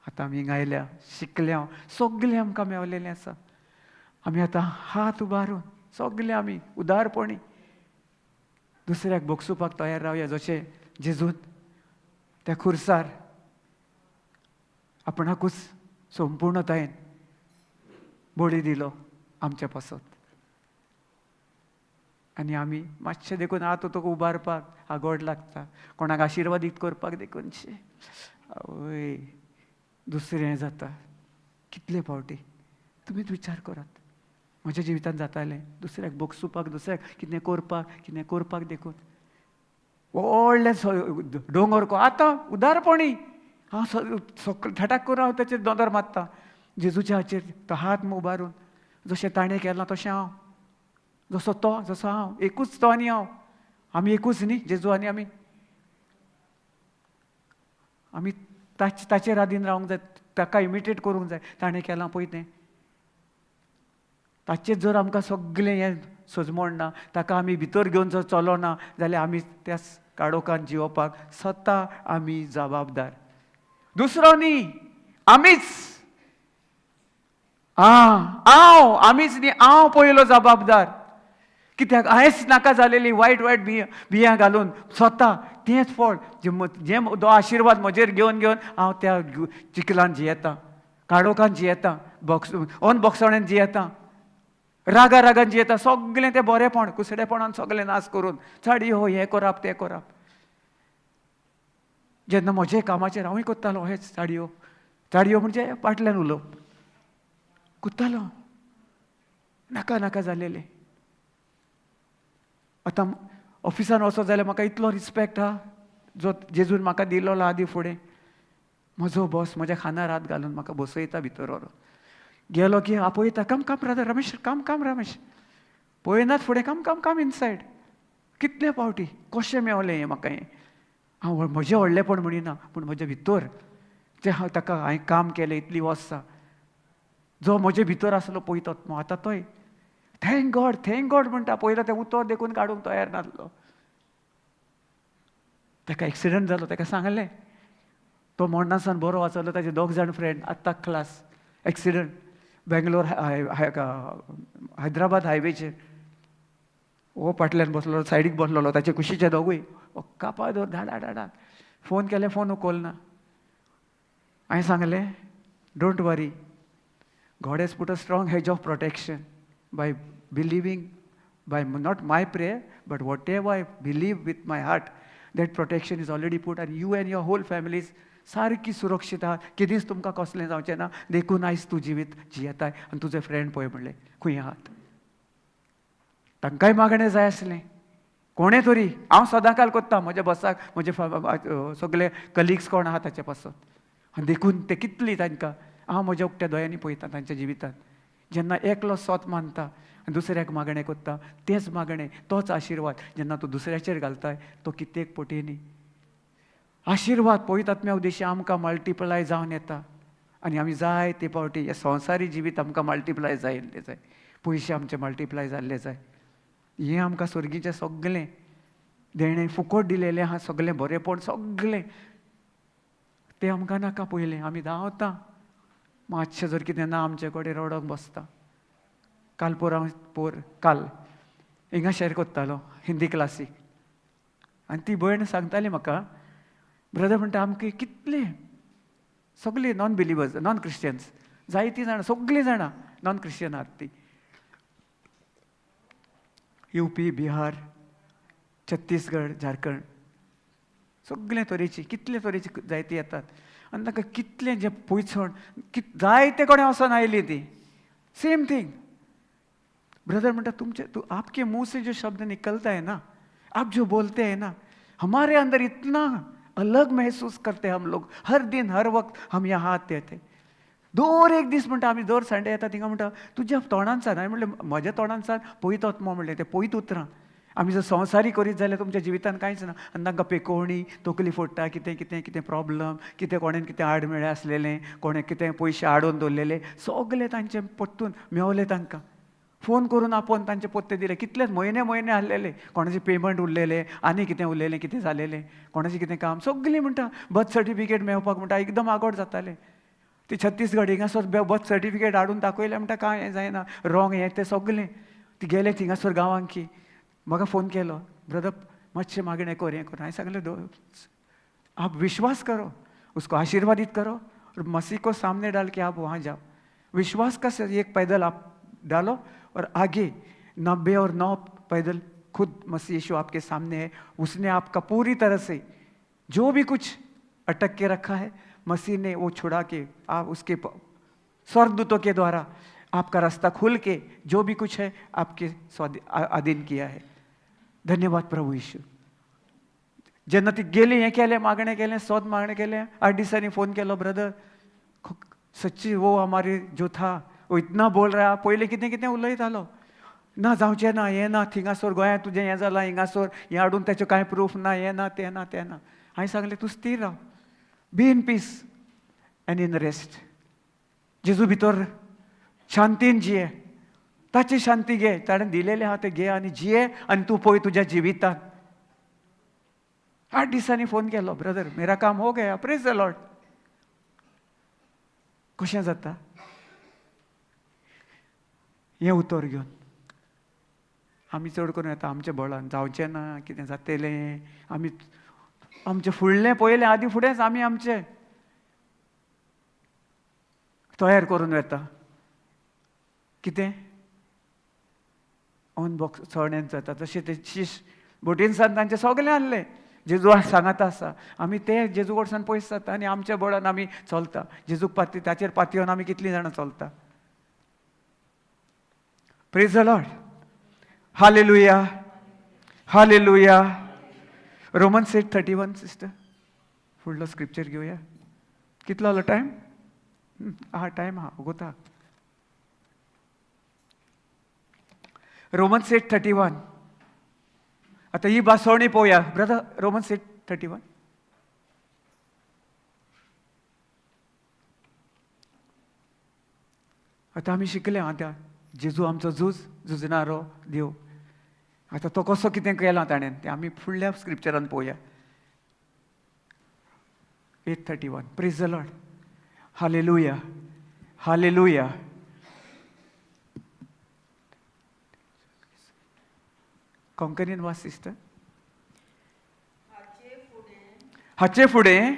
A: आतां आमी हिंगा आयल्या, शिकल्या, सगलें आमकां मेवलेलें आसा. आमी आतां हात उबारून सगलें आमी उदारपणी दुसऱ्याक बोगसुपाक तयार रावया. जशें जेजून त्या खुर्सार आपणाकूच संपूर्णतायेन बळी दिलो आमच्या पासत. आनी आमी मातशें देखून हात तुका उबारपाक आगोड लागता, कोणाक आशिर्वादीत करपाक देखून आवय दुसरें जाता. कितले फावटी तुमीच विचार करात. म्हज्या जिवितांत जातालें दुसऱ्याक बोगसुपाक, दुसऱ्याक कितें करपाक देखून व्हडलें दोंगर आतां उदारपणी हांव ठटाक करून हांव ताचेर दोंदर मारता. जेजूच्या हाचेर तो हात उबारून जशें ताणें केलां तशें हांव, जसो हांव, एकूच तो आनी हांव, आमी एकूच न्ही जेजू आनी आमी. आमी ताचेर आदीन रावंक जाय, ताका इमिटेट करूंक जाय. ताणें केलां पळय तें, ताचेर जर आमकां सगलें हें सजमोण ना, ताका आमी भितर घेवन जर चलोना जाल्यार आमी त्या काडोकान जिवपाक स्वता आमी जबाबदार. दुसरो न्ही, आमीच. आमीच न्ही, हांव पयलो जबाबदार. कित्याक हांवेंच नाका जालेली वायट वायट बियां घालून स्वता तेंच फळ जें जो आशिर्वाद म्हजेर घेवन हांव त्या चिकलान जियेतां, काडोकान जियेतां, अनभोगसणान जियेतां, रागान जियेतां. सगलें तें बरेंपण कुसडेपणान सगलें नाश करून चाडी हो हें करप तें करप. जेन्ना म्हजे कामाचेर हांवूय कोत्तालो हेच चाडयो म्हणजे फाटल्यान उलोवप कोत्तालो, नाका नाका जालेलें. आतां ऑफिसान वचत जाल्यार म्हाका इतलो रिस्पेक्ट आहा जो जेजून म्हाका दिलोलो आदी फुडें. म्हजो बॉस म्हज्या खांदार हात घालून म्हाका बसयता भितर व्हरून. गेलो की आपयता, कम कम ब्रदर रमेश, कम कम रमेश. पळयनात फुडें, कम कम कम इनसायड. कितले फावटी कशें मेवलें हें म्हाका हें. हांव म्हजें व्हडलेपण म्हणिना, पूण म्हजे भितर जें ताका हांवें काम केलें इतलीं वर्सां, जो म्हजे भितर आसलो पळयतात आतां तोय थँक गॉड म्हणटा. पयलो तें उतर देखून काडूंक तयार नासलो. ताका एक्सिडंट जालो, ताका सांगलें. तो मोडनासान बरो वाचलो, ताजे 2 जाण फ्रेंड आत्तां क्लास. एक्सिडंट बेंगलोर हैदराबाद हायवेचेर. हो फाटल्यान बसलो, सायडीक बसलोलो, ताचे कुशीचे दोगूय कापा दवर धाडा धाडा. फोन केले, फोन उखलना. हांवें सांगलें don't worry, God has put a strong hedge of protection by believing, by not my prayer but whatever I believe with my heart, that protection is already put and you and your whole families सारकी सुरक्षीत आहात. केदींच तुमकां कसलें जावचें ना. देखून आयज तूं जिवीत जियेताय आनी तुजे फ्रेंड पळय म्हणलें खंय आहात. तांकांय मागणें जाय आसलें. कोणें तरी, हांव सदां काल कोत्ता म्हज्या बसाक, म्हजे सगळे कलिग्स कोण आहा ताचे पासत. आनी देखून ते कितलीं तांकां हांव म्हज्या उक्त्या दोळ्यांनी पळयता तांच्या जिवितांत. जेन्ना एकलो स्वत मानता आनी दुसऱ्याक मागणें कोत्ता, तेंच मागणें, तोच आशिर्वाद जेन्ना तूं दुसऱ्याचेर घालताय तो कित्येक पटींनी आशिर्वाद पवित्रात्म्या उद्देशी आमकां मल्टिप्लाय जावन येता. आनी आमी जाय ते फावटी हे संवसारी जिवीत आमकां मल्टिप्लाय जायल्लें जाय, पयशे आमचे मल्टिप्लाय जाल्ले जाय. हें आमकां स्वर्गीचें सगळें देणें फुकट दिलेलें आहा, सगळें बरेंपण सगळें तें आमकां नाका. पयलें आमी धांवता, मातशें जर कितें ना आमचे कडेन रडोंक बसता. काल हिंगा शेअर कोत्तालो हिंदी क्लासीक, आनी ती भयण सांगताली म्हाका, ब्रदर म्हणटा आमकां कितले सगळीं नॉन बिलिवर्स, नॉन क्रिश्चियन्स जायतीं जाणां, सगळीं जाणां नॉन क्रिश्चियन आहात ती. UP, बिहार, छत्तीसगड, झारखंड, सगळे तरेची कितले तरेची जायती येतात. आनी ताका कितले जे पयसण जायते कडेन वचोन आयली ती सेम थिंग. ब्रदर म्हणटा तुमचे आपके मुंह से जो शब्द निकलता है ना, आप जो बोलते हैं ना, हमारे अंदर इतना अलग महसूस करते हैं हम लोग. हर दिन हर वक्त हम यहाँ आते थे. दर एक दीस म्हणटा आमी दर संडे येता थिंगा म्हणटा तुज्या तोंडांसान. हांवें म्हणलें म्हज्या तोंडांसान पळयतात मो म्हणलें. तें पळयत उतरां. आमी जर संवसारी करीत जाल्यार तुमच्या जिवितांत कांयच ना. आनी तांकां पेकोवणी, तकली फोडटा, कितें कितें कितें प्रॉब्लम, कितें कोणें कितें आडमेळें आसलेलें, कोणें कितें पयशे आडोवन दवरलेले, सगळें तांचे पत्तून मेवलें. तांकां फोन करून आपोवन तांचे पत्ते दिले. कितलेच म्हयने म्हयने आहलेले, कोणाचें पेमंट उरलेलें, आनी कितें उरलेलें, कितें जालेलें, कोणाचें कितें काम, सगळीं म्हणटा बर्थ सर्टिफिकेट मेळपाक म्हणटा एकदम आगोड जातालें. ती छत्तीसगड हिंगासर बर्थ सर्टिफिकेट हाडून दाखयलें म्हणटा कांय हें जायना, रॉंग हें तें सगळें. ती गेले थिंगासर गांवांक की म्हाका फोन केलो, ब्रदर मातशें मागणें कर, हें कर. हांवें सांगलें आप विश्वास करो, उसको आशीर्वादित करो और मसीह को सामने डाल के आप वहाँ जाओ. विश्वास का एक पैदल आप डालो और आगे 90 और 9 पैदल खुद मसीह यीशु आपके सामने है. उसने आपका पूरी तरह से जो भी कुछ अटक के रखा है, मसीह ने वो छुड़ा के आप उसके स्वर्गदूतों के द्वारा आपका रास्ता खुल के जो भी कुछ है आपके अधीन किया है. धन्यवाद प्रभू यीशु. जेन्ना ती गेली, हें केलें, मागणें केलें, सोद मागणें केलें, 8 दिसांनी फोन केलो, ब्रदर सच्ची वो हमारे जो था वो इतना बोल रहा. पयलीं कितें कितें उलयतालो, ना जावचें ना, हें ना, थिंगासोर गोंयांत तुजें हें जालां, हिंगासोर हें हाडून ताचें कांय प्रूफ ना, हें ना, तें ना, तें ना. हांवें सांगलें तूं स्थिर राव, be in peace and in rest. Jezu भितर शांतीन जिये, ताची शांती घे, ताणें दिलेलें आहा तें घे आनी जिये आनी तूं पळय तुज्या जिवितांत. 8 दिसांनी फोन केलो, ब्रदर मेरा काम हो गया, प्रेज द लॉर्ड. कशें जाता हें उतर घेवन आमी चड करून येता आमच्या बळान जावचें ना, कितें जातलें, आमी आमचें फुडलें पयलें आदी फुडेंच आमी आमचें तयार करून येता. कितें अनबॉक्स चड जाता तशें ते शीश बोटीनसान तांचें सगळें आहलें जेजू सांगाता आसा. आमी ते जेजू कडच्यान पयस जाता आनी आमच्या बळान आमी चलता. जेजूक ताचेर पातयेवन आमी कितलीं जाणां चलता. Praise the Lord, hallelujah. Hallelujah. Romans 8:31 sister, फुडलो स्क्रिप्चर घेऊया. कितलो आलो टायम? हा टायम हा गोता. रोमन्स 8:31. आता ही बासवणी पळोवया ब्रदर. रोमन्स 8:31. आता आमी शिकले आता जेजू आमचो झुजणारो देव. आता तो कसो कितें केलां ताणें तें आमी फुडल्या स्क्रिप्चरान पळोवया. 8:31. Praise the Lord. Hallelujah. Hallelujah. कोंकणीन वाच सिस्टर. हाचे फुडें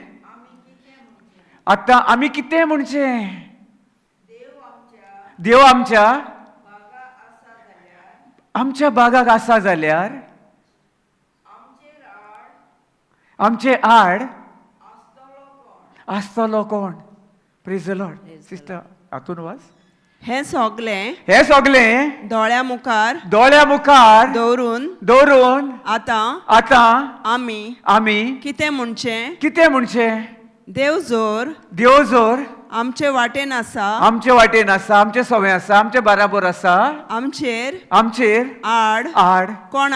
A: आतां आमी कितें म्हणचे? देव आमच्या बागाक आसा जाल्यार आमचे आड आसतलो कोण? Praise the Lord. सिस्टर हातून वाच.
C: हे
A: सगळें
C: दोळ्या मुखार
A: दवरून आतां आमी
C: कितें
A: म्हणचे?
C: देव जोर आमचे वाटेन आसा,
A: आमचे सवय आसा, आमचे बराबर आसा, आमचेर आड
C: कोण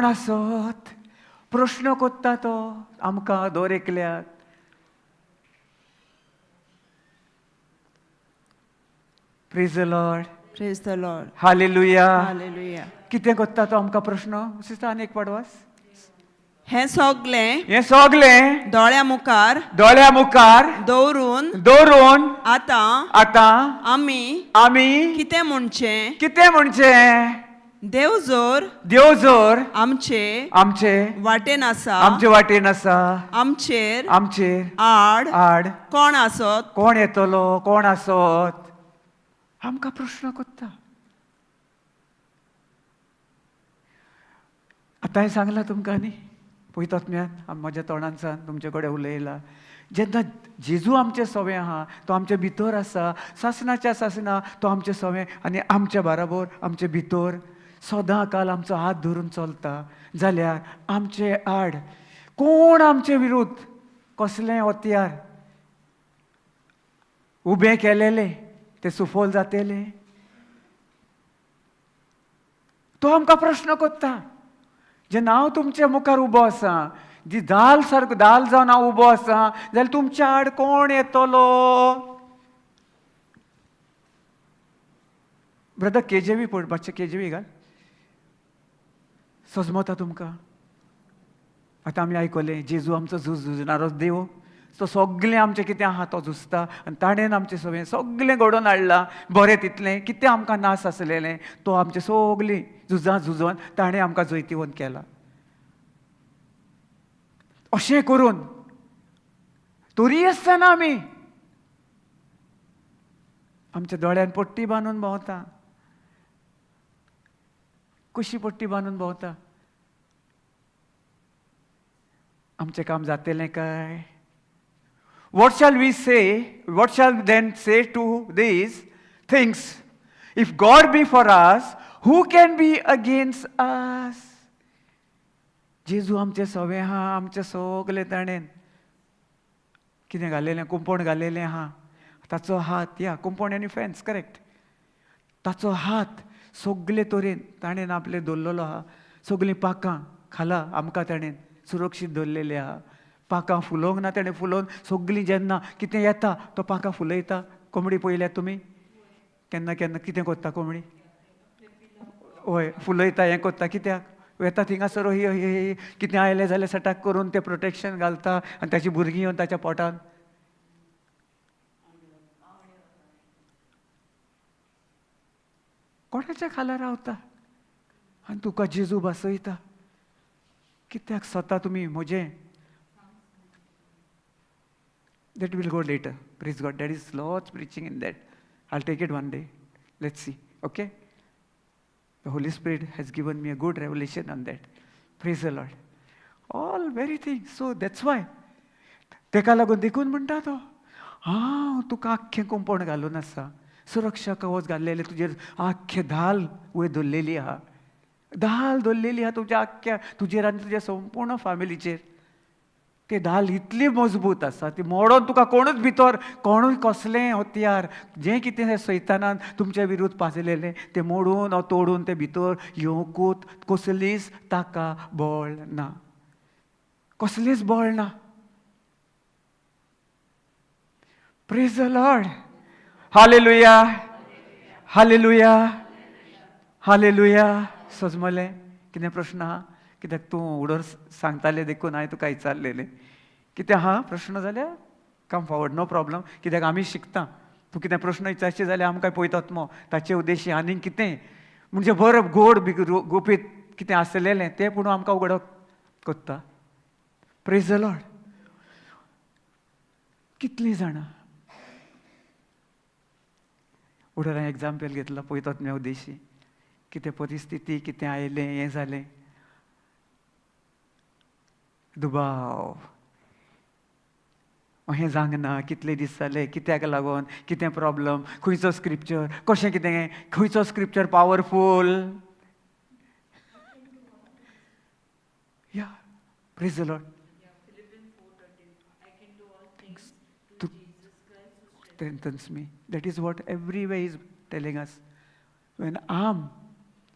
C: आसत?
A: प्रश्न कोत्ता तो आमकां दोर एकल्याक. Praise the Lord. हालेलुया. कितें कोत्ता तो आमकां प्रश्न? सिस्टर आनी एक पाट वाच.
C: हे सगळें
A: दोळ्या मुखार दवरून आतां आमी कितें म्हणचे?
C: देव जोर आमचे वाटेन आसा, आमचेर
A: आड
C: कोण
A: येतलो? कोण आसत? आमकां प्रश्न कोत्ता. आतां सांगला तुमकां न्ही पळयतात म्हज्या तोंडांसान तुमचे कडेन उलयला. जेन्ना जेजू आमचे सवे आहा, तो आमच्या भितर आसा, सासना तो आमचे सवे आनी आमच्या बराबर आमचे भितर सदां काल आमचो हात धरून चलता जाल्यार आमचे आड कोण आमचे विरुद्ध कसलें हत्यार उबें केलेलें तें सुफोल जातलें? तो आमकां प्रश्न कोत्ता. जेन्ना हांव तुमच्या मुखार उबो आसा, जी दाल जावन हांव उबो आसा, जाल्यार तुमच्या आड कोण येतलो? ब्रदर केजेवी पळय, मातशें केजेवी घाल. सजमता तुमकां? आतां आमी आयकलें जेजू आमचो झुजणारो देव. तो सगळें आमचें कितें आहा तो झुजता आनी ताणेन आमचें सगळें घडोवन हाडलां. बरें तितलें कितें आमकां नास आसलेलें तो आमचें सगळीं झुजोन ताणें आमकां जैतिवंत केलां. अशें करून तरी आसतना आमी आमच्या दोळ्यान पट्टी बांदून भोंवता. कशी पट्टी बांदून भोंवता? आमचें काम जातलें काय? What shall we say? What shall then say to these things? If God be for us, who can be against us? जेजू आमचे सवे आहा, आमचे सगळे ताणेन कितें घालेलें? कुंपण घालेलें आहा. ताचो हात कुंपण आनी फेन्स करेक्ट. ताचो हात सगळे तरेन ताणेन आपले दवरलेलो आहा. सगळीं पाकां खाला आमकां ताणेन सुरक्षीत दवरलेली आहा. पाकां फुलोवंक ना ताणें फुलोवन सगळीं जेन्ना कितें येता तो पाकां फुलयता. कोंबडी पळयल्यात तुमी? केन्ना केन्ना कितें कोत्ता कोंबडी? हय फुलयता, हें कोत्ता. कित्याक? येता थिंगासर ही कितें आयलें जाल्यार सटाक करून तें प्रोटेक्शन घालता आनी ताची भुरगीं येवन ताच्या पोटान. कोणाच्या खाला रावता आनी तुका जेजू बसयता. कित्याक स्वता तुमी म्हजें that will go later. Praise God. There is lots preaching in that. I'll take it one day. Let's see. Okay? The Holy Spirit has given me a good revelation on that. Praise the Lord. All very things. So that's why. तेका लागून देखून म्हणटा तो हांव तुका आख्खें कुंपण घालून आसा. सुरक्षा कवच घाल्लेलें तुजेर आख्खें धाल वयर धरलेली आहा. धाल दवरलेली आहा तुज्या आख्ख्या तुजेर आनी तुज्या संपूर्ण फॅमिलीचेर. ते धाल इतली मजबूत आसा ती मोडोन तुका कोणूच भितर कोणूय कसलें हत्यार जें कितें सैतानान तुमच्या विरुद्ध पाजलेलें तें मोडून वा तोडून ते भितर येवंकूच कसलीच ताका बळ ना, कसलेंच बळ ना. Praise the Lord. Hallelujah, hallelujah, hallelujah. सजमलें कितें प्रश्न आहा? कित्याक तूं उडोर सांगतालें देखून हांवें तुका विचारलेलें. कितें आहा प्रश्न जाल्यार कम फॉवर्ड, नो प्रॉब्लम. कित्याक आमी शिकता. तूं कितें प्रश्न विचारचे जाल्यार आमकां पळयतात मो ताचे उद्देशी आनीक कितें म्हणजे बरें गोड गुपीत कितें आसलेलें तें पूण आमकां उगडप कोत्ता. Praise the Lord. कितलीं जाणां उडोर हांवें एग्जाम्पल घेतला पळयतात म्या उद्देशी कितें परिस्थिती कितें आयलें हें जालें दुबाव हें जागना कितले दीस जाले कित्याक लागून कितें प्रॉब्लम खंयचो स्क्रिप्चर कशें कितें खंयचो स्क्रिप्चर पावरफूल. या praise the Lord. Strengthens me. That is what everywhere is telling us. When I'm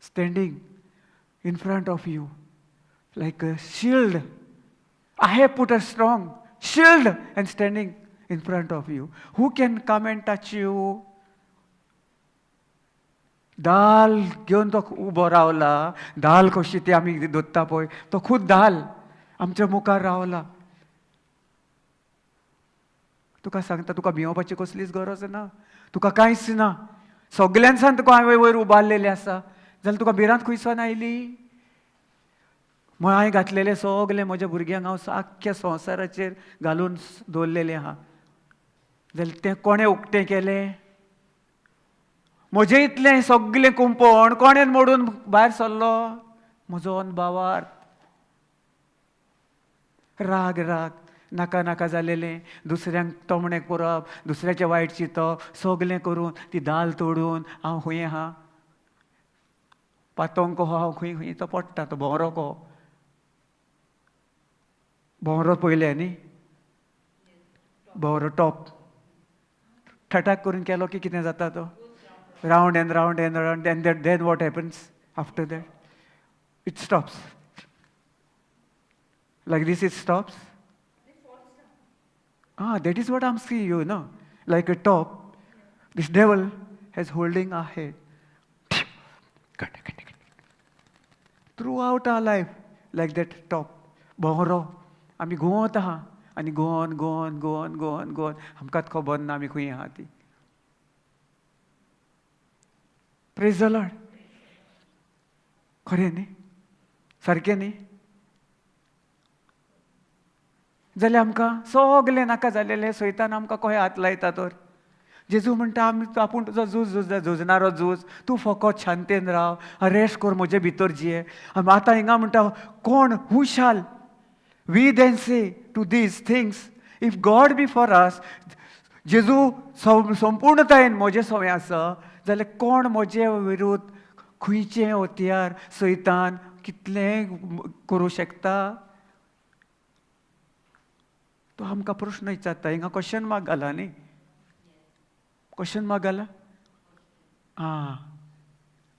A: standing in front of you like a shield, I have put a strong shield and standing in front of you. Who can come and touch you? दाल घेवन तो उबो रावला. दाल कशी ती आमी दोत्ता पळय तो खूद दाल आमच्या मुखार रावला. तुका सांगता तुका भिवपाची कसलीच गरज ना. तुका कांयच ना. सगळ्यांसान तुका हांवें वयर उबारलेलें आसा जाल्यार तुका भिरांत खंयसान आयली. हांवें घातलेले सगळे म्हज्या भुरग्यांक हांव आख्ख्या संवसाराचेर घालून दवरलेलें आहा जाल्यार तें कोणें उक्तें केलें. म्हजें इतलें सगळें कुंपण कोणें मोडून भायर सरलो. म्हजो अनभावार्थ. राग राग नाका नाका जालेलें दुसऱ्यांक तोमणें करप दुसऱ्याचें वायट चिंतप सगळें करून ती दाल तोडून हांव खंय आहा. पातोंग कहो हांव खंय खंय तो पडटा तो भोंवरो कहो. भोंवरो पयलें न्ही भोंवरो टॉप ठटाक करून केलो की कितें जाता तो round and round and round and then what happens after that it stops like this it stops. That is what I'm seeing, you know, like a top. This devil is holding our head. Throughout our life, like that top. Bhoro. Ami घुंवत आहा आनी घुंवन घुंवन घुंवन घुंवन घुंवन आमकांच खबर ना आमी खंय आहा ती. Praise the Lord. खरें न्ही सारकें न्ही जाल्यार आमकां सगळें नाका जालेलें सैतान आमकां कशें हात लायता तर. जेजू म्हणटा आमी आपूण तुजो झुजणारो झूज तूं फकत शांतेन राव रेस्ट कर म्हजे भितर जिये. आतां हिंगा म्हणटा कोण who shall we then say to these things if God be for us. Jezu संपूर्णतायेन म्हजे सवय आसा जाल्यार कोण म्हजे विरुद्ध खंयचें हत्यार सैतान कितलें करूं शकता. तो आमकां प्रश्न विचारता. हिंगा क्वेश्चन मार्क घाला न्ही क्वेश्चन मार्क घाला.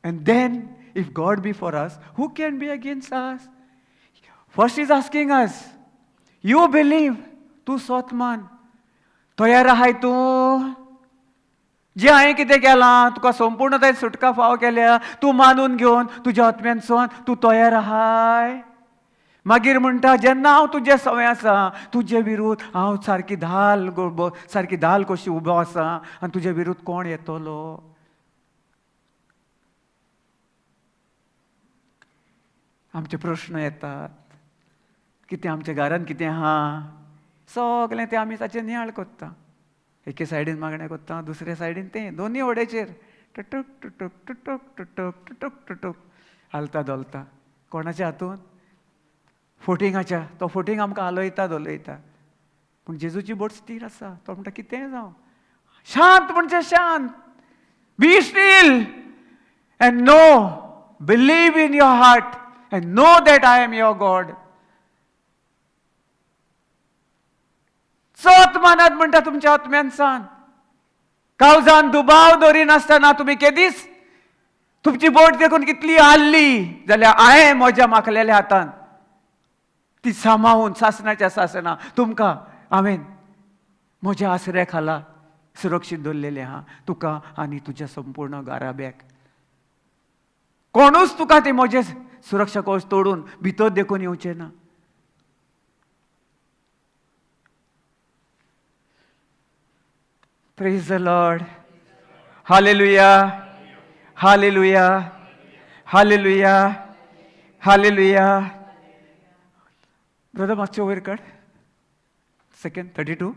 A: And then if God be for us who can be against us. First is asking us you believe. तूं स्वत मान तयार आहाय तूं. जे हांवें कितें केलां तुका संपूर्णतायेन सुटका फाव केल्या तूं मानून घेवन तुज्या आत्म्यांतसून तूं तयार आहाय. मागीर म्हणटा जेन्ना हांव तुजे सवय आसा तुजे विरुद्ध हांव सारकी धाल कशी उबो आसा आनी तुजे विरुद्ध कोण येतलो. आमचे प्रश्न येतात कितें आमच्या घरांत कितें आहा सगळें तें आमी ताचेर नियाळ कोत्ता. एके सायडीन मागणें कोत्ता दुसरे सायडीन तें दोनी वडेचेर टुटूक टुटूक टुटूक टुटूक टुटूक टुटूक हालता दोलता. कोणाच्या हातून फोटिंगाच्या. तो फोटींग आमकां हालयता दोलयता पूण जेजूची बोट स्थिर आसा. तो म्हणटा कितेंय जावं शांत म्हणजे शांत. Be still and know believe in your heart and know that I am your God. चोत मानात म्हणटा तुमच्या आत्म्यान सांग. काळजान दुबाव दवरिनासतना तुम्ही केदीच तुमची बोट देखून कितली हाल्ली जाल्यार हांवें म्हज्या माखलेल्या हातान ती सांबाळून सासणाच्या सासना तुमकां हांवें म्हज्या आसऱ्या खाला सुरक्षीत दवरलेले आहा, तुका आनी तुज्या संपूर्ण घराब्याक. कोणूच तुका ते म्हजे सुरक्षा कवच तोडून भितर देखून येवचे ना. Praise the Lord. Hallelujah. Hallelujah. Hallelujah. Hallelujah. Brother, मागचे वयर काड. Second, 32.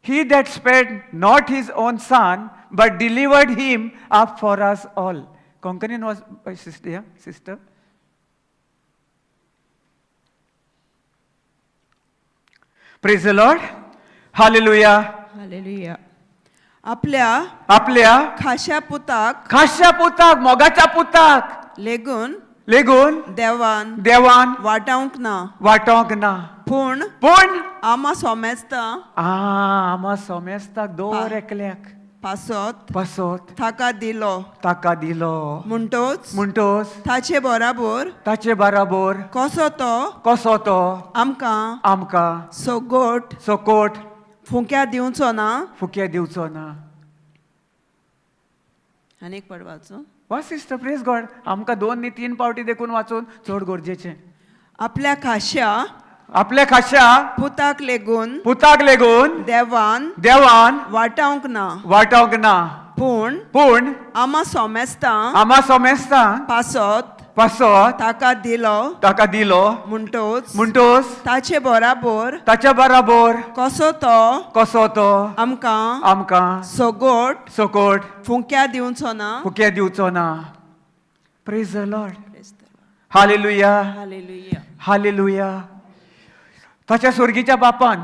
A: He that spared not his own son, but delivered him up for us all. Concurring was by sister, yeah, sister. Praise the Lord. Hallelujah.
C: Hallelujah. आपल्या
A: आपल्या
C: खाशा पुताक
A: खाशा पुताक मोगाच्या पुताक
C: lagoon देवान
A: देवान
C: वाटावंक ना,
A: वाटोंक ना.
C: पूण
A: पूण
C: आमा सोमेस्ता
A: आमा सोमेस्ताक दोर एकल्याक
C: पासत ताका
A: दिलो म्हणटोच
C: ताचे बराबर कसो तो
A: आमकां सोकोट
C: फुंक्या दिवचो
A: ना.
C: आनीक पडवाचो
A: वा सिस्टर, प्रेज गॉड. आमकां 2 नी 3 पावटी देखून वाचून चड गरजेचें.
C: आपल्या
A: खाशा
C: पुताक लेगून
A: देवान
C: वाटावंक ना,
A: पूण
C: आमा सोमेस्ता
A: पासत
C: ताका
A: दिलो म्हणटोच
C: ताचे बराबर कसो तो
A: आमकां सोकोट
C: फुंक्या दिवचो ना.
A: Praise the Lord. Hallelujah. Hallelujah. ताच्या स्वर्गीच्या बापान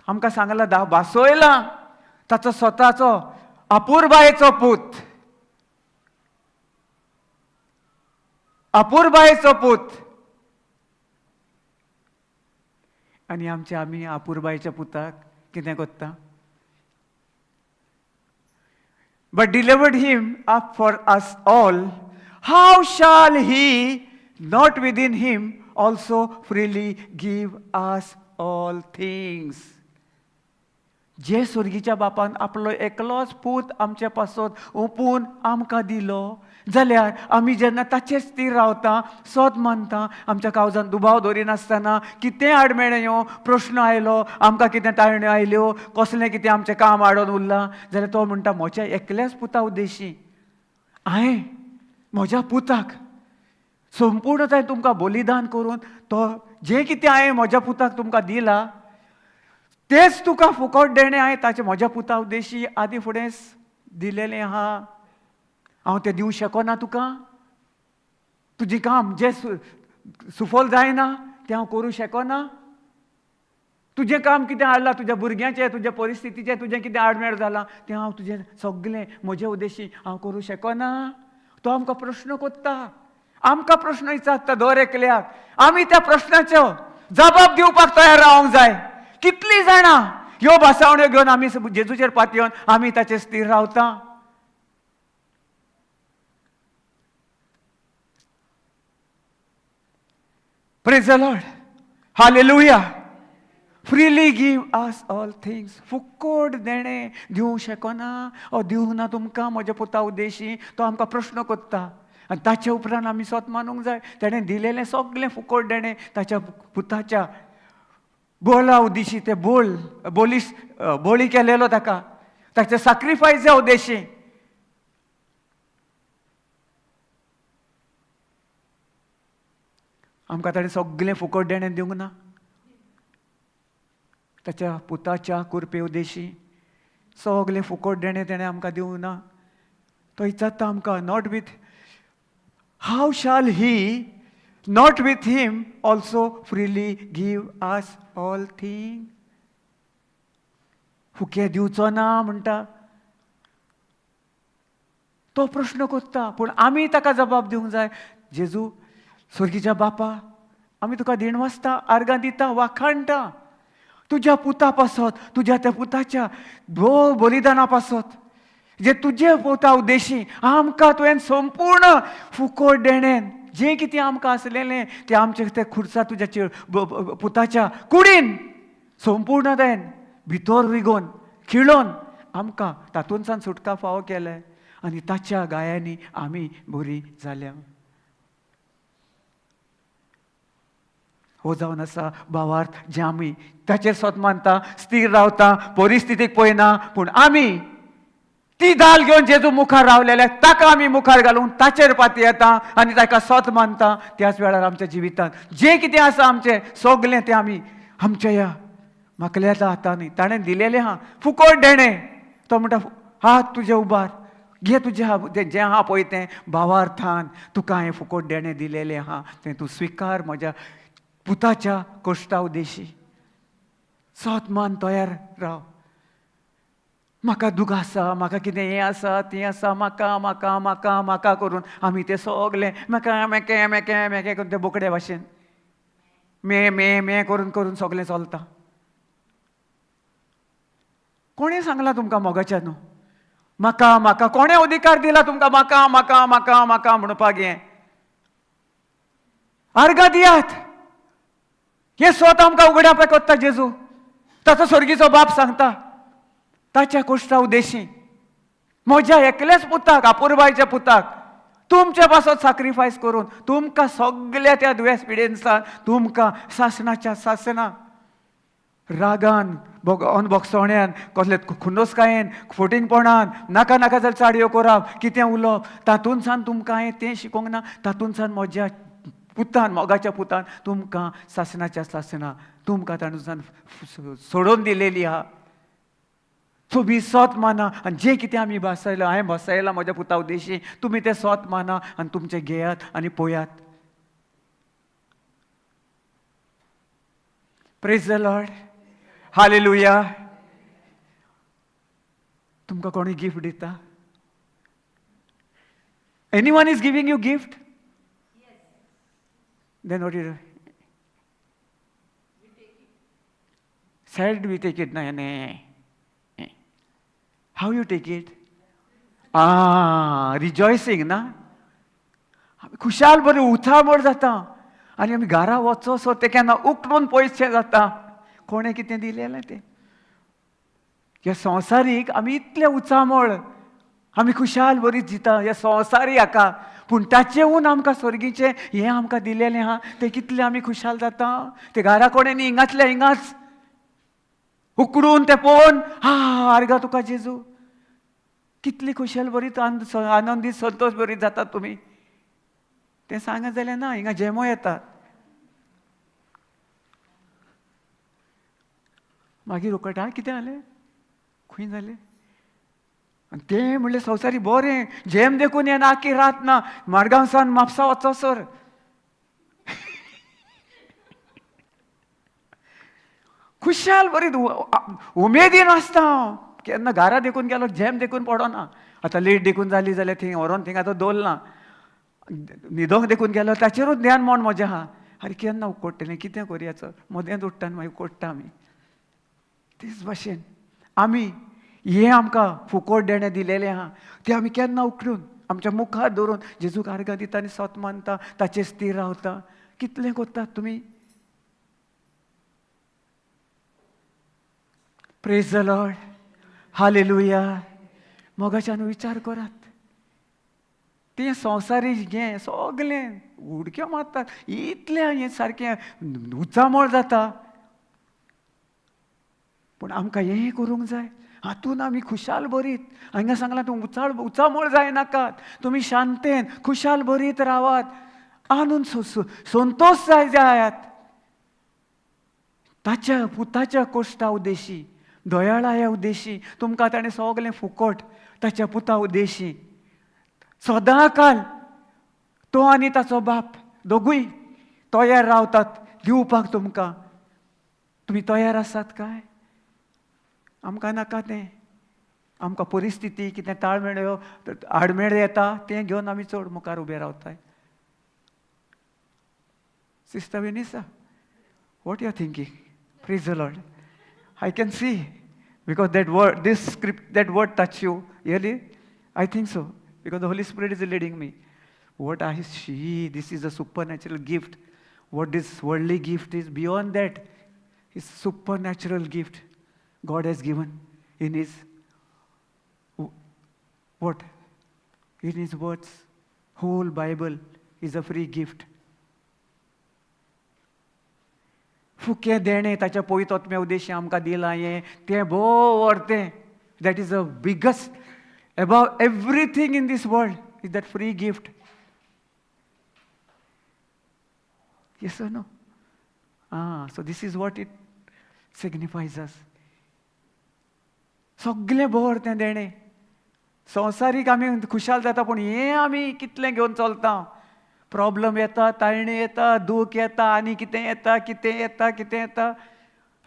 A: आमकां सांगला भासोयला ताचो स्वताचो अपुरबायेचो पूत आनी आमी अपुरबायेच्या पुताक कितें कोत्ता? But delivered him up for us all. How shall he not within him also freely give us all things? जे स्वर्गीच्या बापान आपलो एकलोच पूत आमच्या पासत ओपून आमकां दिलो जाल्यार आमी जेन्ना ताचेच स्थिर रावता, सोद मानता, आमच्या काळजान दुबाव दवरिनासतना कितें आडमेळें येवं, प्रश्न आयलो, आमकां कितें ताळण्यो आयल्यो, कसलें कितें आमचें काम आडोन उरलां जाल्यार तो म्हणटा म्हज्या एकल्याच पुता उद्देशी हांवें म्हज्या पुताक संपूर्णताय तुमकां बलिदान करून तो जें कितें हांवें म्हज्या पुताक तुमकां दिलां तेच तुका फुकट देणें हांवें ताच्या म्हज्या पुता उद्देशी आदी फुडें दिलेलें आहा. हांव तें दिवं शकना तुका. तुजें काम जें सुफल जायना तें हांव करूं शकना. तुजें काम कितें हाडलां, तुज्या भुरग्याचें, तुज्या परिस्थितीचें तुजें कितें आडमेळ जालां तें हांव तुजें सगळें म्हजे उद्देशी हांव करूं शकना. तो आमकां प्रश्न कोत्ता, आमकां प्रश्न विचारता दर एकल्याक. आमी त्या प्रश्नाचो जबाब दिवपाक तयार रावंक जाय. कितलीं जाणां ह्यो भासावण्यो घेवन आमी जेजूचेर पातयेवन आमी ताचेर स्थिर रावता. Praise the Lord. Hallelujah. Freely give us all things. फुकट देणें दिवं शकना ओ दिवं ना तुमकां म्हज्या पुता उद्देशी. तो आमकां प्रश्न कोत्ता आनी ताचे उपरांत आमी स्वत मानूंक जाय तेणें दिलेलें सगळें फुकट देणें ताच्या पुताच्या बोला उद्देशी ते बोली केलेलो ताका ताचे सॅक्रिफायसा उद्देशी. आमकां ताणें सगळें फुकट देणें दिवंक ना. ताच्या पुताच्या कुरपे उद्देशी सगळें फुकट देणें तेणें आमकां दिवंक ना. तो विचारता आमकां not with how shall he not with him also freely give us all thing. फुकें दिवचो ना म्हणटा. तो प्रश्न कोत्ता, पूण आमी ताका जबाब दिवंक जाय. जेजू स्वर्गीच्या बापा, आमी तुका दिणवासता, आर्गां दिता, वाखाणटा तुज्या पुता पासत, तुज्या त्या पुताच्या बलिदाना पासत, जे तुजे पोता उद्देशी आमकां तुवें संपूर्ण फुकट देणेन जें कितें आमकां आसलेलें तें आमचे ते खुर्सा तुज्या पुताच्या कुडीन संपूर्ण देन भितर विगोन खिळोन आमकां तातूंतसान सुटका फावो केले आनी ताच्या गायांनी आमी बरी जाल्या. हो जावन आसा भावार्थ, जे आमी ताचेर स्वत मानता, स्थिर रावता, परिस्थितीक पळयना, पूण आमी ती दाल घेवन जेजू मुखार रावलेले, ताका आमी मुखार घालून ताचेर पाती येता आनी ताका स्वत मानता. त्याच वेळार आमच्या जिवितांत जें कितें आसा आमचें सगळें तें आमी आमच्या ह्या माकल्याच्या हातांनी ताणें दिलेलें आहा फुकट देणें. तो म्हणटा, हात तुजे उबार, घे तुजें जें आहा पळय तें भावार्थान तुका हांवें फुकट देणें दिलेलें आहा, तें तूं स्विकार म्हज्या पुताच्या कश्टा उद्देशी. स्वत मान तयार राव. म्हाका दूख आसा, म्हाका कितें हें आसा तें आसा, म्हाका म्हाका म्हाका म्हाका करून आमी तें सगलें म्हाका मेके मेके मेके करून तें बोकडे भाशेन मे मे मे करून करून सगलें चलता. कोणें सांगलां तुमकां मोगाच्या न्हू? म्हाका म्हाका कोणें अधिकार दिला तुमकां म्हाका म्हाका म्हाका म्हाका म्हणपाक? हें आर्गां दियात. हें स्वत आमकां उगड्या पळय कोत्ता जेजू. ताचो स्वर्गीचो बाप सांगता, ताच्या कोश्टा उद्देशी म्हज्या एकल्याच पुताक, अपुर्बायच्या पुताक तुमचे पासत सॅक्रिफायस करून तुमकां सगळ्या त्या दुयेंस पिडेनसान तुमकां सासणाच्या सासना रागान अनभोगसवण्यान कसले खुन्नोसकायेन फटिंगपणान नाका नाका जाल्यार चाडयो करप, कितें उलोवप, तातूंतसान तुमकां हांवें तें शिकोवंक ना. तातूंतसान म्हज्या पुतान, मोगाच्या पुतान तुमकां सासणाच्या सासना तुमकां तातूंतसान सोडून दिलेली आहा. तुमी स्वत माना आनी जें कितें आमी बसयलां, हांवें बसयलां म्हज्या पुता उद्देशी, तुमी तें स्वत माना आनी तुमचें घेयात आनी पळयात. Praise the Lord. हालेलुया. तुमकां कोणी गिफ्ट दिता? Anyone is giving you gift? Then what do you do? Said we take it. No. How you take it? Rejoicing, ना? खुशाल बरें उथामोड जाता आनी आमी घरा वचोसो ते केन्ना उखलून पयशे जाता. कोणें कितें दिलेलें तें ह्या संवसारीक आमी इतले उचामोळ आमी खुशाल बरी जिता ह्या संवसारी हाका, पूण ताचेहून आमकां स्वर्गीचें हें आमकां दिलेलें आहा तें कितलें आमी खुशाल जाता. ते घरा कोणें न्ही, हिंगातल्या हिंगाच उकडून तें पळोवन आर्गा तुका जेजू, कितली खुशाल बरी आनंदीत संतोश बरी जातात तुमी. तें सांगत जाल्यार ना, हिंगा जेमो येतात. मागीर उकट कितें जालें, खंय जालें, आनी तें म्हणलें संवसारी बरें जेम देखून येना, आख्खी रात ना मारगांवसान म्हापसा वचसर. खुशाल बरी उमेदीन आसता हांव. केन्ना घरा देखून गेलो जेम देखून पडना. आतां लेट देखून जाली जाल्यार थंय व्हरोन थिंगा आतां दवरना. न्हिदोंक देखून गेलो ताचेरूच ध्यान म्हण म्हजें आहा. आरे केन्ना उकडटलें, कितें करयाचो, मदेंच उठटा आनी मागीर उकडटा आमी. तेच भाशेन आमी हें आमकां फुकट देणें दिलेलें आहा तें आमी केन्ना उखलून आमच्या मुखार दवरून जेजूक आर्गां दिता आनी स्वत मानता, ताचेर स्थिर रावता. कितलें कोत्तात तुमी? Praise the Lord. हालेलुया. मोगाच्यान विचार करात. तें संवसारी हें सगलें उडक्यो मारतात, इतलें हें सारकें उचामोळ जाता. पूण आमकां हें करूंक जाय, हातून आमी खुशाल बरीत. हांगा सांगलां तूं उचामोळ जायनाकात, तुमी शांतेन खुशाल बरीत रावात, आनंद संतोश जायात. ताच्या पुताच्या कोश्टा उद्देशी, दयाळा ह्या उद्देशी तुमकां ताणें सगलें फुकट ताच्या पुता उद्देशी सदां काल तो आनी ताचो बाप दोगूय तयार रावतात दिवपाक तुमकां. तुमी तयार आसात काय? आमकां नाका तें. आमकां परिस्थिती कितें ताळमेळ आडमेळ येता तें घेवन आमी चड मुखार उबे रावताय. Sister Vanessa, what you are thinking? Praise the Lord. I can see, because that word, this script, that word touch you. Really? I think so, because the Holy Spirit is leading me. What I see, this is a supernatural gift. What this worldly gift is, beyond that, is supernatural gift God has given in His, what? In His words. Whole Bible is a free gift. फुकें देणें ताच्या पवित्रत्म्या उद्देशी आमकां दिलां हें तें भोव व्हरतें. That is the biggest above everything in this world is that free gift. Yes no? So this is what it signifies us. सगळें भोव तें देणें. संवसारीक आमी खुशाल जाता, पूण हें आमी कितलें घेवन चलता. प्रॉब्लम येता, ताळणी येता, दूख येता, आनी कितें येता, कितें येता, कितें येता,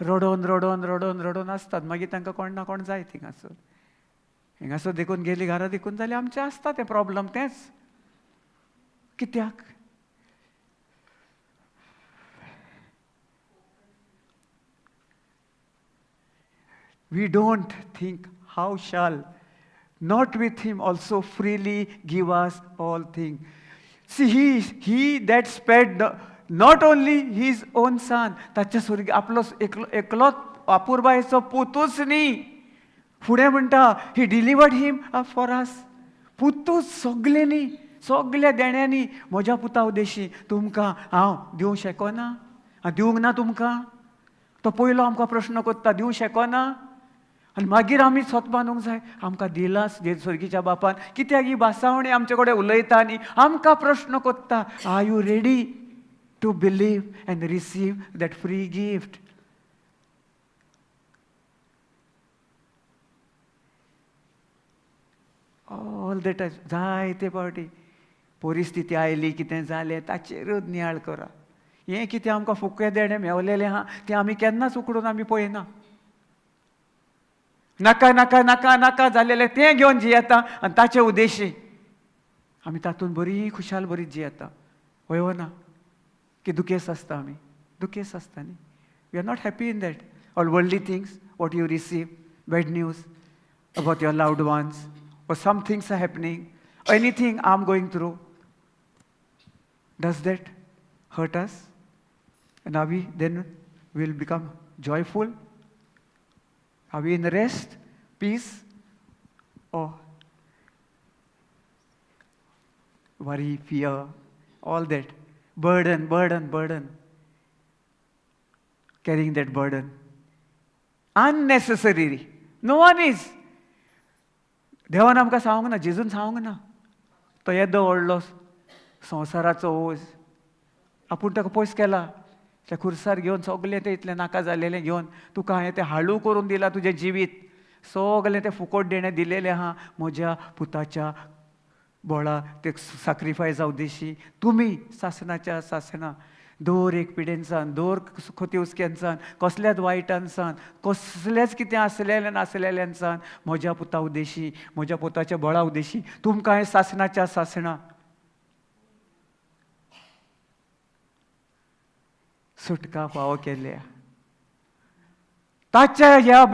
A: रडोन रडोन रडोन रडोन आसतात. मागीर तांकां कोण ना कोण जाय थिंगासर. हिंगासर देखून गेली घरा देखून जाल्यार आमचें आसता तें प्रॉब्लम. तेंच कित्याक? वी डोंट थिंक हाऊ शाल not with Him also freely give us all things. See, he that spared not only His own Son, ताच्या स्वर्गी आपलो एकलोच अपुरबायचो पुतूच न्ही, फुडें म्हणटा He delivered Him up for us. पुतूच सगळें न्ही, सगळ्या देण्यांनी म्हज्या पुता उद्देशी तुमकां हांव दिवंक शकना. दिवंक ना तुमकां? तो पयलो आमकां प्रश्न कोत्ता, दिवंक शकना? आनी मागीर आमी स्वत मानूंक जाय आमकां दिलास स्वर्गीच्या बापान. कित्याक ही भासावणी आमचे कडेन उलयता आनी आमकां प्रश्न कोत्ता, are you ready to believe and receive that free gift? All that जायते फावटी परिस्थिती आयली, कितें जालें ताचेरूच नियाळ करा. हें कितें आमकां फुकें देणें मेवलेलें आहा तें आमी केन्नाच उकडून आमी पळयना. नाका नाका नाका नाका जालेलें तें घेवन जियेता आनी ताचे उद्देशी आमी तातूंत बरी खुशाल बरी जियेता. वय ना की दुखेस आसता, आमी दुखेस आसता न्ही. We are not happy in that. All worldly things what you receive, bad news about your loved ones, or some things are happening, anything I'm going through, does that hurt us? And are we then will become joyful? Are we in rest, peace, or worry, fear, all that burden, burden, burden, carrying that burden unnecessarily? No one is. देवान आमकां सांगूंक ना, जेजून सांगूंक ना तो येदो व्हडलो संवसाराचो ओझ आपूण ताका पयस केला. त्या खुर्सार घेवन सगळें तें इतलें नाका जालेलें घेवन तुका हांवें तें हाळू करून दिलां. तुजें जिवीत सगळें तें फुकट देणें दिलेलें आहा म्हज्या पुताच्या बोळा ते सॅक्रिफायसा उद्देशी. तुमी सासणाच्या सासणा दर एक पिडेनसान, दर खोती उस्क्यांसान, कसल्याच वायटानसान, कसलेंच कितें आसलेलें नासलेल्यांसान म्हज्या पुता उद्देशी, म्हज्या पुताच्या बळा उद्देशी तुमकां हांवें सासणाच्या सासणा सुटका फावो केल्या. ताच्या ह्या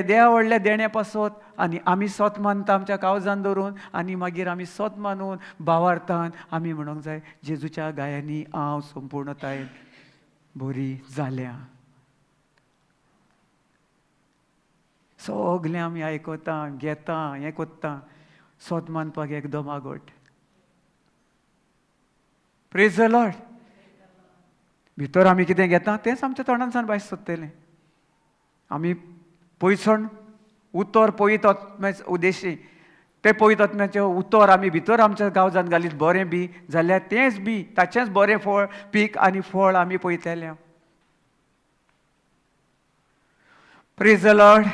A: देवा व्हडल्या देण्या पासत आनी आमी स्वत मानता आमच्या काळजान धरून आनी मागीर आमी स्वत मानून भावार्थान आमी म्हणूंक जाय जेजूच्या गायांनी हांव संपूर्णतायेन बरी जाल्या. सगलें आमी आयकता, घेता, हें कोत्ता, स्वत मानपाक एकदम आगोट. Praise the Lord. भितर आमी कितें घेता तेंच आमच्या तोंडांसान भायर सरतलें. आमी पयसण उतर पवित्र आत्म्याचे उद्देशी ते पवित्र आत्म्याचें उतर आमी भितर आमच्या गांवजान घालीत बरें बी जाल्यार तेंच बी ताचेंच बरें फळ पीक आनी फळ आमी पळयतले. Praise the Lord.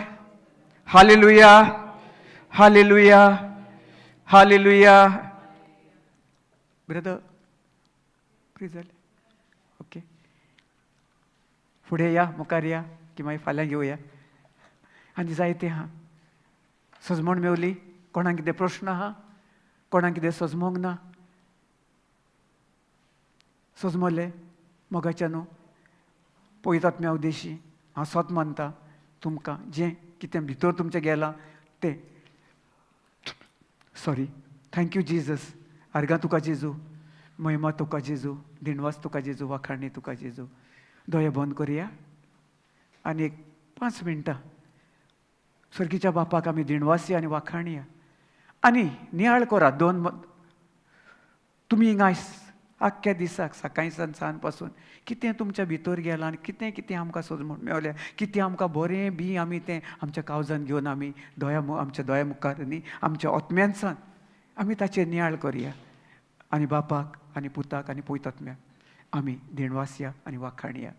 A: Hallelujah, hallelujah, hallelujah. Brother please जालें. ओके, फुडें या, मुखार या की मागीर फाल्यां घेवया. आनी जायते आहा सजमण मेवली? कोणाक कितें प्रश्न आहा? कोणाक कितें सजमोंक ना? सजमले मोगाच्या न्हू? पळयतात म्या उद्देशी हांव सोत मानता तुमकां जें कितें भितर तुमचें गेलां तें सॉरी थँक्यू जिजस. आर्गां तुका जेजू, महिमा तुका जेजू, दिणवास तुका जेजू, वाखाणणी तुका जेजू. दोळे बंद करुया आनी एक 5 मिनटां सर्गीच्या बापाक आमी दिणवासया आनी वाखाणया आनी नियाळ करा. तुमी हिंगा आख्ख्या दिसाक सकाळी सांज पासून कितें तुमच्या भितर गेलां आनी कितें कितें आमकां सजमून मेवलें, कितें आमकां बरें बी आमी तें आमच्या काळजान घेवन आमी आमच्या दोळ्या मुखार न्ही आमच्या आत्म्यांसान आमी ताचेर नियाळ करया आनी बापाक आनी पुताक आनी पवित्रात्म्याक आमी दिणवासया आनी वाखाणया.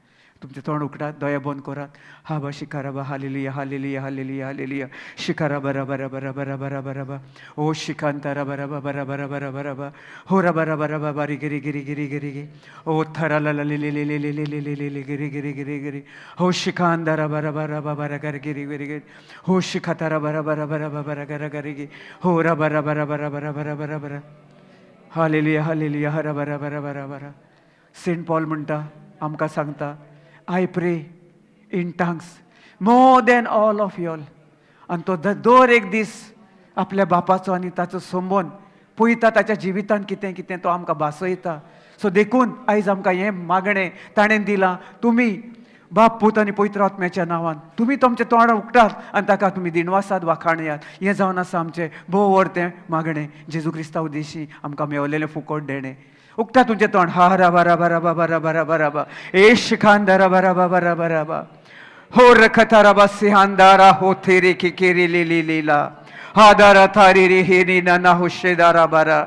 A: तुमचें तोंड उगडात, दोळे बंद करात. हाबा शिकाराबा हालेलुया हालेलुया हालेलुया हालेलुया. शिकारा बरा बरा बरा बरा बरा बरा बा. ओ शिकांतारा बरा बा बरा बरा बरा बरा बा. हो रा बरा बरा बा बारी गिरी गिरी गिरी गिरी गिरी. ओ थरा ला ला ले ले ले ले ले ले ले ले ले ले गिरी गिरी गिरी गिरी. हो शिकांतारा बरा बरा बा बरा गर गिरी गिरी गिरी. हो शिखातारा बरा बरा बरा बा बरा गर गिरी गिरी. हो रा बरा बरा बरा बरा बरा बरा बरा. हालेलुया हालेलुया हरा बरा बरा बरा बरा. सेंट पॉल म्हणटा आमकां सांगता I pray in tongues more than all of you all. आणि तो दर एक दीस आपल्या बापाचो आनी ताचो संबोन पळयता ताच्या जिवितांत कितें कितें तो आमकां भासयता. सो देखून आयज आमकां हें मागणें ताणें दिलां. तुमी बाप पूत आनी पवित्र आत्म्याच्या नांवान तुमी तुमचें तोंड उगटात आनी ताका तुमी दिणवासात वाखाणयात. हें जावन आसा आमचें भोव व्हड मागणें जेजू क्रिस्ता उद्देशी आमकां मेवलेलें फुकट देणें. उगटा तुमचें तोंड. हा रा बरा बरा बा बरा बरा बरा बा. ए शिखांदारा बरा बा बरा बरा बा. हो रखतारा बा सिहांदारा हो थेरे केरी लिली लीला. हा दारा थारी रे हे नी ना हुशेदारा बरा.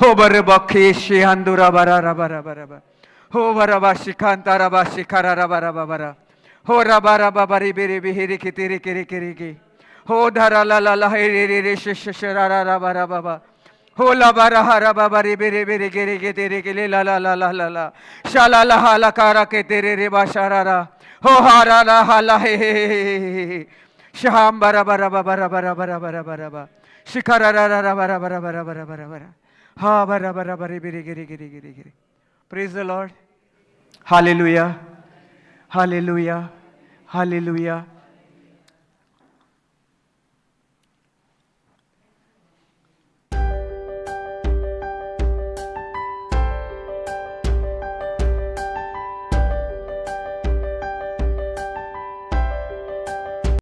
A: हो बर बा खे शिहांदुरा बरा रा बरा बरा बा. हो बरा बा शिखांतारा बा शिखारा रा बरा बा बरा. हो रा बरा बा बरी बेरे बेहेरे के तेरे केरे केरे के. हो धारा ला ला ला हे रे रे रे शरा रा रा बरा बाबा. हो ला बारा हारा बाबा रे बेरे बेरे गेरे गे तेरे के ले ला ला ला ला ला ला. शाला ला हा ला कारा के तेरे रे बा शारा रा. हो हारा ला हा ला हे हे हे हे. शाम बरा बरा बा बरा बरा बरा बरा बरा बा. शिखारा रा रा रा बरा बरा बरा बरा बरा बरा. हा बरा बरा बरे बेरे गेरे गेरे गेरे गेरे. Praise the Lord. Hallelujah hallelujah hallelujah.